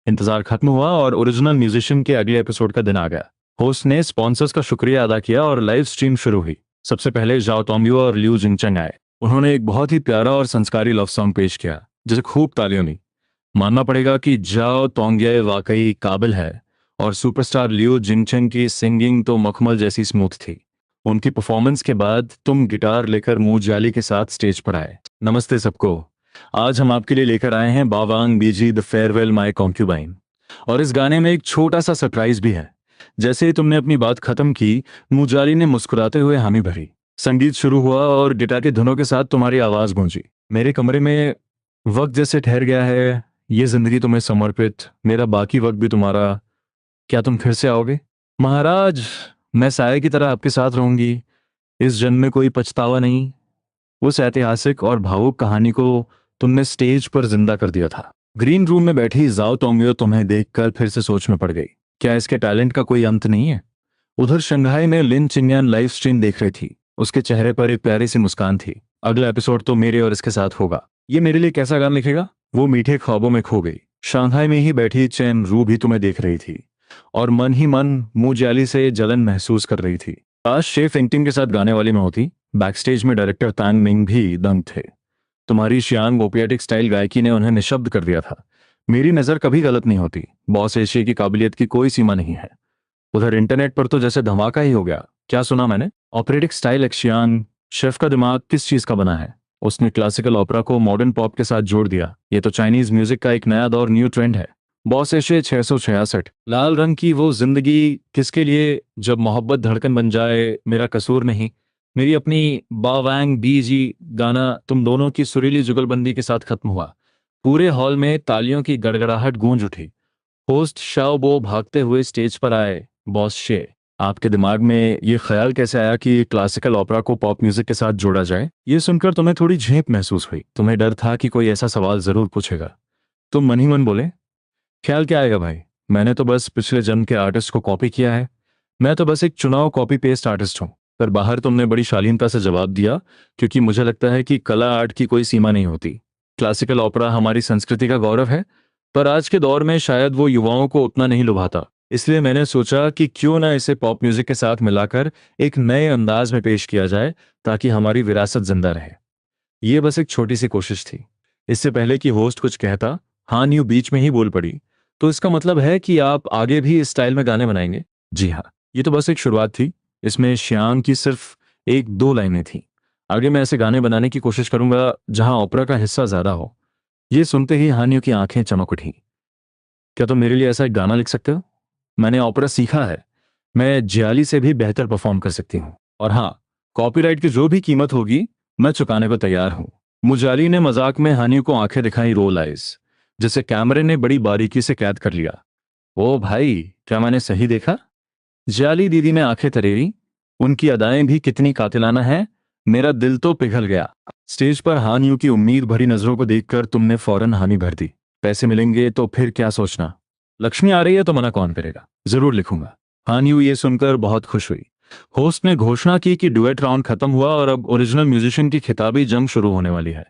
इंतजार खत्म हुआ और ओरिजिनल म्यूजिशियन के अगले एपिसोड का दिन आ गया। होस्ट ने स्पॉन्सर्स का शुक्रिया अदा किया और लाइव स्ट्रीम शुरू हुई। सबसे पहले जाओ तोंगयू और लिू जिंगचंग आए। उन्होंने एक बहुत ही प्यारा और संस्कारी लव सॉन्ग पेश किया, जिसे खूब तालियों ली। मानना पड़ेगा कि जाओ तोंगये वाकई काबिल है और सुपरस्टार लिू जिंगचंग की सिंगिंग तो मखमल जैसी स्मूथ थी। उनकी परफॉर्मेंस के बाद तुम गिटार लेकर मुजाली के साथ स्टेज पर आए। नमस्ते सबको, आज हम आपके लिए लेकर आए हैं बावांग बीजी द फेयरवेल माई कॉन्क्यूबाइन। और इस गाने में एक छोटा सा सरप्राइज भी है। जैसे ही तुमने अपनी बात खत्म की, मुजाली ने मुस्कुराते हुए हामी भरी। संगीत शुरू हुआ और गिटार की धुनों के साथ तुम्हारी आवाज गूंजी। मेरे कमरे में वक्त जैसे ठहर गया है, ये जिंदगी तुम्हें समर्पित, मेरा बाकी वक्त भी तुम्हारा। क्या तुम फिर से आओगे? महाराज, मैं साये की तरह आपके साथ रहूंगी। इस जन्म में कोई पछतावा नहीं। उस ऐतिहासिक और भावुक कहानी को तुमने स्टेज पर जिंदा कर दिया था। ग्रीन रूम में बैठी जाओ तोंगयो तुम्हें देखकर फिर से सोच में पड़ गई। क्या इसके टैलेंट का कोई अंत नहीं है? उधर शंघाई में लिन चिंगयान लाइव स्ट्रीम देख रही थी। उसके चेहरे पर एक प्यारी सी मुस्कान थी। अगला एपिसोड तो मेरे और इसके साथ होगा। ये मेरे लिए कैसा गाना लिखेगा? वो मीठे ख्वाबों में खो गई। शंघाई में ही बैठी चैन रू भी तुम्हें देख रही थी और मन ही मन मुंह जाली से जलन महसूस कर रही थी। काश शेफ इंगटिंग के साथ गाने वाली में होती। बैकस्टेज में डायरेक्टर तांग मिंग भी दंग थे। तुम्हारी शियांग ओपियाटिक स्टाइल गायकी ने उन्हें निशब्द कर दिया था। मेरी नजर कभी गलत नहीं होती। बॉस एशिया की काबिलियत की कोई सीमा नहीं है। उधर इंटरनेट पर तो जैसे धमाका ही हो गया। क्या सुना मैंने? Operatic style एक्शियान। शेफ का दिमाग किस चीज का बना है? उसने क्लासिकल ओपेरा को मॉडर्न पॉप के साथ जोड़ दिया। ये तो चाइनीज म्यूजिक का एक नया दौर, न्यू ट्रेंड है। Boss Asia 666। लाल रंग की वो जिंदगी किसके लिए जब मोहब्बत धड़कन बन जाए, मेरा कसूर नहीं। मेरी अपनी बावांग बीजी गाना तुम दोनों की सुरीली जुगलबंदी के साथ खत्म हुआ। पूरे हॉल में तालियों की गड़गड़ाहट गूंज उठी। होस्ट शाओ बो भागते हुए स्टेज पर आए। बॉस शे, आपके दिमाग में ये ख्याल कैसे आया कि क्लासिकल ओपेरा को पॉप म्यूजिक के साथ जोड़ा जाए? ये सुनकर तुम्हें थोड़ी झेप महसूस हुई। तुम्हें डर था कि कोई ऐसा सवाल जरूर पूछेगा। तुम मन ही मन बोले, ख्याल क्या आएगा भाई, मैंने तो बस पिछले जन्म के आर्टिस्ट को कॉपी किया है। मैं तो बस एक चुनाव कॉपी पेस्ट आर्टिस्ट हूँ। पर बाहर तुमने बड़ी शालीनता से जवाब दिया, क्योंकि मुझे लगता है कि कला आर्ट की कोई सीमा नहीं होती। क्लासिकल ओपेरा हमारी संस्कृति का गौरव है, पर आज के दौर में शायद वो युवाओं को उतना नहीं लुभाता। इसलिए मैंने सोचा कि क्यों ना इसे पॉप म्यूजिक के साथ मिलाकर एक नए अंदाज में पेश किया जाए, ताकि हमारी विरासत जिंदा रहे। ये बस एक छोटी सी कोशिश थी। इससे पहले कि होस्ट कुछ कहता, हाँ न्यू बीच में ही बोल पड़ी, तो इसका मतलब है कि आप आगे भी इस स्टाइल में गाने बनाएंगे? जी हाँ, ये तो बस एक शुरुआत थी। इसमें श्याम की सिर्फ एक दो लाइनें थी। आगे मैं ऐसे गाने बनाने की कोशिश करूंगा जहां ओपेरा का हिस्सा ज्यादा हो। ये सुनते ही हानियों की आंखें चमक उठी। क्या तुम मेरे लिए ऐसा एक गाना लिख सकते हो? मैंने ओपेरा सीखा है। मैं जियाली से भी बेहतर परफॉर्म कर सकती हूँ। और हाँ, कॉपीराइट की जो भी कीमत होगी मैं चुकाने को तैयार हूँ। मुजाली ने मजाक में हानियों को आंखें दिखाई, रोल आइज, जिसे कैमरे ने बड़ी बारीकी से कैद कर लिया। ओ भाई, क्या मैंने सही देखा? जाली दीदी ने आंखें तरेरी। उनकी अदाएं भी कितनी कातिलाना हैं। मेरा दिल तो पिघल गया। स्टेज पर हानियों की उम्मीद भरी नजरों को देखकर तुमने फौरन हामी भर दी। पैसे मिलेंगे तो फिर क्या सोचना, लक्ष्मी आ रही है तो मना कौन करेगा, जरूर लिखूंगा। हानियू ये सुनकर बहुत खुश हुई। होस्ट ने घोषणा की कि डुएट राउंड खत्म हुआ और अब ओरिजिनल म्यूजिशियन की खिताबी जंग शुरू होने वाली है।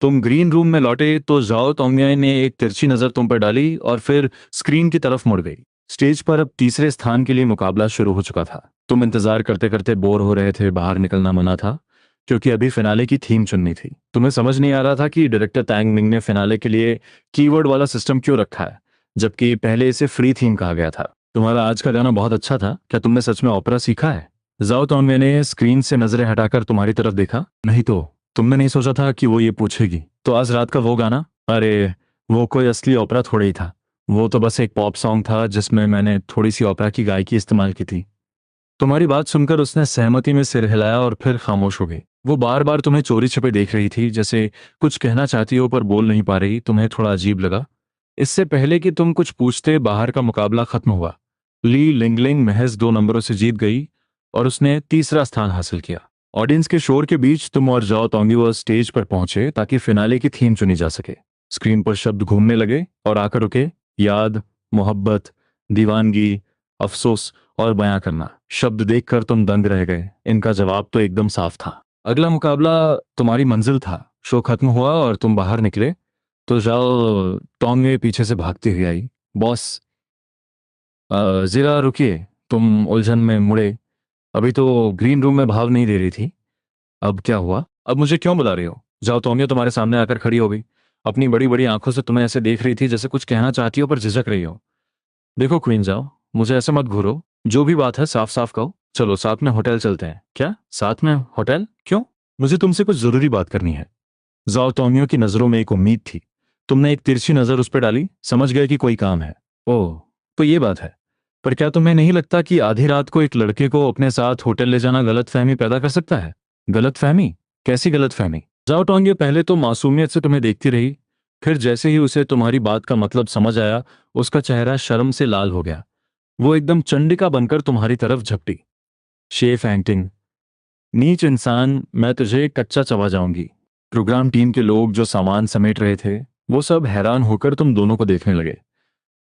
तुम ग्रीन रूम में लौटे तो जाओ तोंगमिया ने एक तिरछी नजर तुम पर डाली और फिर स्क्रीन की तरफ मुड़ गई। स्टेज पर अब तीसरे स्थान के लिए मुकाबला शुरू हो चुका था। तुम इंतजार करते करते बोर हो रहे थे, बाहर निकलना मना था, क्योंकि अभी फिनाले की थीम चुननी थी। तुम्हें समझ नहीं आ रहा था कि डायरेक्टर तैंग मिंग ने फिनाले के लिए कीवर्ड वाला सिस्टम क्यों रखा है, जबकि पहले इसे फ्री थीम कहा गया था। तुम्हारा आज का गाना बहुत अच्छा था। क्या तुमने सच में ओपेरा सीखा है? जाओ तो मैंने स्क्रीन से नजरें हटाकर तुम्हारी तरफ देखा। नहीं तो तुमने नहीं सोचा था कि वो ये पूछेगी? तो आज रात का वो गाना, अरे वो कोई असली ओपेरा थोड़ा ही था। वो तो बस एक पॉप सॉन्ग था जिसमें मैंने थोड़ी सी ओपेरा की गायकी इस्तेमाल की थी। तुम्हारी बात सुनकर उसने सहमति में सिर हिलाया और फिर खामोश हो गई। वो बार बार तुम्हें चोरी छिपे देख रही थी, जैसे कुछ कहना चाहती हो पर बोल नहीं पा रही। तुम्हें थोड़ा अजीब लगा। इससे पहले कि तुम कुछ पूछते, बाहर का मुकाबला खत्म हुआ। ली लिंगलिंग महज 2 नंबरों से जीत गई और उसने तीसरा स्थान हासिल किया। ऑडियंस के शोर के बीच तुम और जाओ तोंगी वो स्टेज पर पहुंचे ताकि फिनाले की थीम चुनी जा सके। स्क्रीन पर शब्द घूमने लगे और आकर रुके। याद, मोहब्बत, दीवानगी, अफसोस और बयां करना। शब्द देखकर तुम दंग रह गए। इनका जवाब तो एकदम साफ था। अगला मुकाबला तुम्हारी मंजिल था। शो खत्म हुआ और तुम बाहर निकले तो जाओ टोंगे पीछे से भागती हुई आई। बॉस, जरा रुकिए। तुम उलझन में मुड़े। अभी तो ग्रीन रूम में भाव नहीं दे रही थी। अब क्या हुआ? अब मुझे क्यों बुला रही हो? जाओ तोंगे तुम्हारे सामने आकर खड़ी हो गई। अपनी बड़ी बड़ी आंखों से तुम्हें ऐसे देख रही थी जैसे कुछ कहना चाहती हो पर झिझक रही हो। देखो क्वीन, जाओ, मुझे ऐसे मत घूरो। जो भी बात है साफ साफ कहो। चलो साथ में होटल चलते हैं। क्या साथ में होटल? क्यों? मुझे तुमसे कुछ जरूरी बात करनी है। जाओ तोंगियों की नजरों में एक उम्मीद थी। तुमने एक तिरछी नजर उस पर डाली, समझ गए कि कोई काम है। ओह, तो ये बात है। पर क्या तुम्हें नहीं लगता कि आधी रात को एक लड़के को अपने साथ होटल ले जाना गलतफहमी पैदा कर सकता है? गलतफहमी? कैसी गलतफहमी? जाओ टोंगियो पहले तो मासूमियत से तुम्हें देखती रही, फिर जैसे ही उसे तुम्हारी बात का मतलब समझ आया, उसका चेहरा शर्म से लाल हो गया। वो एकदम चंडिका बनकर तुम्हारी तरफ झपटी। शेफ एक्टिंग, नीच इंसान, मैं तुझे कच्चा चबा जाऊंगी। प्रोग्राम टीम के लोग जो सामान समेट रहे थे, वो सब हैरान होकर तुम दोनों को देखने लगे।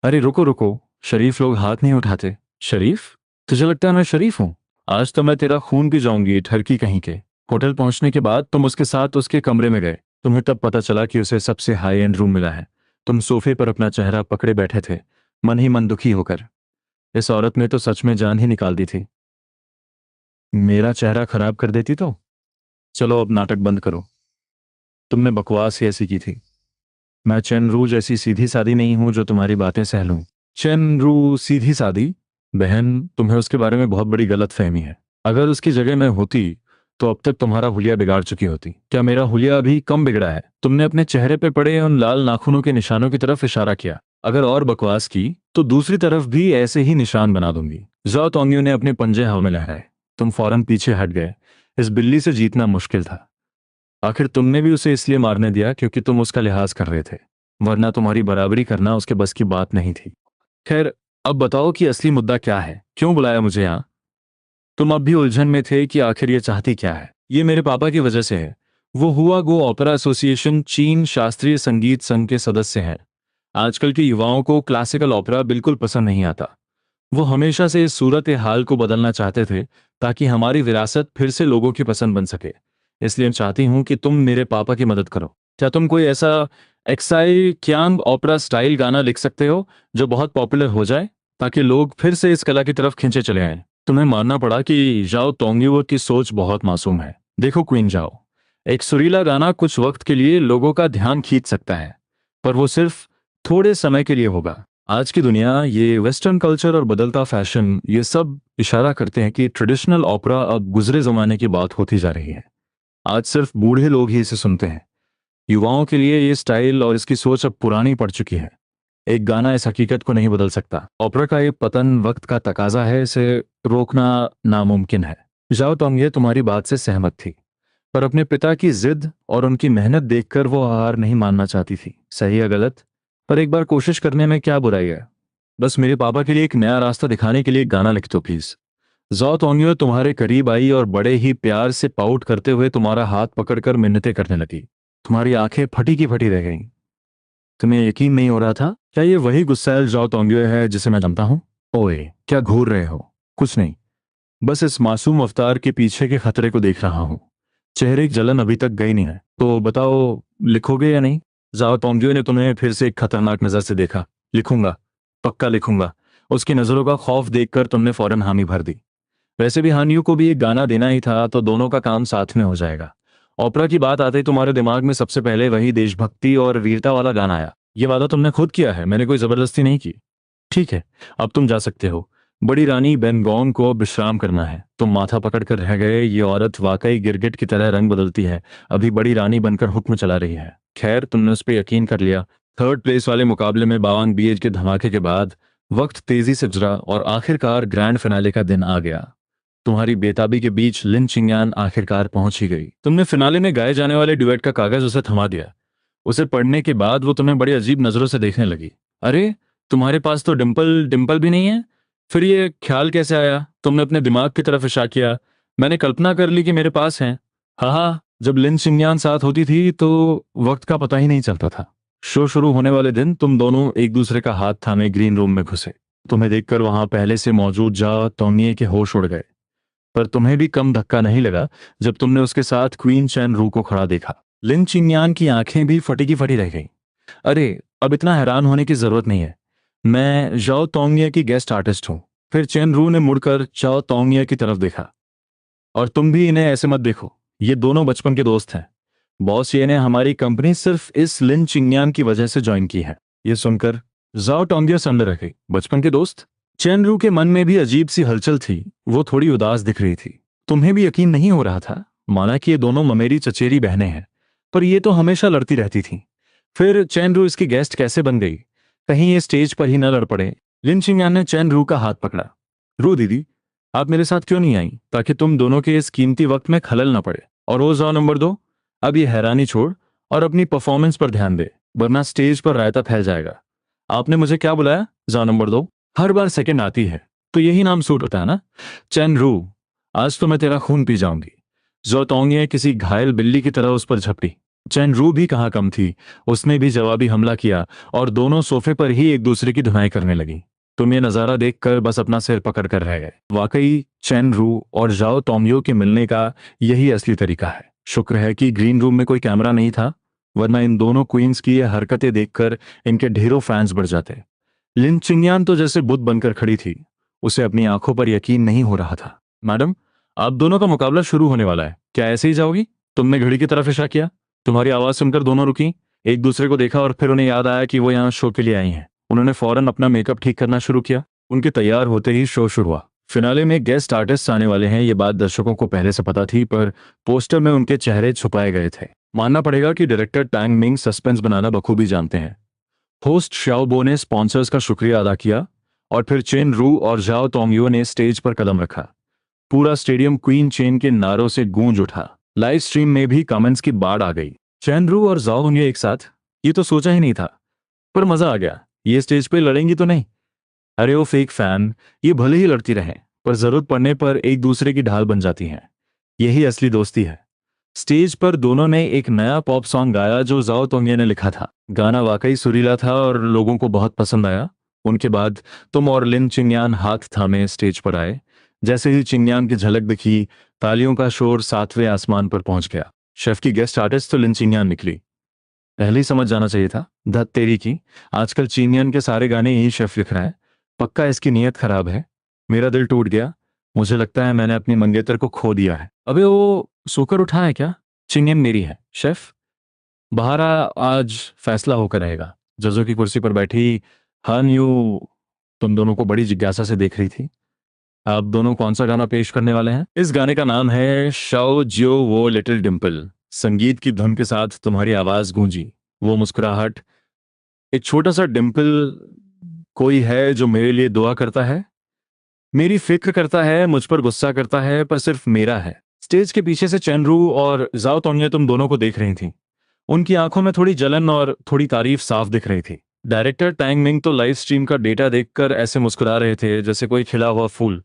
अरे रुको रुको, शरीफ लोग हाथ नहीं उठाते। शरीफ? तुझे लगता है मैं शरीफ हूं? आज तो मैं तेरा खून पी जाऊंगी, ठरकी कहीं के। होटल पहुंचने के बाद तुम उसके साथ उसके कमरे में गए। तुम्हें तब पता चला कि उसे सबसे हाई एंड रूम मिला है। तुम सोफे पर अपना चेहरा पकड़े बैठे थे, मन ही मन दुखी होकर। इस औरत ने तो सच में जान ही निकाल दी थी। मेरा चेहरा खराब कर देती तो? चलो अब नाटक बंद करो। तुमने बकवास ही ऐसी की थी। मैं चेनरू जैसी सीधी सादी नहीं हूं जो तुम्हारी बातें सह लूं। चेनरू सीधी सादी? बहन, तुम्हें उसके बारे में बहुत बड़ी गलत फहमी है। अगर उसकी जगह मैं होती तो अब तक तुम्हारा हुलिया बिगाड़ चुकी होती। क्या मेरा हुलिया अभी कम बिगड़ा है? तुमने अपने चेहरे पे पड़े उन लाल नाखूनों के निशानों की तरफ इशारा किया। अगर और बकवास की तो दूसरी तरफ भी ऐसे ही निशान बना दूंगी। जाओ तोंगियो ने अपने पंजे हवा में लहराए। तुम फौरन पीछे हट गए। इस बिल्ली से जीतना मुश्किल था। आखिर तुमने भी उसे इसलिए मारने दिया क्योंकि तुम उसका लिहाज कर रहे थे, वरना तुम्हारी बराबरी करना उसके बस की बात नहीं थी। खैर, अब बताओ कि असली मुद्दा क्या है? क्यों बुलाया मुझे यहाँ? तुम अब भी उलझन में थे कि आखिर ये चाहती क्या है। ये मेरे पापा की वजह से है। वो हुआ गो ओपेरा एसोसिएशन चीन शास्त्रीय संगीत संघ के सदस्य हैं। आजकल के युवाओं को क्लासिकल ओपेरा बिल्कुल पसंद नहीं आता। वो हमेशा से इस सूरत हाल को बदलना चाहते थे ताकि हमारी विरासत फिर से लोगों की पसंद बन सके। इसलिए मैं चाहती हूँ कि तुम मेरे पापा की मदद करो। क्या तुम कोई ऐसा एक्साई क्यांग ओपेरा स्टाइल गाना लिख सकते हो जो बहुत पॉपुलर हो जाए, ताकि लोग फिर से इस कला की तरफ खींचे चले आए। तुम्हें मानना पड़ा कि जाओ तोंगयुओ की सोच बहुत मासूम है। देखो क्वीन जाओ, एक सुरीला गाना कुछ वक्त के लिए लोगों का ध्यान खींच सकता है, पर वो सिर्फ थोड़े समय के लिए होगा। आज की दुनिया, ये वेस्टर्न कल्चर और बदलता फैशन, ये सब इशारा करते हैं कि ट्रेडिशनल ओपेरा अब गुजरे जमाने की बात होती जा रही है। आज सिर्फ बूढ़े लोग ही इसे सुनते हैं। युवाओं के लिए ये स्टाइल और इसकी सोच अब पुरानी पड़ चुकी है। एक गाना इस हकीकत को नहीं बदल सकता। ओपेरा का ये पतन वक्त का तकाजा है, इसे रोकना नामुमकिन है। जाओ तोंगे तुम्हारी बात से सहमत थी, पर अपने पिता की जिद और उनकी मेहनत देखकर वो हार नहीं मानना चाहती थी। सही है गलत, पर एक बार कोशिश करने में क्या बुराई है। बस मेरे पापा के लिए एक नया रास्ता दिखाने के लिए एक गाना लिख दो प्लीज। जाओ तोंगियो तुम्हारे करीब आई और बड़े ही प्यार से पाउट करते हुए तुम्हारा हाथ पकड़कर मिन्नतें करने लगी। तुम्हारी आंखें फटी की फटी रह गईं। तुम्हें यकीन नहीं हो रहा था? क्या ये वही गुस्सैल जाओ तोंगियो है जिसे मैं जानता हूं? ओए, क्या घूर रहे हो? कुछ नहीं, बस इस मासूम अवतार के पीछे के खतरे को देख रहा हूं। चेहरे की जलन अभी तक गई नहीं है। तो बताओ, लिखोगे या नहीं? जाओ तोंगियो ने तुम्हें फिर से एक खतरनाक नजर से देखा। लिखूंगा, पक्का लिखूंगा। उसकी नजरों का खौफ देखकर तुमने फौरन हामी भर दी। वैसे भी हानियों को भी एक गाना देना ही था, तो दोनों का काम साथ में हो जाएगा। ओपेरा की बात आते ही तुम्हारे दिमाग में सबसे पहले वही देशभक्ति और वीरता वाला गाना आया। ये वादा तुमने खुद किया है, मैंने कोई जबरदस्ती नहीं की। ठीक है, अब तुम जा सकते हो। बड़ी रानी बेनगोंग को विश्राम करना है। तुम माथा पकड़ कर रह गए। ये औरत वाकई गिरगिट की तरह रंग बदलती है। अभी बड़ी रानी बनकर हुक्म चला रही है। खैर, तुमने उस पर यकीन कर लिया। थर्ड प्लेस वाले मुकाबले में 52 बीएच के धमाके के बाद वक्त तेजी से गुजरा और आखिरकार ग्रैंड फिनाले का दिन आ गया। तुम्हारी बेताबी के बीच लिन चिंगयान आखिरकार पहुंच ही गई। तुमने फिनाले में गाए जाने वाले ड्यूएट का कागज उसे थमा दिया। उसे पढ़ने के बाद वो तुम्हें बड़ी अजीब नजरों से देखने लगी। अरे, तुम्हारे पास तो डिंपल डिंपल भी नहीं है। फिर ये ख्याल कैसे आया? तुमने अपने दिमाग की तरफ इशारा किया। मैंने कल्पना कर ली कि मेरे पास हैं। हाँ हाँ, जब लिन चिंगयान साथ होती थी तो वक्त का पता ही नहीं चलता था। शो शुरू होने वाले दिन तुम दोनों एक दूसरे का हाथ थामे ग्रीन रूम में घुसे। तुम्हें देखकर वहां पहले से मौजूद जा तोंगिए के होश उड़ गए। पर तुम्हें भी कम धक्का नहीं लगा जब तुमने उसके साथ क्वीन चैन रू को खड़ा देखा। लिन चिंगयान की आंखें भी फटी की फटी रह गईं। अरे, अब इतना हैरान होने की जरूरत नहीं है। मैं जाओ तोंगिया की गेस्ट आर्टिस्ट हूं। फिर चेन रू ने मुड़कर जाओ तोंगिया की तरफ देखा। और तुम भी इन्हें ऐसे मत देखो, ये दोनों बचपन के दोस्त हैं। बॉस ये ने हमारी कंपनी सिर्फ इस लिन चिंगयान की वजह से ज्वाइन की है। ये सुनकर जाओ टोंगिया सन्न रह गई। बचपन के दोस्त? चेन रू के मन में भी अजीब सी हलचल थी। वो थोड़ी उदास दिख रही थी। तुम्हें भी यकीन नहीं हो रहा था? माना कि ये दोनों ममेरी चचेरी बहनें हैं, पर ये तो हमेशा लड़ती रहती थी। फिर चेन रू इसकी गेस्ट कैसे बन गई? कहीं ये स्टेज पर ही न लड़ पड़े। लिन चिंगयान ने चेन रू का हाथ पकड़ा। रू दीदी, आप मेरे साथ क्यों नहीं आई, ताकि तुम दोनों के इस कीमती वक्त में खलल न पड़े। और वो जाओ नंबर 2, अब ये हैरानी छोड़ और अपनी परफॉर्मेंस पर ध्यान दे, वरना स्टेज पर रायता फैल जाएगा। आपने मुझे क्या बुलाया? जाओ नंबर 2। हर बार सेकंड आती है तो यही नाम सूट होता है ना? चेन रू, आज तो मैं तेरा खून पी जाऊंगी। जो तोंगिए किसी घायल बिल्ली की तरह उस पर झपटी। चेन रू भी कहाँ कम थी। उसने भी जवाबी हमला किया और दोनों सोफे पर ही एक दूसरे की धुनाई करने लगी। तुम ये नजारा देखकर बस अपना सिर पकड़ कर रह गए। वाकई चेन रू और जाओ तोंगियो के मिलने का यही असली तरीका है। शुक्र है कि ग्रीन रूम में कोई कैमरा नहीं था, वरना इन दोनों क्वींस की ये हरकतें देखकर इनके ढेरों फैंस बढ़ जाते। लिन चिंगयान तो जैसे बुद्ध बनकर खड़ी थी। उसे अपनी आंखों पर यकीन नहीं हो रहा था। मैडम, आप दोनों का मुकाबला शुरू होने वाला है, क्या ऐसे ही जाओगी? तुमने घड़ी की तरफ इशारा किया। तुम्हारी आवाज सुनकर दोनों रुकी, एक दूसरे को देखा और फिर उन्हें याद आया कि वो यहाँ शो के लिए आई हैं। उन्होंने फौरन अपना मेकअप ठीक करना शुरू किया। उनके तैयार होते ही शो शुरू हुआ। फिनाले में गेस्ट आर्टिस्ट आने वाले हैं, ये बात दर्शकों को पहले से पता थी, पर पोस्टर में उनके चेहरे छुपाए गए थे। मानना पड़ेगा कि डायरेक्टर टैंग मिंग सस्पेंस बनाना बखूबी जानते हैं। होस्ट शाओबो ने स्पॉन्सर्स का शुक्रिया अदा किया और फिर चेन रू और जाओ तोंगियो ने स्टेज पर कदम रखा। पूरा स्टेडियम क्वीन चेन के नारों से गूंज उठा। लाइव स्ट्रीम में भी कमेंट्स की बाढ़ आ गई। चेन रू और जाओ ये एक साथ, ये तो सोचा ही नहीं था, पर मजा आ गया। ये स्टेज पे लड़ेंगी तो नहीं? अरे वो फेक फैन, ये भले ही लड़ती रहें, पर जरूरत पड़ने पर एक दूसरे की ढाल बन जाती हैं। यही असली दोस्ती है। स्टेज पर दोनों ने एक नया पॉप सॉन्ग गाया जो जाओ तोंगे ने लिखा था। गाना वाकई सुरीला था और लोगों को बहुत पसंद आया। उनके बाद तुम और लिन चिंगयान हाथ थामे स्टेज पर आए। जैसे ही चिंगयान की झलक दिखी, तालियों का शोर सातवें आसमान पर पहुंच गया। शेफ की गेस्ट आर्टिस्ट तो लिन चिंगयान निकली। पहले ही समझ जाना चाहिए था। धत तेरी की, आजकल चिंगयान के सारे गाने यही शेफ लिख रहा है। पक्का इसकी नीयत खराब है। मेरा दिल टूट गया। मुझे लगता है मैंने अपनी मंगेतर को खो दिया है। अबे वो सोकर उठा है क्या? चिंगम मेरी है शेफ। बाहर आज फैसला होकर रहेगा। जजों की कुर्सी पर बैठी हन यू तुम दोनों को बड़ी जिज्ञासा से देख रही थी। आप दोनों कौन सा गाना पेश करने वाले हैं? इस गाने का नाम है शाओ जियो वो लिटिल डिम्पल। संगीत की धुन के साथ तुम्हारी आवाज गूंजी। वो मुस्कुराहट, एक छोटा सा डिम्पल। कोई है जो मेरे लिए दुआ करता है, मेरी फिक्र करता है, मुझ पर गुस्सा करता है, पर सिर्फ मेरा है। स्टेज के पीछे से चेनरू और जाओ तोंगे तुम दोनों को देख रही थी। उनकी आंखों में थोड़ी जलन और थोड़ी तारीफ साफ दिख रही थी। डायरेक्टर टैंग मिंग तो लाइव स्ट्रीम का डेटा देखकर ऐसे मुस्कुरा रहे थे जैसे कोई खिला हुआ फूल।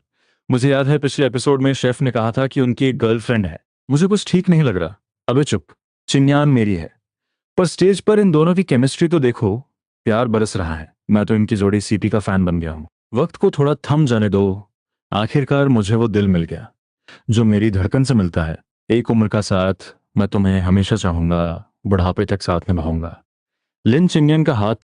मुझे याद है पिछले एपिसोड में शेफ ने कहा था कि उनकी एक गर्लफ्रेंड है। मुझे कुछ ठीक नहीं लग रहा। अबे चुप, चिन्यान मेरी है। पर स्टेज पर इन दोनों की केमिस्ट्री तो देखो। प्यार बरस रहा है। मैं तो इनकी जोड़ी सीपी का फैन बन गया हूँ। वक्त को थोड़ा थम जाने दो। आखिरकार मुझे वो दिल मिल गया जो मेरी धड़कन से मिलता है। एक उम्र का साथ, मैं तुम्हें हमेशा चाहूंगा, बुढ़ापे तक साथ निभाऊंगा। लिन चिंगन का हाथ